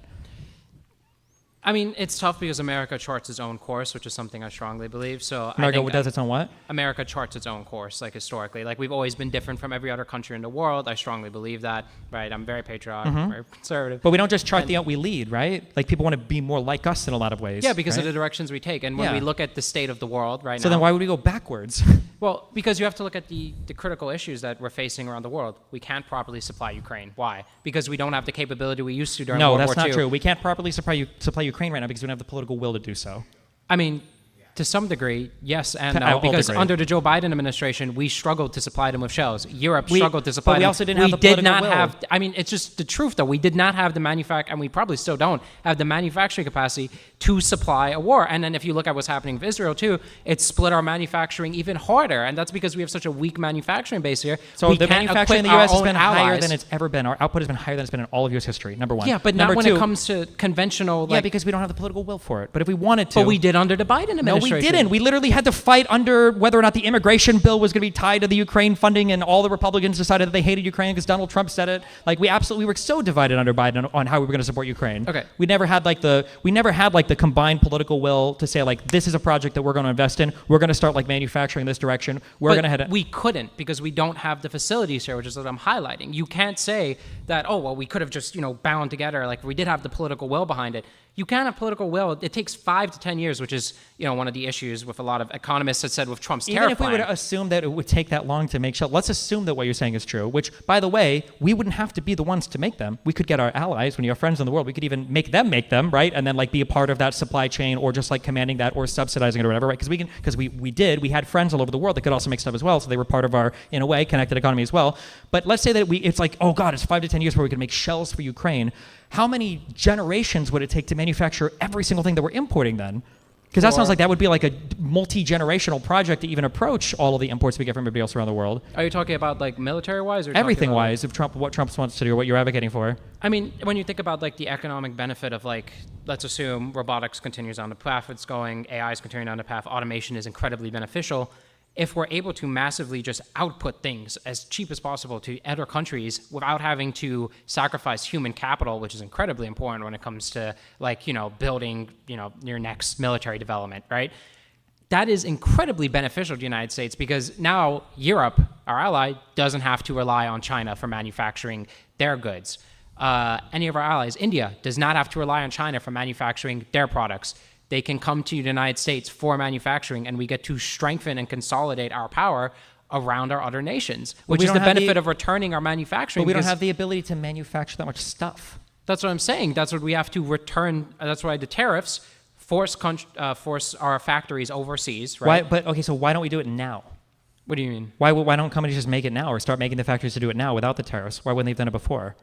I mean, it's tough because America charts its own course, which is something I strongly believe. So America does its own what? America charts its own course, like, historically. Like, we've always been different from every other country in the world. I strongly believe that, right? I'm very patriotic, very conservative. But we don't just chart we lead, right? Like, people want to be more like us in a lot of ways. Yeah, because of the directions we take. And when we look at the state of the world right now. So then why would we go backwards? Well, because you have to look at the critical issues that we're facing around the world. We can't properly supply Ukraine. Why? Because we don't have the capability we used to during World War II. No, that's not true. We can't properly supply Ukraine right now because we don't have the political will to do so. I mean, to some degree, yes and no, because under the Joe Biden administration, we struggled to supply them with shells. Europe struggled to supply them. But we also didn't have the political will. I mean, it's just the truth, though. We did not have the and we probably still don't have the manufacturing capacity to supply a war. And then if you look at what's happening with Israel, too, it's split our manufacturing even harder. And that's because we have such a weak manufacturing base here. So the manufacturing in the U.S. has been higher than it's ever been. Our output has been higher than it's been in all of U.S. history, number one. Yeah, but not when it comes to conventional... Yeah, because we don't have the political will for it. But if we wanted to... But we did under the Biden administration. No, we didn't. We literally had to fight under whether or not the immigration bill was going to be tied to the Ukraine funding, and all the Republicans decided that they hated Ukraine because Donald Trump said it. Like, we were so divided under Biden on how we were going to support Ukraine. Okay. We never had the combined political will to say, like, this is a project that we're going to invest in. We're going to start, like, manufacturing this direction. We're going to head. We couldn't because we don't have the facilities here, which is what I'm highlighting. You can't say that, oh, well, we could have just, bound together. Like, we did have the political will behind it. You can't have political will. It takes 5 to 10 years, which is, one of the issues with a lot of economists that said with Trump's tariff plan. Even if we would assume that it would take that long to make let's assume that what you're saying is true, which, by the way, we wouldn't have to be the ones to make them. We could get our allies, when you have friends in the world, we could even make them, right? And then, like, be a part of that supply chain, or just, like, commanding that or subsidizing it or whatever, right? Because we had friends all over the world that could also make stuff as well, so they were part of our, in a way, connected economy as well. But let's say that it's like, oh God, it's 5 to 10 years where we could make shells for Ukraine. How many generations would it take to manufacture every single thing that we're importing then? Because that sounds like that would be like a multi-generational project to even approach all of the imports we get from everybody else around the world. Are you talking about, like, military-wise? Or everything-wise, what Trump wants to do, what you're advocating for. I mean, when you think about, like, the economic benefit of, like, let's assume robotics continues on the path it's going, AI is continuing on the path, automation is incredibly beneficial. If we're able to massively just output things as cheap as possible to other countries without having to sacrifice human capital, which is incredibly important when it comes to, like, building, your next military development, right? That is incredibly beneficial to the United States because now Europe, our ally, doesn't have to rely on China for manufacturing their goods. Any of our allies, India, does not have to rely on China for manufacturing their products. They can come to the United States for manufacturing, and we get to strengthen and consolidate our power around our other nations, which is the benefit of returning our manufacturing. But we don't have the ability to manufacture that much stuff. That's what I'm saying. That's what we have to return. That's why the tariffs force our factories overseas, right? So why don't we do it now? What do you mean? Why don't companies just make it now or start making the factories to do it now without the tariffs? Why wouldn't they have done it before?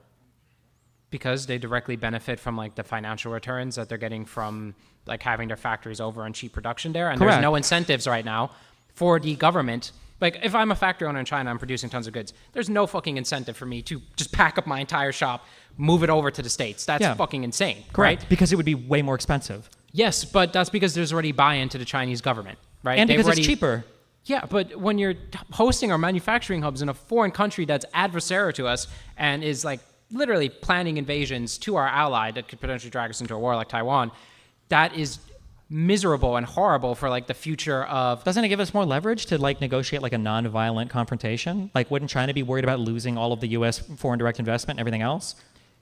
Because they directly benefit from like the financial returns that they're getting from like having their factories over on cheap production there. And Correct. There's no incentives right now for the government. Like if I'm a factory owner in China, I'm producing tons of goods. There's no fucking incentive for me to just pack up my entire shop, move it over to the States. That's fucking insane. Correct. Right? Because it would be way more expensive. Yes, but that's because there's already buy-in to the Chinese government, right? And because it's cheaper. Yeah, but when you're hosting our manufacturing hubs in a foreign country that's adversarial to us and is like literally planning invasions to our ally that could potentially drag us into a war like Taiwan, that is miserable and horrible for like the future of... Doesn't it give us more leverage to like negotiate like a non-violent confrontation? Like wouldn't China be worried about losing all of the U.S. foreign direct investment and everything else?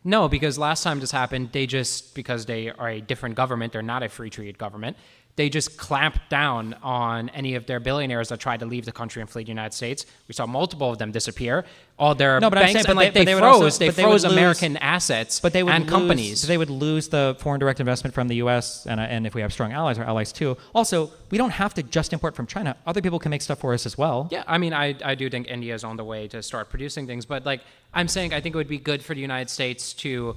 No, because last time this happened, because they are a different government, they're not a free trade government, they just clamped down on any of their billionaires that tried to leave the country and flee the United States. We saw multiple of them disappear. All their banks, they froze American assets and companies. They would lose the foreign direct investment from the U.S. and if we have strong allies, our allies too. Also, we don't have to just import from China. Other people can make stuff for us as well. Yeah, I mean, I do think India is on the way to start producing things, but like I'm saying, I think it would be good for the United States to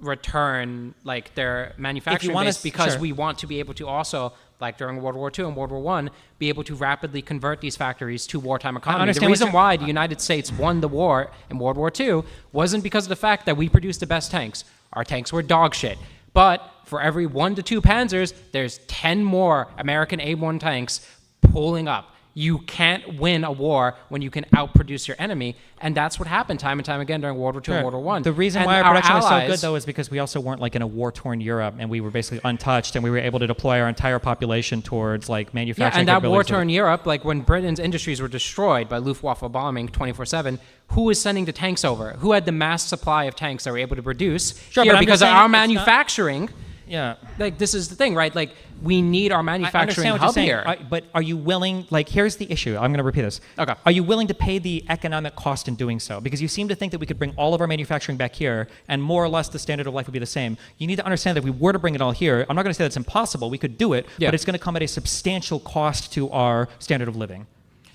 return like their manufacturing base because we want to be able to also, like during World War II and World War I, be able to rapidly convert these factories to wartime economy. The reason why the United States won the war in World War II wasn't because of the fact that we produced the best tanks. Our tanks were dog shit. But for every 1 to 2 Panzers, there's 10 more American A1 tanks pulling up. You can't win a war when you can outproduce your enemy, and that's what happened time and time again during World War II and World War I. The reason why our production was so good, though, is because we also weren't like in a war-torn Europe, and we were basically untouched, and we were able to deploy our entire population towards like manufacturing. Yeah, and that war-torn Europe, like when Britain's industries were destroyed by Luftwaffe bombing 24/7, who was sending the tanks over? Who had the mass supply of tanks that were able to produce here because of our manufacturing? Yeah. Like, this is the thing, right? Like, we need our manufacturing hub here. But are you willing, like, here's the issue. I'm going to repeat this. Okay. Are you willing to pay the economic cost in doing so? Because you seem to think that we could bring all of our manufacturing back here and more or less the standard of life would be the same. You need to understand that if we were to bring it all here, I'm not going to say that's impossible. We could do it, but it's going to come at a substantial cost to our standard of living.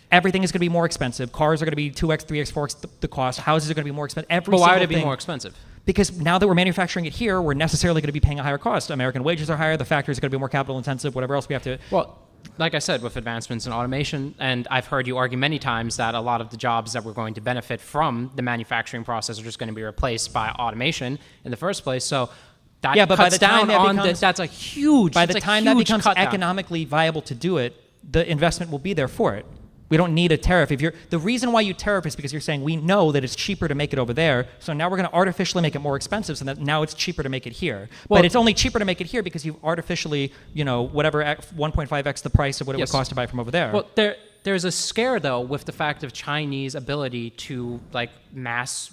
Everything is going to be more expensive. Cars are going to be 2x, 3x, 4x the cost. Houses are going to be more expensive. But why would it be more expensive? Because now that we're manufacturing it here, we're necessarily going to be paying a higher cost. American wages are higher. The factories are going to be more capital intensive. Whatever else we have to. Well, like I said, with advancements in automation, and I've heard you argue many times that a lot of the jobs that we're going to benefit from the manufacturing process are just going to be replaced by automation in the first place. So that cuts down on this. That's a huge. By the time that becomes economically viable to do it, the investment will be there for it. We don't need a tariff. The reason why you tariff is because you're saying we know that it's cheaper to make it over there, so now we're going to artificially make it more expensive, so that now it's cheaper to make it here. Well, but it's only cheaper to make it here because you've artificially, whatever 1.5x the price of what it would cost to buy from over there. Well, there's a scare though with the fact of Chinese ability to like mass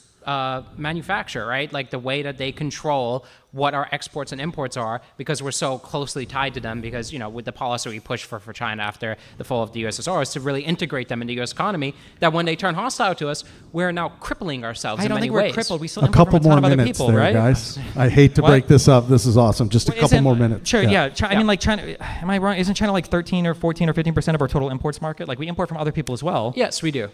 manufacture, right? Like the way that they control what our exports and imports are, because we're so closely tied to them, because, with the policy we pushed for China after the fall of the USSR is to really integrate them in the U.S. economy, that when they turn hostile to us, we're now crippling ourselves in many ways. I don't think we're crippled. We still a import couple from a ton more of other minutes people, there, right? guys. I hate to break this up. This is awesome. Just a couple more minutes. Sure, I mean, like China, am I wrong? Isn't China like 13 or 14 or 15% of our total imports market? Like we import from other people as well. Yes, we do.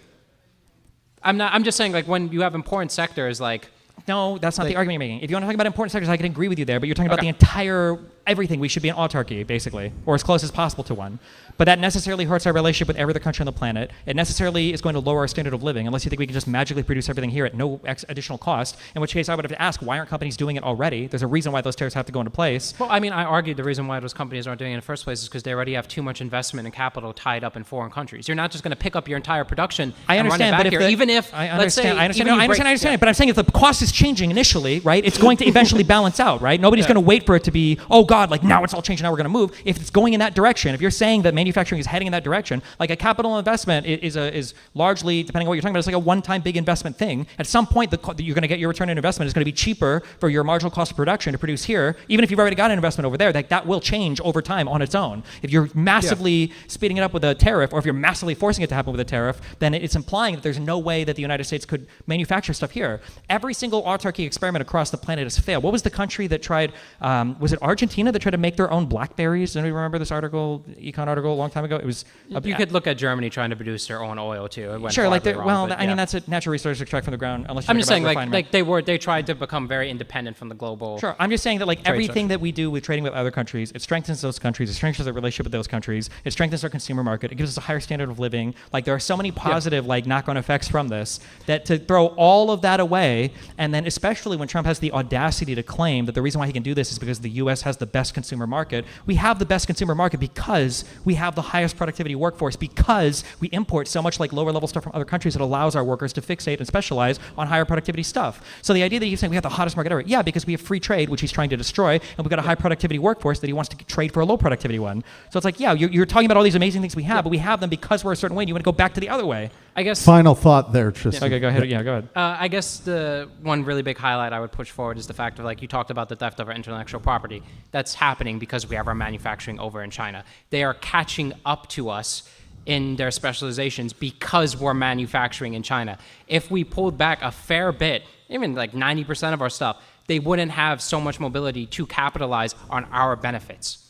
I'm just saying, like, when you have important sectors like... No, that's not the argument you're making. If you want to talk about important sectors, I can agree with you there, but you're talking about the entire everything. We should be an autarky, basically, or as close as possible to one. But that necessarily hurts our relationship with every other country on the planet. It necessarily is going to lower our standard of living, unless you think we can just magically produce everything here at no additional cost, in which case I would have to ask, why aren't companies doing it already? There's a reason why those tariffs have to go into place. Well, I mean, I argued the reason why those companies aren't doing it in the first place is because they already have too much investment and capital tied up in foreign countries. You're not just going to pick up your entire production and run it back here, even if, let's say... I understand, but I'm saying if the cost is changing initially, right, it's going to eventually balance out, right? Nobody's going to wait for it to be, oh God, like now it's all changing, now we're going to move. If it's going in that direction, if you're saying that manufacturing is heading in that direction, like a capital investment is largely, depending on what you're talking about, it's like a one-time big investment thing. At some point, you're going to get your return on investment is going to be cheaper for your marginal cost of production to produce here, even if you've already got an investment over there. That will change over time on its own. If you're massively speeding it up with a tariff, or if you're massively forcing it to happen with a tariff, then it's implying that there's no way that the United States could manufacture stuff here. Every single autarky experiment across the planet has failed. What was the country that tried, was it Argentina China that tried to make their own blackberries. Anybody remember this article, econ article, a long time ago? It was. You could look at Germany trying to produce their own oil too. It went Sure, like horribly wrong, but I mean that's a natural resource extract from the ground. Unless you're I'm just saying, refinement. they tried to become very independent from the global. Sure, I'm just saying that like trade everything structure. that we do with trading with other countries, it strengthens those countries, it strengthens our relationship with those countries, it strengthens our consumer market, it gives us a higher standard of living. Like there are so many positive like knock-on effects from this that to throw all of that away, and then especially when Trump has the audacity to claim that the reason why he can do this is because the U.S. has the best consumer market. We have the best consumer market because we have the highest productivity workforce, because we import so much like lower level stuff from other countries that allows our workers to fixate and specialize on higher productivity stuff. So the idea that he's saying we have the hottest market ever, yeah, because we have free trade, which he's trying to destroy, and we've got a high productivity workforce that he wants to trade for a low productivity one. So it's like, yeah, you're talking about all these amazing things we have, but we have them because we're a certain way, and you want to go back to the other way. I guess. Final thought there, Tristan. Okay, go ahead. Yeah, go ahead. I guess the one really big highlight I would push forward is the fact of like you talked about the theft of our intellectual property. That's happening because we have our manufacturing over in China. They are catching up to us in their specializations because we're manufacturing in China. If we pulled back a fair bit, even like 90% of our stuff, they wouldn't have so much mobility to capitalize on our benefits.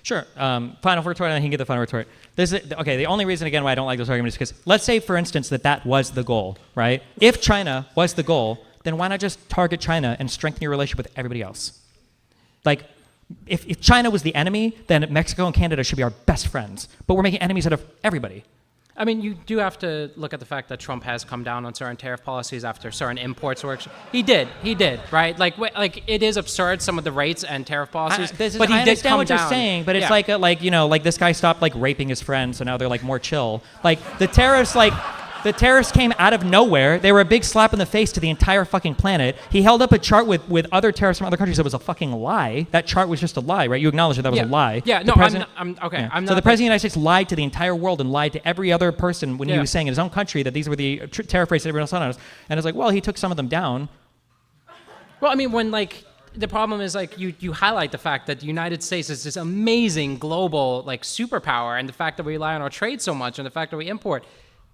Sure. Final retort, and then he can get the final retort. Okay, the only reason, again, why I don't like those arguments is because let's say, for instance, that was the goal, right? If China was the goal, then why not just target China and strengthen your relationship with everybody else? Like, if China was the enemy, then Mexico and Canada should be our best friends. But we're making enemies out of everybody. I mean, you do have to look at the fact that Trump has come down on certain tariff policies after certain imports were. He did, right? Like it is absurd, some of the rates and tariff policies. But he I did understand come what down. you're saying, but it's Yeah. like this guy stopped like raping his friends, so now they're like more chill. Like the terrorists came out of nowhere. They were a big slap in the face to the entire fucking planet. He held up a chart with other terrorists from other countries that was a fucking lie. That chart was just a lie, right? You acknowledge that was a lie. Yeah, The no, president- I'm okay. Yeah. I'm not So the president of the United States lied to the entire world and lied to every other person when he Yeah. was saying in his own country that these were the tariff rates that everyone else on us. And it's like, well, he took some of them down. Well, I mean, when like the problem is like you highlight the fact that the United States is this amazing global like superpower, and the fact that we rely on our trade so much, and the fact that we import.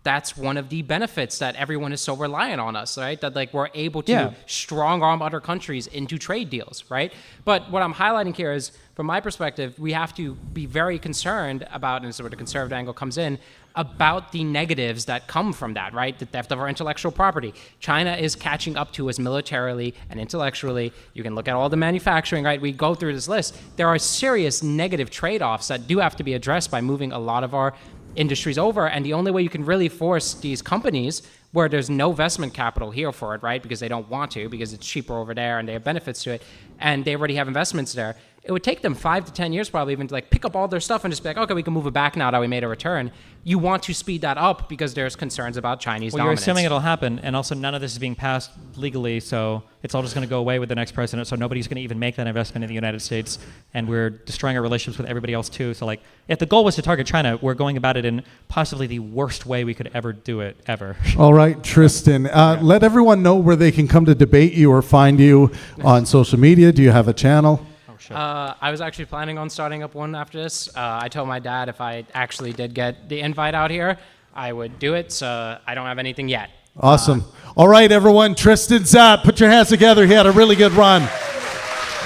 That's one of the benefits that everyone is so reliant on us, right? That like we're able to strong arm other countries into trade deals, right? But what I'm highlighting here is, from my perspective, we have to be very concerned about, and this is where the conservative angle comes in, about the negatives that come from that, right? The theft of our intellectual property. China is catching up to us militarily and intellectually. You can look at all the manufacturing, right? We go through this list. There are serious negative trade-offs that do have to be addressed by moving a lot of our industries over, and the only way you can really force these companies where there's no investment capital here for it, right, because they don't want to, because it's cheaper over there and they have benefits to it, and they already have investments there, it would take them 5 to 10 years probably even to like pick up all their stuff and just be like, okay, we can move it back now that we made a return. You want to speed that up because there's concerns about Chinese dominance. You're assuming it'll happen, and also none of this is being passed legally, so it's all just going to go away with the next president, so nobody's going to even make that investment in the United States, and we're destroying our relationships with everybody else too. So like, if the goal was to target China, we're going about it in possibly the worst way we could ever do it, ever. All right, Tristan, let everyone know where they can come to debate you or find you on social media. Do you have a channel? I was actually planning on starting up one after this. I told my dad if I actually did get the invite out here, I would do it, so I don't have anything yet. Awesome. All right, everyone, Tristan Zapp, put your hands together. He had a really good run.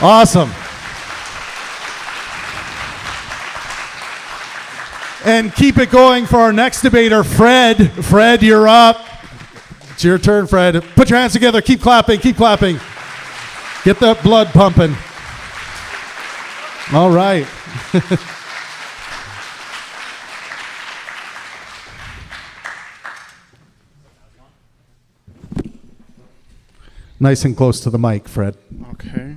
Awesome. And keep it going for our next debater, Fred. Fred, you're up. It's your turn, Fred. Put your hands together. Keep clapping. Keep clapping. Get the blood pumping. All right. Nice and close to the mic, Fred. Okay.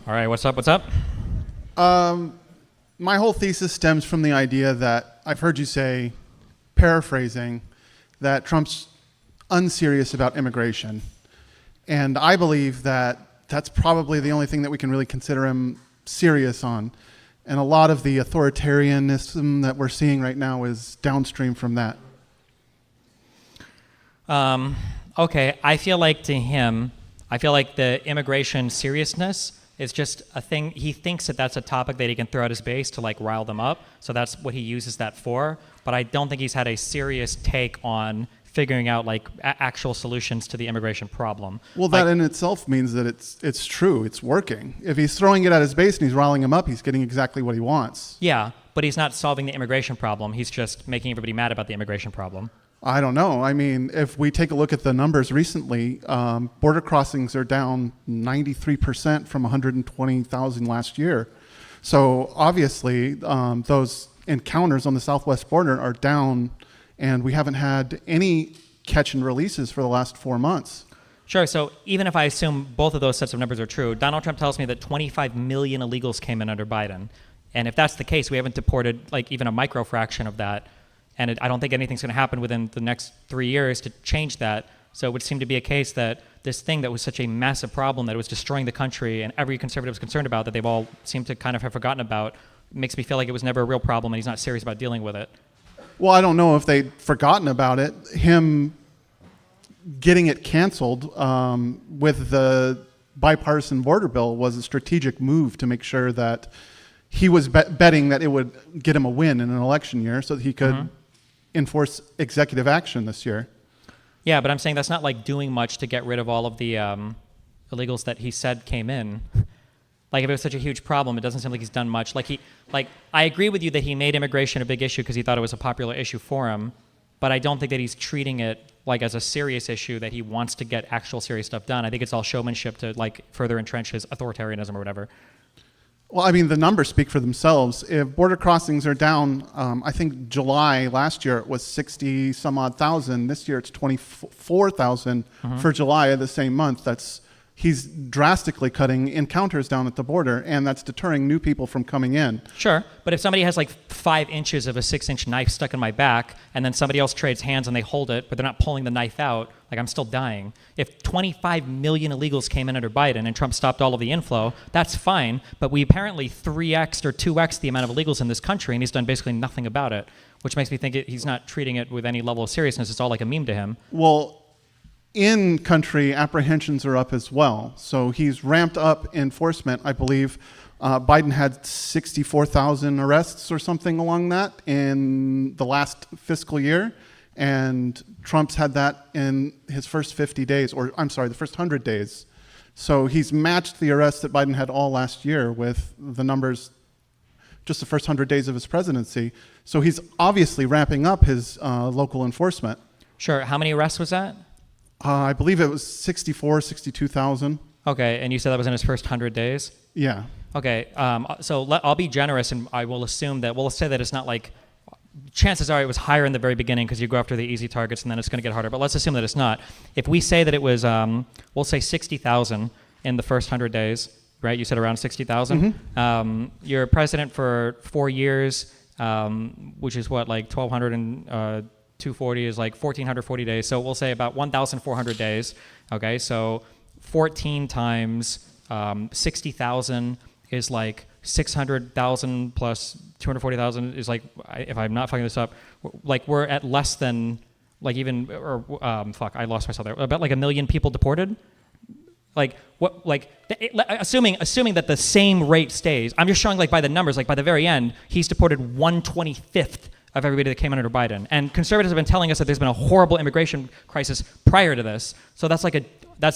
All right, what's up? My whole thesis stems from the idea that I've heard you say, paraphrasing, that Trump's unserious about immigration. And I believe that that's probably the only thing that we can really consider him serious on. And a lot of the authoritarianism that we're seeing right now is downstream from that. Okay, I feel like to him, the immigration seriousness is just a thing. He thinks that that's a topic that he can throw at his base to like rile them up. So that's what he uses that for. But I don't think he's had a serious take on figuring out like actual solutions to the immigration problem. Well, that in itself means that it's true, it's working. If he's throwing it at his base and he's riling him up, he's getting exactly what he wants. Yeah, but he's not solving the immigration problem. He's just making everybody mad about the immigration problem. I don't know. I mean, if we take a look at the numbers recently, border crossings are down 93% from 120,000 last year. So obviously, those encounters on the southwest border are down, and we haven't had any catch and releases for the last 4 months. Sure. So even if I assume both of those sets of numbers are true, Donald Trump tells me that 25 million illegals came in under Biden. And if that's the case, we haven't deported like even a micro fraction of that. And I don't think anything's going to happen within the next 3 years to change that. So it would seem to be a case that this thing that was such a massive problem that it was destroying the country and every conservative was concerned about, that they've all seemed to kind of have forgotten about, makes me feel like it was never a real problem and he's not serious about dealing with it. Well, I don't know if they'd forgotten about it. Him getting it canceled with the bipartisan border bill was a strategic move to make sure that he was betting that it would get him a win in an election year so that he could enforce executive action this year. Yeah, but I'm saying that's not like doing much to get rid of all of the illegals that he said came in. Like if it was such a huge problem, it doesn't seem like he's done much. Like I agree with you that he made immigration a big issue because he thought it was a popular issue for him, but I don't think that he's treating it like as a serious issue that he wants to get actual serious stuff done. I think it's all showmanship to like further entrench his authoritarianism or whatever. Well, I mean, the numbers speak for themselves. If border crossings are down, I think July last year it was 60 some odd thousand. This year it's 24,000 for July of the same month. He's drastically cutting encounters down at the border, and that's deterring new people from coming in. Sure, but if somebody has like 5 inches of a 6-inch knife stuck in my back, and then somebody else trades hands and they hold it, but they're not pulling the knife out, like I'm still dying. If 25 million illegals came in under Biden and Trump stopped all of the inflow, that's fine, but we apparently 3x'd or 2x'd the amount of illegals in this country, and he's done basically nothing about it, which makes me think he's not treating it with any level of seriousness. It's all like a meme to him. Well, in-country apprehensions are up as well. So he's ramped up enforcement. I believe Biden had 64,000 arrests or something along that in the last fiscal year. And Trump's had that in his first 50 days, or I'm sorry, the first 100 days. So he's matched the arrests that Biden had all last year with the numbers just the first 100 days of his presidency. So he's obviously ramping up his local enforcement. Sure. How many arrests was that? I believe it was 62,000. Okay, and you said that was in his first 100 days? Yeah. Okay, so I'll be generous, and I will assume that, we'll say that it's not like, chances are it was higher in the very beginning because you go after the easy targets and then it's going to get harder, but let's assume that it's not. If we say that it was, we'll say 60,000 in the first 100 days, right? You said around 60,000. You're president for 4 years, which is what, like 1,200 and 240 is like 1,440 days. So we'll say about 1,400 days. Okay, so 14 times 60,000 is like 600,000 plus 240,000 is like, if I'm not fucking this up, like we're at less than like even, or I lost myself there. About like 1 million people deported. Like what? Like assuming that the same rate stays. I'm just showing like by the numbers. Like by the very end, he's deported 1/25 of everybody that came under Biden. And conservatives have been telling us that there's been a horrible immigration crisis prior to this. So that's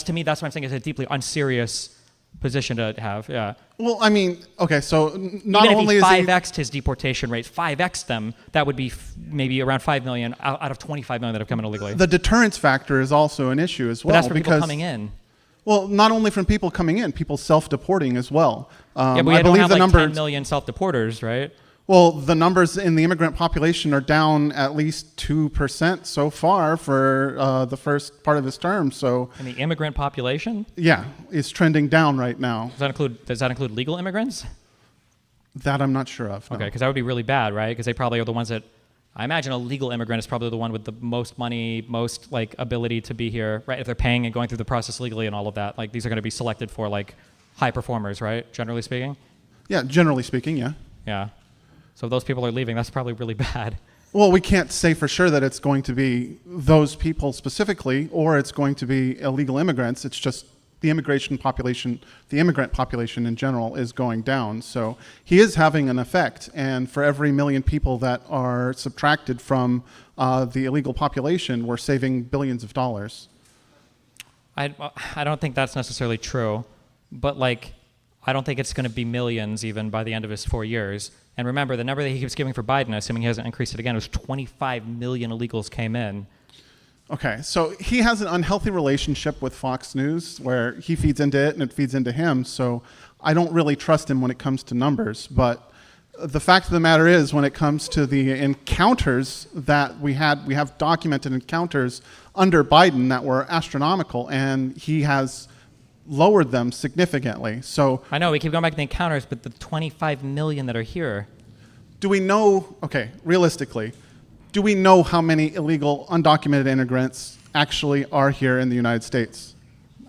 to me, that's what I'm saying is a deeply unserious position to have. Yeah. Well, I mean, okay, so not Even only if is he he 5x'd his deportation rates, 5x them, that would be maybe around 5 million out of 25 million that have come in illegally. the deterrence factor is also an issue as well. But that's for because, people coming in. Well, not only from people coming in, people self-deporting as well. Yeah, but we I don't believe have the like numbers. 10 million self-deporters, right? Well, the numbers in the immigrant population are down at least 2% so far for the first part of his term. So, And the immigrant population? yeah, it's trending down right now. Does that include legal immigrants? That I'm not sure of. No. Okay, because that would be really bad, right? Because they probably are the ones that, I imagine a legal immigrant is probably the one with the most money, most like ability to be here, right? If they're paying and going through the process legally and all of that, like these are going to be selected for like high performers, right? Generally speaking. Yeah, generally speaking, yeah. Yeah. So if those people are leaving, that's probably really bad. Well, we can't say for sure that it's going to be those people specifically, or it's going to be illegal immigrants. It's just the immigrant population in general is going down. So he is having an effect. And for every 1 million people that are subtracted from the illegal population, we're saving billions of dollars. I don't think that's necessarily true, but like, I don't think it's going to be millions even by the end of his 4 years. And remember, the number that he keeps giving for Biden, assuming he hasn't increased it again, was 25 million illegals came in. Okay, so he has an unhealthy relationship with Fox News where he feeds into it and it feeds into him. So I don't really trust him when it comes to numbers. But the fact of the matter is, when it comes to the encounters that we have documented encounters under Biden that were astronomical, and he has lowered them significantly. So I know we keep going back to the encounters, but the 25 million that are here. Do we know, okay, realistically, do we know how many illegal undocumented immigrants actually are here in the United States?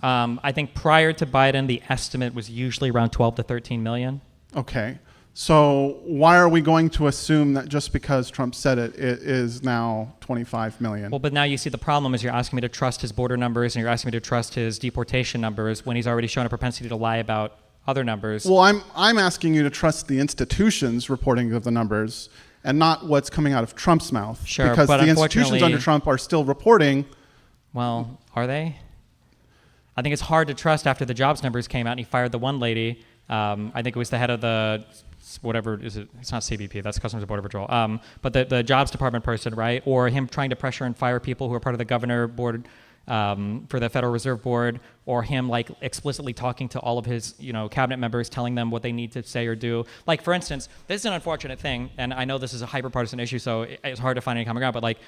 I think prior to Biden, the estimate was usually around 12 to 13 million. Okay. So why are we going to assume that just because Trump said it, it is now 25 million? Well, but now you see the problem is you're asking me to trust his border numbers and you're asking me to trust his deportation numbers when he's already shown a propensity to lie about other numbers. Well, I'm asking you to trust the institutions reporting of the numbers and not what's coming out of Trump's mouth. Sure, because but the institutions under Trump are still reporting. Well, are they? I think it's hard to trust after the jobs numbers came out and he fired the one lady. I think it was the head of the, whatever is it? It's not CBP. That's Customs and Border Patrol. But the jobs department person, right? Or him trying to pressure and fire people who are part of the governor board for the Federal Reserve Board, or him like explicitly talking to all of his, cabinet members, telling them what they need to say or do. Like, for instance, this is an unfortunate thing, and I know this is a hyper-partisan issue, so it's hard to find any common ground. But like,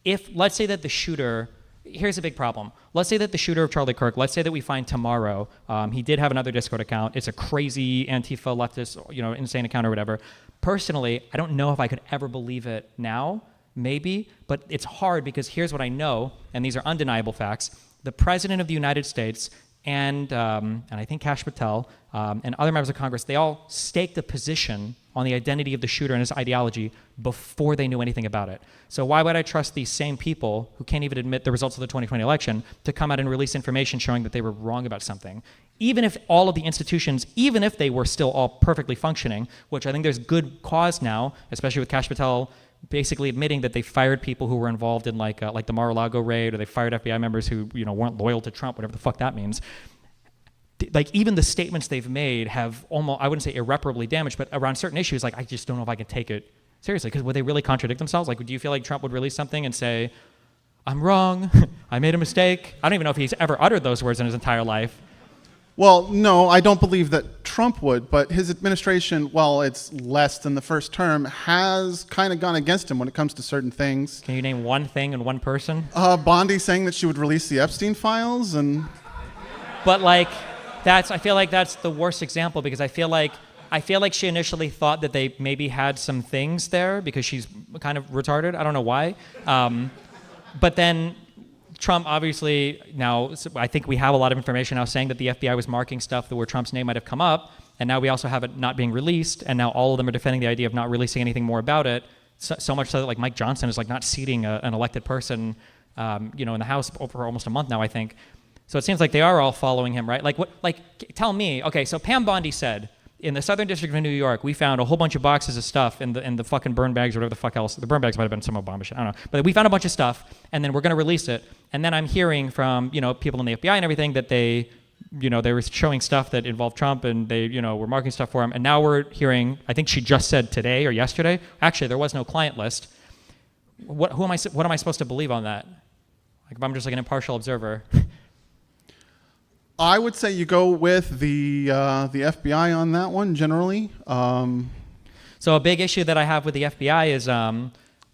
if let's say that the shooter. Here's a big problem. Let's say that the shooter of Charlie Kirk, let's say that we find tomorrow, he did have another Discord account. It's a crazy Antifa leftist, insane account or whatever. Personally, I don't know if I could ever believe it now, maybe, but it's hard because here's what I know, and these are undeniable facts. The President of the United States and I think Kash Patel and other members of Congress, they all staked a position on the identity of the shooter and his ideology before they knew anything about it. So why would I trust these same people who can't even admit the results of the 2020 election to come out and release information showing that they were wrong about something? Even if all of the institutions, even if they were still all perfectly functioning, which I think there's good cause now, especially with Kash Patel basically admitting that they fired people who were involved in like the Mar-a-Lago raid, or they fired FBI members who weren't loyal to Trump, whatever the fuck that means. Like, even the statements they've made have almost, I wouldn't say irreparably damaged, but around certain issues, like, I just don't know if I can take it seriously, because would they really contradict themselves? Like, do you feel like Trump would release something and say, I'm wrong, I made a mistake? I don't even know if he's ever uttered those words in his entire life. Well, no, I don't believe that Trump would, but his administration, while it's less than the first term, has kind of gone against him when it comes to certain things. Can you name one thing and one person? Bondi saying that she would release the Epstein files, and... But like, I feel like that's the worst example, because I feel like she initially thought that they maybe had some things there because she's kind of retarded. I don't know why. But then Trump obviously now, I think we have a lot of information now saying that the FBI was marking stuff where Trump's name might have come up, and now we also have it not being released, and now all of them are defending the idea of not releasing anything more about it. So much so that like Mike Johnson is like not seating an elected person, in the House for almost a month now, I think. So it seems like they are all following him, right? Like what? Like, tell me. Okay, so Pam Bondi said, in the Southern District of New York, we found a whole bunch of boxes of stuff in the fucking burn bags or whatever the fuck else. The burn bags might have been some Obama shit. I don't know. But we found a bunch of stuff, and then we're going to release it. And then I'm hearing from people in the FBI and everything that they were showing stuff that involved Trump, and they were marking stuff for him. And now we're hearing, I think she just said today or yesterday, actually there was no client list. What am I supposed to believe on that? Like, if I'm just like an impartial observer. I would say you go with the FBI on that one generally. So a big issue that I have with the FBI is,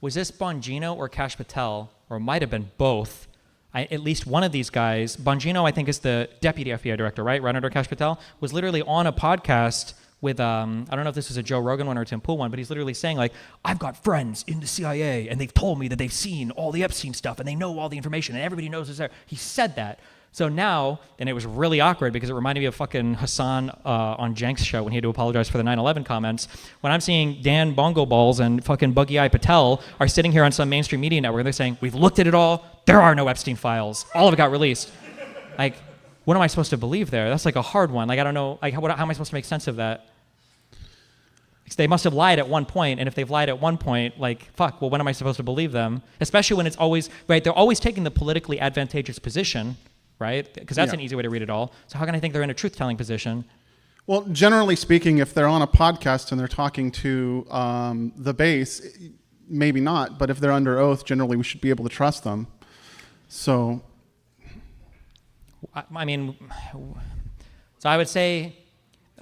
was this Bongino or Kash Patel, or it might have been both? At least one of these guys, Bongino I think is the deputy FBI director, right under Kash Patel, was literally on a podcast with, I don't know if this was a Joe Rogan one or a Tim Pool one, but he's literally saying like, I've got friends in the CIA and they've told me that they've seen all the Epstein stuff and they know all the information and everybody knows it's there. He said that. So now, and it was really awkward because it reminded me of fucking Hassan on Jenk's show when he had to apologize for the 9/11 comments. When I'm seeing Dan Bongo Balls and fucking Buggy Eye Patel are sitting here on some mainstream media network and they're saying, we've looked at it all, there are no Epstein files, all of it got released. Like, what am I supposed to believe there? That's like a hard one. Like, I don't know, like, how am I supposed to make sense of that? They must have lied at one point, and if they've lied at one point, like, fuck, well, when am I supposed to believe them? Especially when it's always, right, they're always taking the politically advantageous position, right? Because that's an easy way to read it all. So how can I think they're in a truth-telling position? Well, generally speaking, if they're on a podcast and they're talking to the base, maybe not, but if they're under oath, generally we should be able to trust them. So, I mean, so I would say,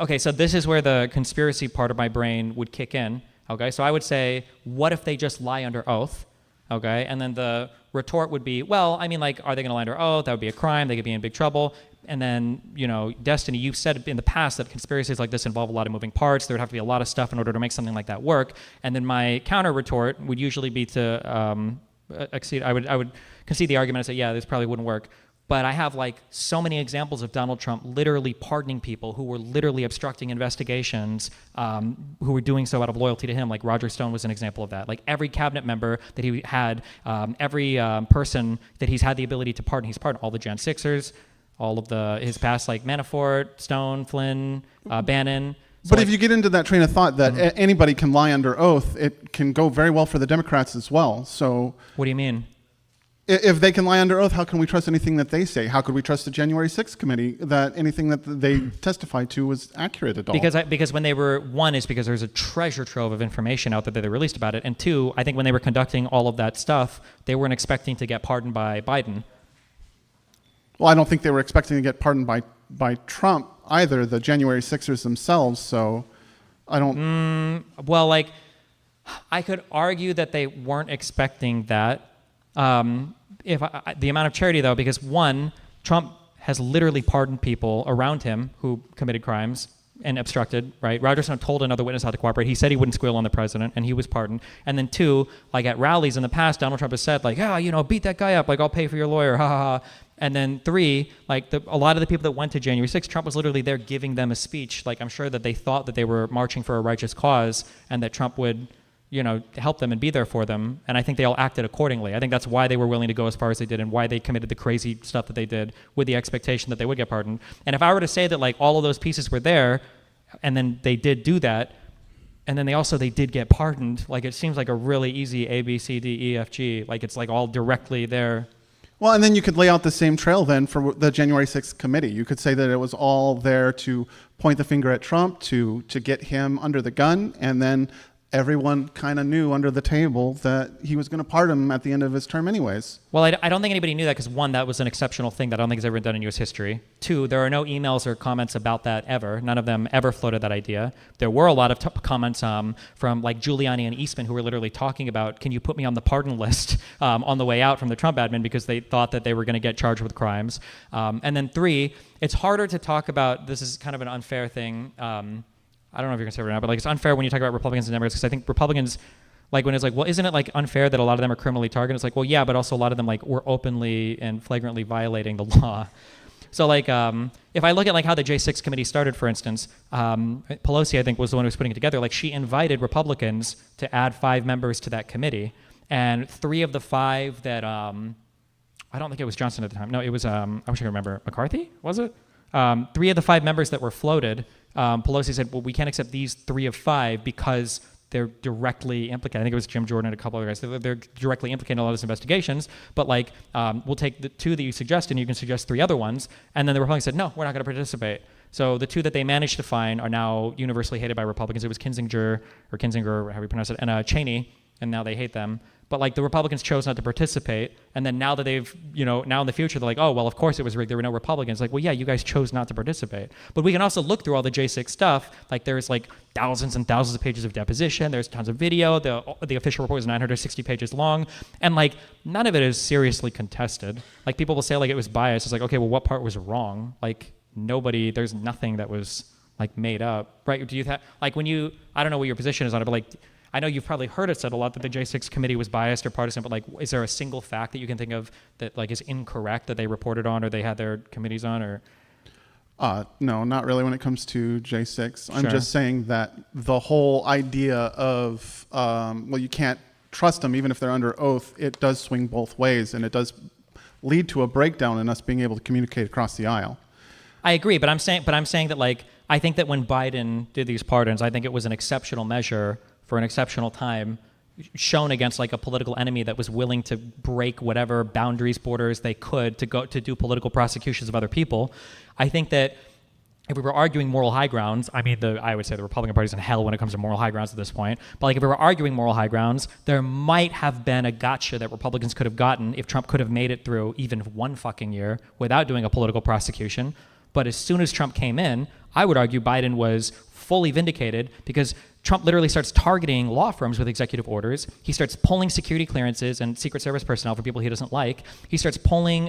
okay, so this is where the conspiracy part of my brain would kick in, okay? So I would say, what if they just lie under oath, okay? And then the retort would be, well, I mean, like, are they gonna lie under oath? That would be a crime, they could be in big trouble. And then, you know, Destiny, you've said in the past that conspiracies like this involve a lot of moving parts. There would have to be a lot of stuff in order to make something like that work. And then my counter retort would usually be to I would concede the argument and say, yeah, this probably wouldn't work. But I have like so many examples of Donald Trump literally pardoning people who were literally obstructing investigations, who were doing so out of loyalty to him. Like Roger Stone was an example of that. Like every cabinet member that he had, every person that he's had the ability to pardon, he's pardoned. All the Jan 6ers, all of his past, like Manafort, Stone, Flynn, Bannon. So but like, if you get into that train of thought that anybody can lie under oath, it can go very well for the Democrats as well. So what do you mean? If they can lie under oath, how can we trust anything that they say? How could we trust the January 6th committee that anything that they testified to was accurate at all? Because when they were, one is because there's a treasure trove of information out there that they released about it. And two, I think when they were conducting all of that stuff, they weren't expecting to get pardoned by Biden. Well, I don't think they were expecting to get pardoned by Trump either, the January 6ers themselves. So I don't... Well, like, I could argue that they weren't expecting that. The amount of charity, though, because one, Trump has literally pardoned people around him who committed crimes and obstructed, right? Roger Stone told another witness how to cooperate. He said he wouldn't squeal on the president, and he was pardoned. And then two, like at rallies in the past, Donald Trump has said, like, beat that guy up, like, I'll pay for your lawyer, ha ha ha. And then three, like a lot of the people that went to January 6th, Trump was literally there giving them a speech. Like, I'm sure that they thought that they were marching for a righteous cause and that Trump would, help them and be there for them. And I think they all acted accordingly. I think that's why they were willing to go as far as they did and why they committed the crazy stuff that they did with the expectation that they would get pardoned. And if I were to say that like all of those pieces were there and then they did do that, and then they did get pardoned, like it seems like a really easy A, B, C, D, E, F, G. Like it's like all directly there. Well, and then you could lay out the same trail then for the January 6th committee. You could say that it was all there to point the finger at Trump, to get him under the gun, and then everyone kind of knew under the table that he was going to pardon him at the end of his term anyways. Well, I don't think anybody knew that because one, that was an exceptional thing that I don't think has ever been done in U.S. history. Two, there are no emails or comments about that ever. None of them ever floated that idea. There were a lot of comments from like Giuliani and Eastman who were literally talking about, can you put me on the pardon list on the way out from the Trump admin because they thought that they were going to get charged with crimes. And then three, it's harder to talk about, this is kind of an unfair thing, I don't know if you're conservative or not, but like it's unfair when you talk about Republicans and Democrats because I think Republicans, like when it's like, well, isn't it like unfair that a lot of them are criminally targeted? It's like, well, yeah, but also a lot of them like were openly and flagrantly violating the law. So like, if I look at like how the J6 committee started, for instance, Pelosi, I think, was the one who was putting it together. Like she invited Republicans to add 5 members to that committee, and 3 of the 5 that I don't think it was Johnson at the time. No, it was I wish I could remember. McCarthy, was it? 3 of the 5 members that were floated. Pelosi said, well, we can't accept these 3 of 5 because they're directly implicated. I think it was Jim Jordan and a couple other guys. They're directly implicated in a lot of these investigations, but like, we'll take the 2 that you suggest and you can suggest 3 other ones. And then the Republicans said, no, we're not going to participate. So the 2 that they managed to find are now universally hated by Republicans. It was Kinzinger, or however you pronounce it, and Cheney, and now they hate them. But like the Republicans chose not to participate, and then now that they've, now in the future, they're like, oh, well, of course it was rigged. There were no Republicans. Like, well, yeah, you guys chose not to participate. But we can also look through all the J6 stuff. Like there's like thousands and thousands of pages of deposition. There's tons of video. The official report is 960 pages long, and like none of it is seriously contested. Like people will say like it was biased. It's like, okay, well, what part was wrong? Like there's nothing that was like made up, right? Do you like when you, I don't know what your position is on it, but like, I know you've probably heard it said a lot that the J6 committee was biased or partisan, but like, is there a single fact that you can think of that like is incorrect that they reported on or they had their committees on, or? No, not really when it comes to J6. I'm Sure. just saying that the whole idea of, well, you can't trust them even if they're under oath, it does swing both ways, and it does lead to a breakdown in us being able to communicate across the aisle. I agree, but I'm saying that like I think that when Biden did these pardons, I think it was an exceptional measure for an exceptional time, shown against like a political enemy that was willing to break whatever boundaries, borders they could to do political prosecutions of other people. I think that if we were arguing moral high grounds, I mean, I would say the Republican Party's in hell when it comes to moral high grounds at this point. But like, if we were arguing moral high grounds, there might have been a gotcha that Republicans could have gotten if Trump could have made it through even one fucking year without doing a political prosecution. But as soon as Trump came in, I would argue Biden was fully vindicated because Trump literally starts targeting law firms with executive orders. He starts pulling security clearances and Secret Service personnel for people he doesn't like. He starts pulling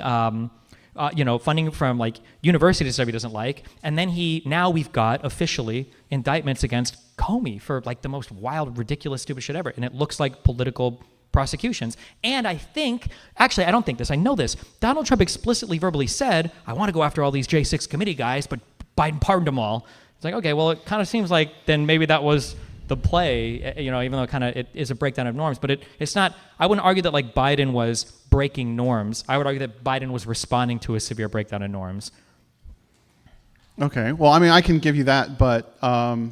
funding from like universities that he doesn't like. And then now we've got officially indictments against Comey for like the most wild, ridiculous, stupid shit ever. And it looks like political prosecutions. And I think, actually, I don't think this, I know this. Donald Trump explicitly verbally said, I want to go after all these J6 committee guys, but Biden pardoned them all. It's like, okay, well, it kind of seems like then maybe that was the play, even though it is a breakdown of norms, but it's not, I wouldn't argue that like Biden was breaking norms. I would argue that Biden was responding to a severe breakdown of norms. Okay, well, I mean, I can give you that, but kind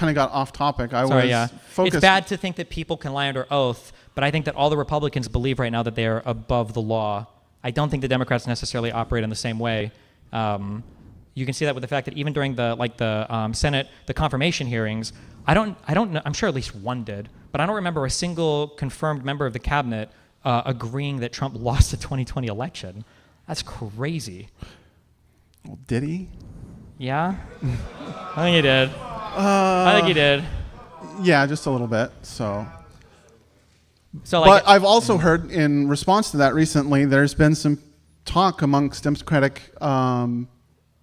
of got off topic. Focused. It's bad to think that people can lie under oath, but I think that all the Republicans believe right now that they are above the law. I don't think the Democrats necessarily operate in the same way. You can see that with the fact that even during the Senate, the confirmation hearings, I don't know, I'm sure at least one did, but I don't remember a single confirmed member of the cabinet agreeing that Trump lost the 2020 election. That's crazy. Well, did he? Yeah? I think he did. I think he did. Yeah, just a little bit, so. But I've also heard in response to that recently, there's been some talk amongst Democratic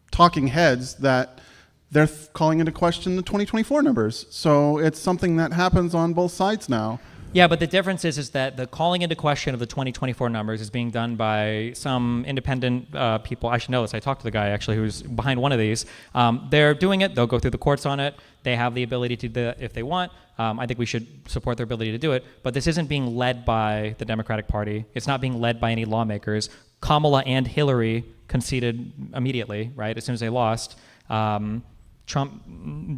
talking heads that they're calling into question the 2024 numbers. So it's something that happens on both sides now. Yeah, but the difference is that the calling into question of the 2024 numbers is being done by some independent people. I should know this. I talked to the guy actually who's behind one of these. They're doing it. They'll go through the courts on it. They have the ability to do that if they want. I think we should support their ability to do it. But this isn't being led by the Democratic Party. It's not being led by any lawmakers. Kamala and Hillary conceded immediately, right, as soon as they lost. Trump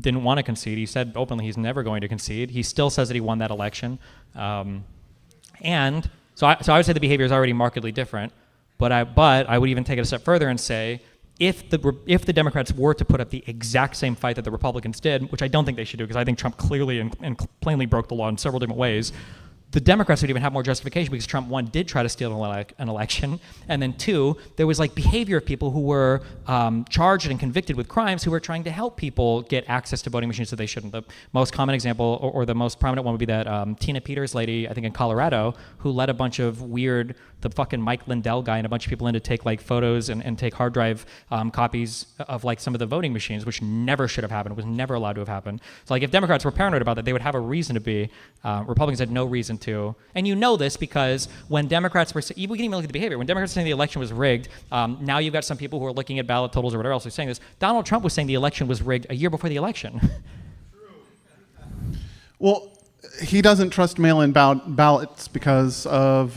didn't want to concede. He said openly he's never going to concede. He still says that he won that election. And so I would say the behavior is already markedly different. But I would even take it a step further and say, if the Democrats were to put up the exact same fight that the Republicans did, which I don't think they should do because I think Trump clearly and plainly broke the law in several different ways, the Democrats would even have more justification because Trump, one, did try to steal an election, and then two, there was like behavior of people who were charged and convicted with crimes who were trying to help people get access to voting machines that they shouldn't. The most common example, or the most prominent one, would be that Tina Peters lady, I think in Colorado, who let a bunch of the fucking Mike Lindell guy and a bunch of people in to take like photos and take hard drive copies of like some of the voting machines, which never should have happened, was never allowed to have happened. So like if Democrats were paranoid about that, they would have a reason to be. Republicans had no reason to. And you know this because when Democrats were, we can even look at the behavior. When Democrats were saying the election was rigged, now you've got some people who are looking at ballot totals or whatever else are saying this. Donald Trump was saying the election was rigged a year before the election. Well, he doesn't trust mail-in ballots because of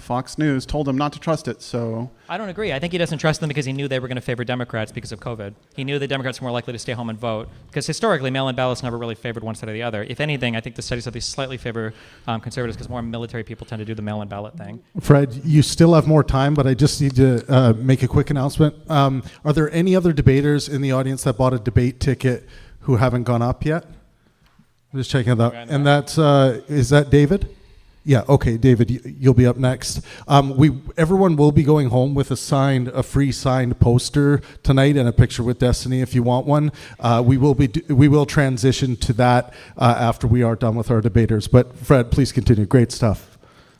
Fox News told him not to trust it. So I don't agree. I think he doesn't trust them because he knew they were going to favor Democrats because of COVID. He knew the Democrats were more likely to stay home and vote because historically mail-in ballots never really favored one side or the other. If anything, I think the studies have these slightly favor conservatives because more military people tend to do the mail-in ballot thing. Fred, you still have more time, but I just need to make a quick announcement. Are there any other debaters in the audience that bought a debate ticket who haven't gone up yet? I'm just checking it out. And that's, is that David? Yeah, okay, David, you'll be up next. Everyone will be going home with a free signed poster tonight and a picture with Destiny if you want one. We will transition to that after we are done with our debaters. But Fred, please continue. Great stuff.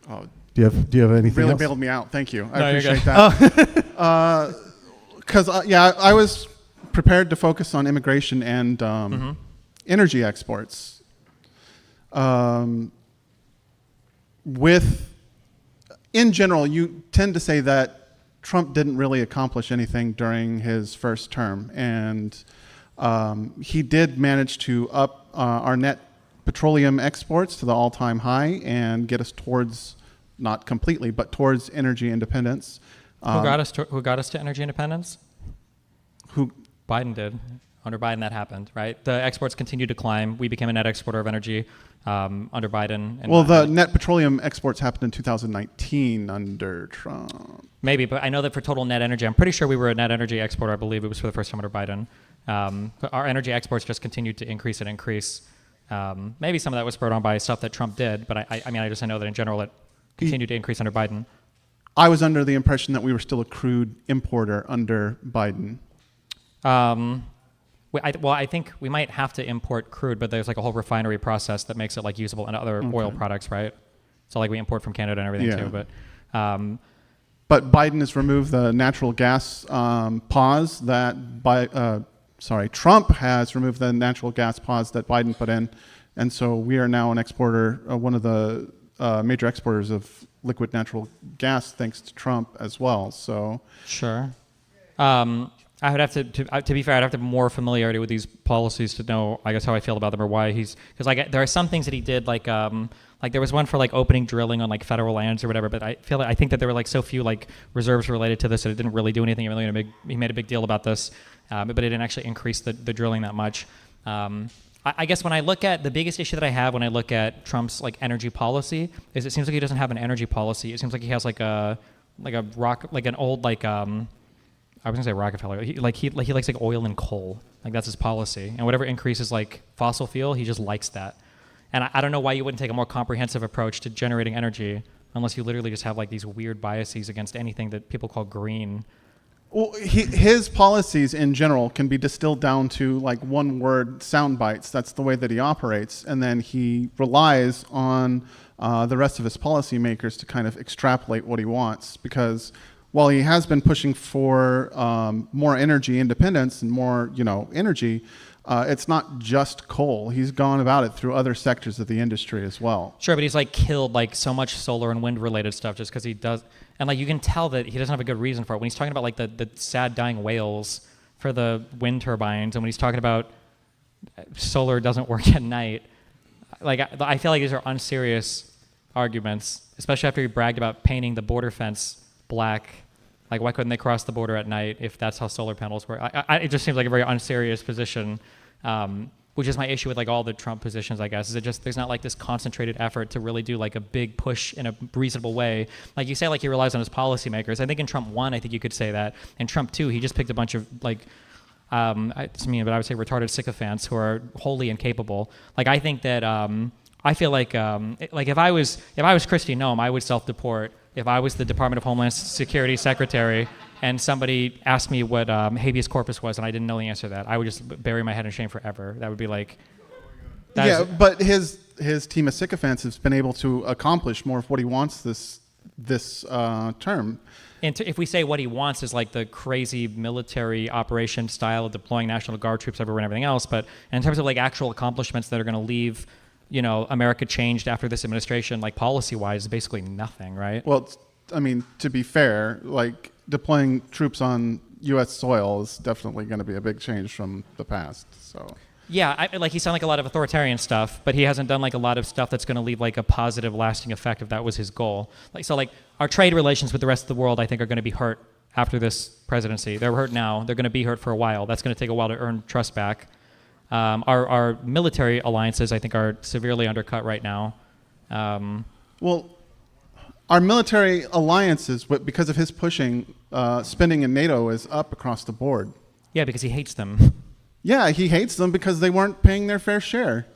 Oh, do you have anything really else? Bailed me out. Thank you. I appreciate that. Because I was prepared to focus on immigration and energy exports. In general, you tend to say that Trump didn't really accomplish anything during his first term, and he did manage to up our net petroleum exports to the all-time high and get us towards, not completely, but towards energy independence. Who got us to energy independence? Who? Biden did. Under Biden, that happened, right? The exports continued to climb. We became a net exporter of energy under Biden. And Well, the net petroleum exports happened in 2019 under Trump. Maybe, but I know that for total net energy, I'm pretty sure we were a net energy exporter. I believe it was for the first time under Biden. But our energy exports just continued to increase and increase. Maybe some of that was spurred on by stuff that Trump did, but I know that in general it continued to increase under Biden. I was under the impression that we were still a crude importer under Biden. I think we might have to import crude, but there's like a whole refinery process that makes it like usable in other oil products, right? So like we import from Canada and everything too. But Biden has removed the natural gas pause that Trump has removed the natural gas pause that Biden put in, and so we are now an exporter, one of the major exporters of liquid natural gas, thanks to Trump as well. So sure. I would have to be fair, I'd have to have more familiarity with these policies to know, I guess, how I feel about them or why because like there are some things that he did, like there was one for like opening drilling on like federal lands or whatever, but I think that there were like so few like reserves related to this that it didn't really do anything. He made a big deal about this, but it didn't actually increase the drilling that much. I guess when I look at the biggest issue that I have when I look at Trump's like energy policy is it seems like he doesn't have an energy policy. It seems like he has like an old I was gonna say Rockefeller. He likes like oil and coal. Like that's his policy. And whatever increases like fossil fuel, he just likes that. And I don't know why you wouldn't take a more comprehensive approach to generating energy unless you literally just have like these weird biases against anything that people call green. Well, his policies in general can be distilled down to like one word sound bites. That's the way that he operates. And then he relies on the rest of his policymakers to kind of extrapolate what he wants, because while he has been pushing for more energy independence and more, energy, it's not just coal. He's gone about it through other sectors of the industry as well. Sure, but he's like killed like so much solar and wind related stuff just because he does, and like you can tell that he doesn't have a good reason for it. When he's talking about like the sad dying whales for the wind turbines, and when he's talking about solar doesn't work at night, like I feel like these are unserious arguments, especially after he bragged about painting the border fence black. Like, why couldn't they cross the border at night if that's how solar panels work? It just seems like a very unserious position, which is my issue with like all the Trump positions, I guess. Is it just there's not like this concentrated effort to really do like a big push in a reasonable way. Like you say, like he relies on his policymakers. I think in Trump 1, I think you could say that. In Trump 2, he just picked a bunch of like, it's mean, but I would say retarded sycophants who are wholly incapable. Like I think that I feel like if I was Kristi Noem, I would self-deport. If I was the Department of Homeland Security Secretary and somebody asked me what habeas corpus was and I didn't know the answer to that, I would just bury my head in shame forever. That would be like... But his team of sycophants has been able to accomplish more of what he wants this term. And if we say what he wants is like the crazy military operation style of deploying National Guard troops everywhere and everything else, but in terms of like actual accomplishments that are going to leave... America changed after this administration, like policy-wise, basically nothing, right? Well, to be fair, like deploying troops on U.S. soil is definitely going to be a big change from the past. So. Yeah, he's done like a lot of authoritarian stuff, but he hasn't done like a lot of stuff that's going to leave like a positive, lasting effect if that was his goal. Like our trade relations with the rest of the world, I think, are going to be hurt after this presidency. They're hurt now. They're going to be hurt for a while. That's going to take a while to earn trust back. Our military alliances, I think, are severely undercut right now. Well, our military alliances, because of his pushing, spending in NATO is up across the board. Yeah, because he hates them. Yeah, he hates them because they weren't paying their fair share.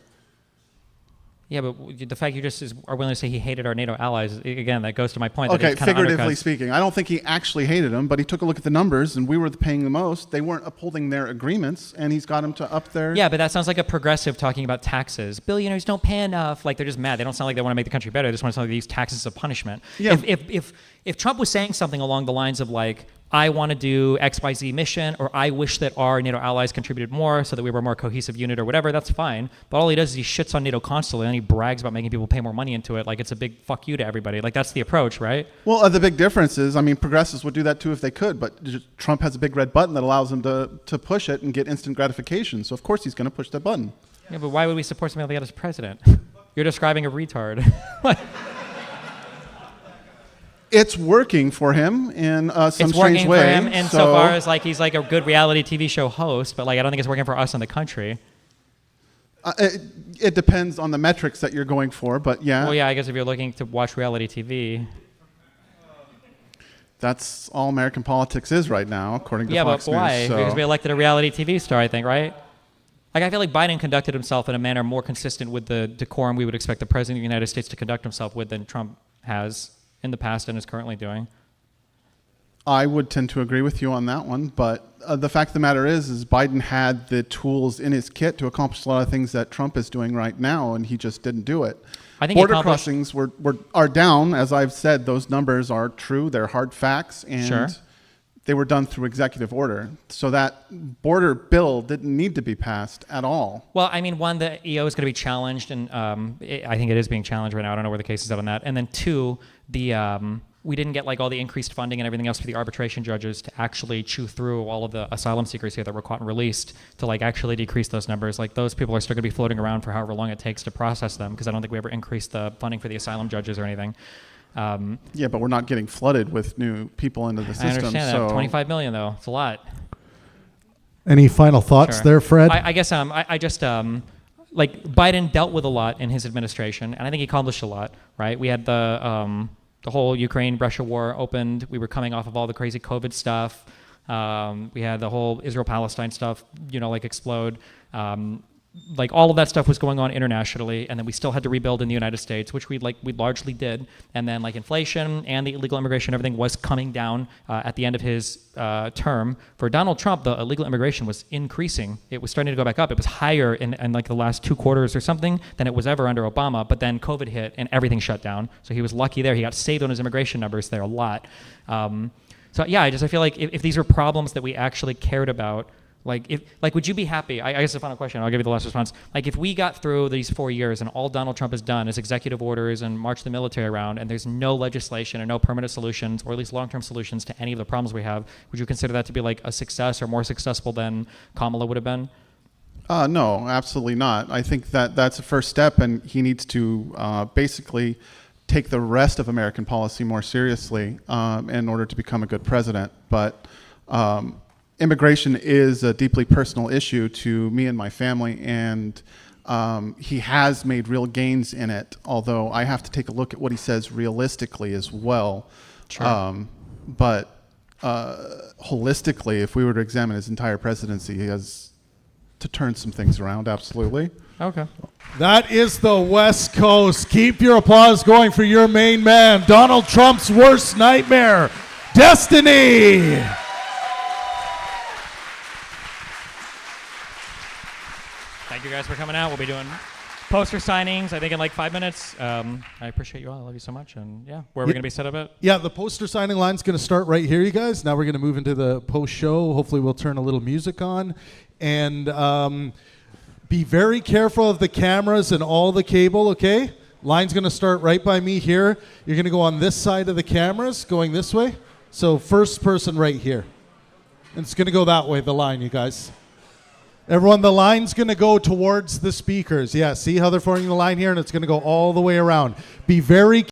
Yeah, but the fact you just are willing to say he hated our NATO allies, again, that goes to my point. Okay, that figuratively speaking. I don't think he actually hated them, but he took a look at the numbers, and we were paying the most. They weren't upholding their agreements, and he's got them to up their... Yeah, but that sounds like a progressive talking about taxes. Billionaires don't pay enough. Like, they're just mad. They don't sound like they want to make the country better. They just want to sound like they use taxes as a punishment. Yeah. If Trump was saying something along the lines of, like, I want to do XYZ mission, or I wish that our NATO allies contributed more so that we were a more cohesive unit or whatever, that's fine. But all he does is he shits on NATO constantly, and he brags about making people pay more money into it like it's a big fuck you to everybody. Like, that's the approach, right? Well, the big difference is, progressives would do that too if they could, but Trump has a big red button that allows him to push it and get instant gratification. So, of course, he's going to push that button. Yeah, but why would we support somebody like that as president? You're describing a retard. It's working for him in some It's strange working way. for him insofar as like he's like a good reality TV show host, but like I don't think it's working for us in the country. It depends on the metrics that you're going for, but yeah. Well, yeah, I guess if you're looking to watch reality TV. That's all American politics is right now, according to Fox but why? News. So. Because we elected a reality TV star, I think, right? Like, I feel like Biden conducted himself in a manner more consistent with the decorum we would expect the President of the United States to conduct himself with than Trump has in the past and is currently doing. I would tend to agree with you on that one, but the fact of the matter is Biden had the tools in his kit to accomplish a lot of things that Trump is doing right now, and he just didn't do it. I think border crossings are down, as I've said. Those numbers are true; they're hard facts, and they were done through executive order. So that bill didn't need to be passed at all. Well, I mean, one, the EO is going to be challenged, and I think it is being challenged right now. I don't know where the case is at on that. And then two, we didn't get like all the increased funding and everything else for the arbitration judges to actually chew through all of the asylum seekers here that were caught and released to like actually decrease those numbers. Like those people are still going to be floating around for however long it takes to process them, because I don't think we ever increased the funding for the asylum judges or anything. Yeah, but we're not getting flooded with new people into the system. I understand that. 25 million though, it's a lot. Any final thoughts there, Fred? I guess I just like Biden dealt with a lot in his administration, and I think he accomplished a lot. Right? We had the whole Ukraine-Russia war opened. We were coming off of all the crazy COVID stuff. We had the whole Israel-Palestine stuff, like explode. Like all of that stuff was going on internationally, and then we still had to rebuild in the United States, which we largely did. And then like inflation and the illegal immigration, everything was coming down at the end of his term. For Donald Trump, the illegal immigration was increasing. It was starting to go back up. It was higher in like the last 2 quarters or something than it was ever under Obama. But then COVID hit and everything shut down. So he was lucky there. He got saved on his immigration numbers there a lot. So yeah, I feel like if these were problems that we actually cared about. Would you be happy? I guess the final question, I'll give you the last response. Like, if we got through these 4 years and all Donald Trump has done is executive orders and march the military around, and there's no legislation and no permanent solutions, or at least long-term solutions to any of the problems we have, would you consider that to be like a success or more successful than Kamala would have been? No, absolutely not. I think that's a first step, and he needs to basically take the rest of American policy more seriously in order to become a good president. But immigration is a deeply personal issue to me and my family, and he has made real gains in it, although I have to take a look at what he says realistically as well. Sure. But holistically, if we were to examine his entire presidency, he has to turn some things around, absolutely. Okay. That is the West Coast. Keep your applause going for your main man, Donald Trump's worst nightmare, Destiny. Thank you guys for coming out. We'll be doing poster signings, I think, in like 5 minutes. I appreciate you all. I love you so much. And yeah, where are we going to be set up at? Yeah, the poster signing line's going to start right here, you guys. Now we're going to move into the post show. Hopefully we'll turn a little music on. And be very careful of the cameras and all the cable, okay? Line's going to start right by me here. You're going to go on this side of the cameras, going this way. So first person right here. And it's going to go that way, the line, you guys. Everyone, the line's going to go towards the speakers. Yeah, see how they're forming the line here? And it's going to go all the way around. Be very